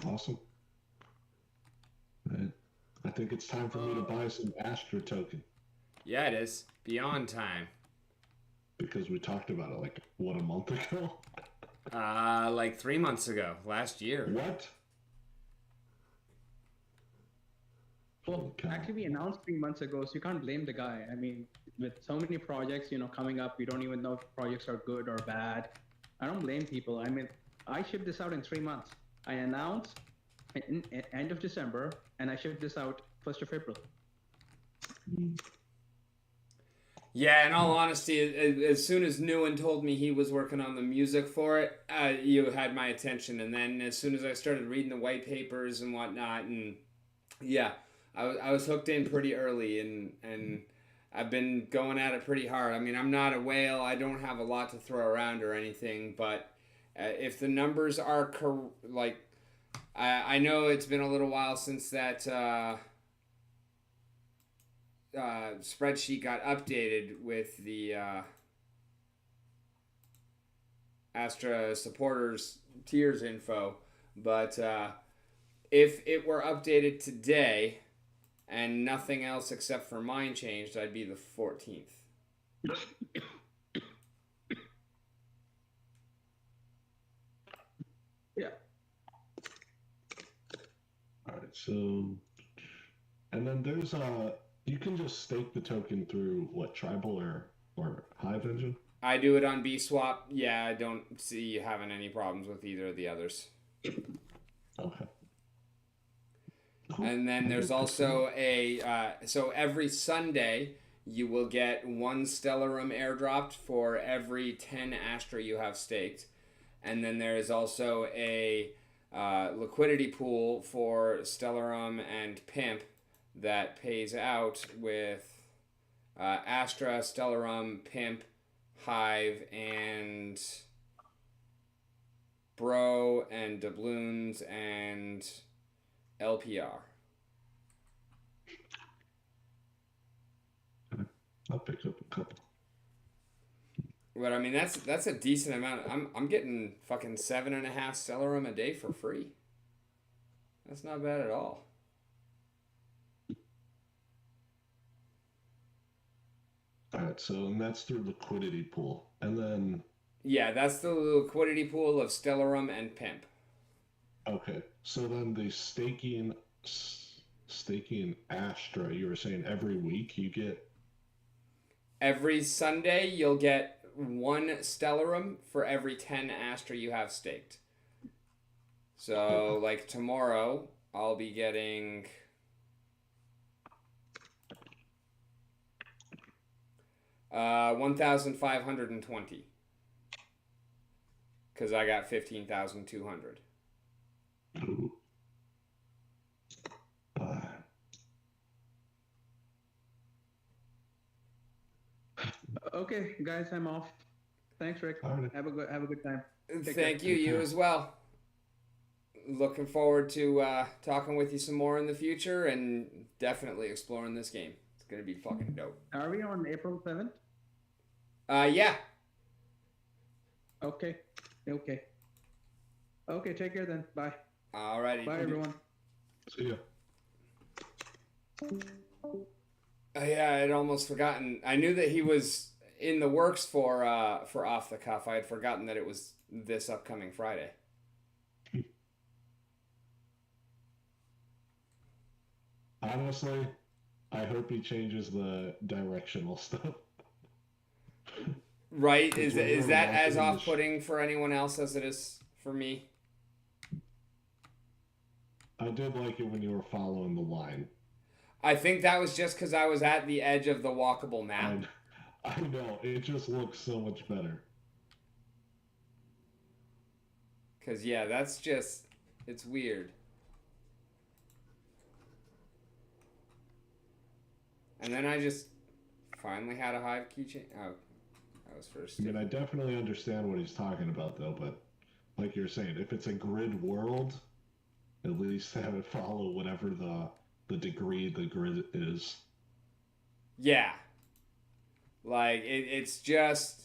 [SPEAKER 2] Awesome. Right. I think it's time for me to buy some Astra token.
[SPEAKER 1] Yeah, it is. Beyond time.
[SPEAKER 2] Because we talked about it like, what, a month ago?
[SPEAKER 1] Like 3 months ago, last year.
[SPEAKER 2] What?
[SPEAKER 4] Well, actually, we announced 3 months ago, so you can't blame the guy. I mean, with so many projects, coming up, we don't even know if projects are good or bad. I don't blame people. I mean, I shipped this out in 3 months. I announced in end of December, and I shipped this out 1st of April.
[SPEAKER 1] Yeah, in all honesty, as soon as Newen told me he was working on the music for it, you had my attention. And then as soon as I started reading the white papers and whatnot, and yeah, I was hooked in pretty early, and I've been going at it pretty hard. I mean, I'm not a whale. I don't have a lot to throw around or anything, but if the numbers are I know it's been a little while since that spreadsheet got updated with the Astra supporters tiers info, but if it were updated today and nothing else except for mine changed, I'd be the 14th.
[SPEAKER 4] Yeah.
[SPEAKER 2] All right, so, and then there's you can just stake the token through what, Tribal or Hive Engine?
[SPEAKER 1] I do it on BSwap. Yeah, I don't see you having any problems with either of the others.
[SPEAKER 2] Okay.
[SPEAKER 1] And then there's also so every Sunday you will get 1 Stellarum airdropped for every 10 Astra you have staked. And then there is also a liquidity pool for Stellarum and Pimp that pays out with Astra, Stellarum, Pimp, Hive, and Bro, and Doubloons, and LPR.
[SPEAKER 2] I'll pick up a couple.
[SPEAKER 1] But I mean, that's a decent amount. I'm getting fucking 7.5 Stellarum a day for free. That's not bad at all.
[SPEAKER 2] All right, so and that's through liquidity pool, and then
[SPEAKER 1] Yeah, that's the liquidity pool of Stellarum and Pimp.
[SPEAKER 2] okay, so then the staking Astra, you were saying every week you get.
[SPEAKER 1] Every Sunday, you'll get 1 Stellarum for every 10 Astra you have staked. So, like tomorrow, I'll be getting 1,520 because I got 15,200.
[SPEAKER 2] Ooh.
[SPEAKER 4] Okay, guys, I'm off. Thanks, Rick.
[SPEAKER 2] All right.
[SPEAKER 4] Have a good time. Take
[SPEAKER 1] Thank you, you as well. Looking forward to talking with you some more in the future and definitely exploring this game. It's gonna be fucking dope.
[SPEAKER 4] Are we on April 7th?
[SPEAKER 1] Yeah.
[SPEAKER 4] Okay. Okay. Okay. Take care then. Bye.
[SPEAKER 1] Alrighty.
[SPEAKER 4] Bye, everyone.
[SPEAKER 2] See ya.
[SPEAKER 1] Yeah, I'd almost forgotten. I knew that he was in the works for Off the Cuff. I had forgotten that it was this upcoming Friday.
[SPEAKER 2] Honestly, I hope he changes the directional stuff.
[SPEAKER 1] Right? Is
[SPEAKER 2] When you
[SPEAKER 1] is
[SPEAKER 2] were
[SPEAKER 1] that as
[SPEAKER 2] watching the
[SPEAKER 1] off-putting for anyone else as it is for me?
[SPEAKER 2] I did like it when you were following the line.
[SPEAKER 1] I think that was just because I was at the edge of the walkable map.
[SPEAKER 2] I know, it just looks so much better.
[SPEAKER 1] Because, yeah, that's just... It's weird. And then I just finally had a Hive keychain. Oh, that was first.
[SPEAKER 2] I mean, I definitely understand what he's talking about, though, but like you're saying, if it's a grid world, at least have it follow whatever the degree the grid is.
[SPEAKER 1] Yeah. Like, it's just...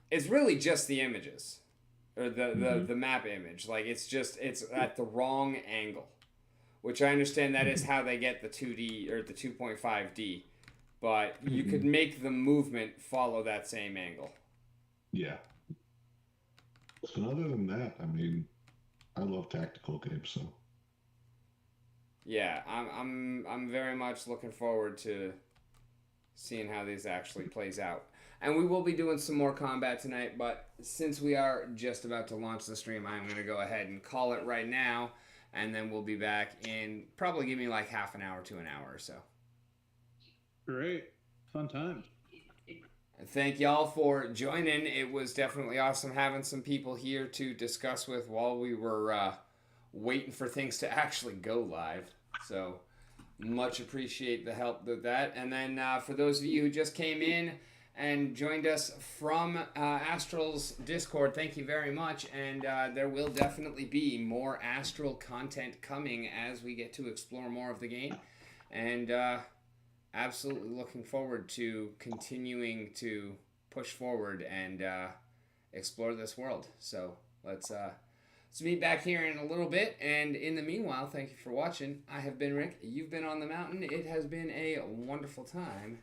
[SPEAKER 1] It's really just the images. Or the map image. Like, it's at the wrong angle. Which I understand that is how they get the 2D, or the 2.5D. But you could make the movement follow that same angle.
[SPEAKER 2] Yeah. So other than that, I mean, I love tactical games, so...
[SPEAKER 1] Yeah, I'm very much looking forward to seeing how this actually plays out. And we will be doing some more combat tonight, but since we are just about to launch the stream, I'm going to go ahead and call it right now, and then we'll be back in probably give me like half an hour to an hour or so.
[SPEAKER 5] Great. Fun time.
[SPEAKER 1] Thank y'all for joining. It was definitely awesome having some people here to discuss with while we were waiting for things to actually go live. So much appreciate the help with that. And then for those of you who just came in and joined us from Astral's Discord, thank you very much. And there will definitely be more Astral content coming as we get to explore more of the game. And absolutely looking forward to continuing to push forward and explore this world. So let's meet back here in a little bit. And in the meanwhile, thank you for watching. I have been Rick. You've been on the mountain. It has been a wonderful time.